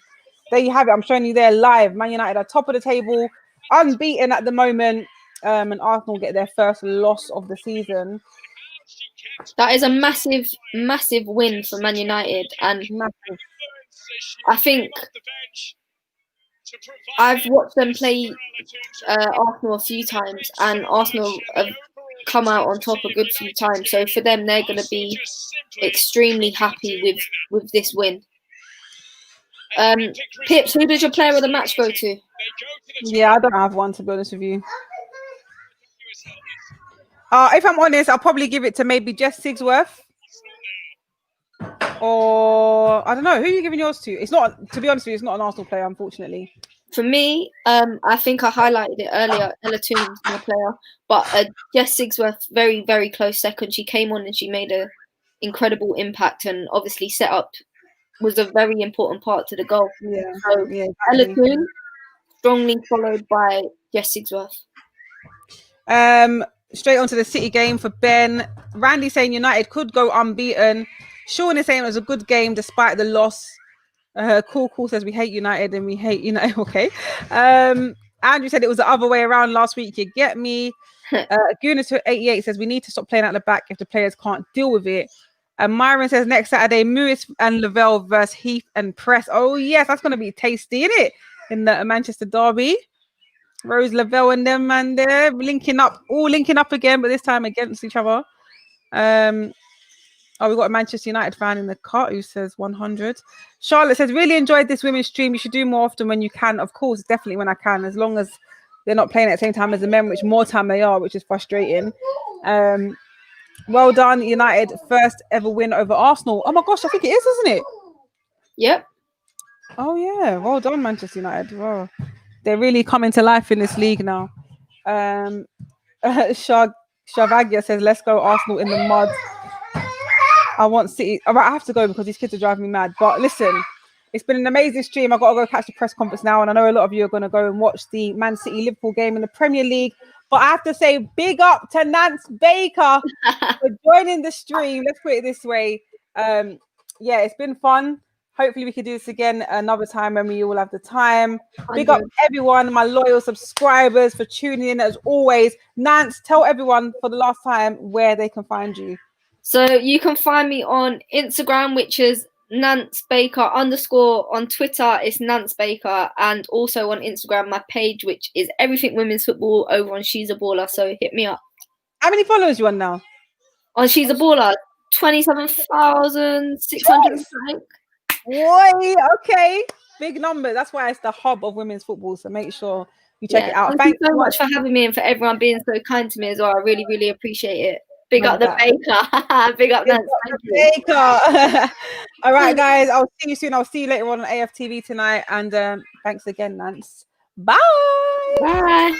there you have it. I'm showing you there live. Man United are top of the table, unbeaten at the moment. And Arsenal get their first loss of the season. That is a massive, massive win for Man United. And Massive. I think I've watched them play Arsenal a few times, and Arsenal have come out on top a good few times. So for them, they're going to be extremely happy with this win. Pips, who did your player of the match go to? Yeah, I don't have one, to be honest with you. If I'm honest, I'll probably give it to maybe Jess Sigsworth. Or I don't know. Who are you giving yours to? It's not, to be honest with you, it's not an Arsenal player, unfortunately. For me, I think I highlighted it earlier. Ella Toon's my player, but Jess Sigsworth, very, very close second. She came on and she made an incredible impact, and obviously set up was a very important part to the goal. Yeah. So Yeah, Ella exactly. Toon, strongly followed by Jess Sigsworth. Straight on to the City game for Ben. Randy saying United could go unbeaten. Sean is saying it was a good game despite the loss. Cool says we hate United and we hate United. Okay. Andrew said it was the other way around last week. You get me. Guna88 says we need to stop playing out the back if the players can't deal with it. And Myron says next Saturday, Mewis and Lavelle versus Heath and Press. Oh yes, that's going to be tasty, isn't it? In the Manchester derby. Rose Lavelle and them, and they're linking up again, but this time against each other. We've got a Manchester United fan in the car who says 100. Charlotte says, really enjoyed this women's stream. You should do more often when you can. Of course, definitely when I can, as long as they're not playing at the same time as the men, which more time they are, which is frustrating. Well done, United. First ever win over Arsenal. Oh my gosh, I think it is, isn't it? Yep. Oh yeah, well done, Manchester United. Wow. They're really coming to life in this league now. Shavagya says, let's go Arsenal in the mud. I want City. All right, I have to go because these kids are driving me mad. But listen, it's been an amazing stream. I've got to go catch the press conference now. And I know a lot of you are going to go and watch the Man City Liverpool game in the Premier League. But I have to say big up to Nance Baker for joining the stream. Let's put it this way. Yeah, it's been fun. Hopefully we can do this again another time when we all have the time. Big up everyone, my loyal subscribers for tuning in as always. Nance, tell everyone for the last time where they can find you. So you can find me on Instagram, which is Nance Baker _ on Twitter, it's Nance Baker, and also on Instagram, my page, which is Everything Women's Football over on She's a Baller. So hit me up. How many followers you on now? On She's a Baller, 27,600. Boy, okay. Big number. That's why it's the hub of women's football. So make sure you check it out. Thank you so much for having me and for everyone being so kind to me as well. I really, really appreciate it. Big up the Baker. Big up Nance. Thank you. Baker. All right, guys. I'll see you soon. I'll see you later on AFTV tonight. And Thanks again, Nance. Bye. Bye.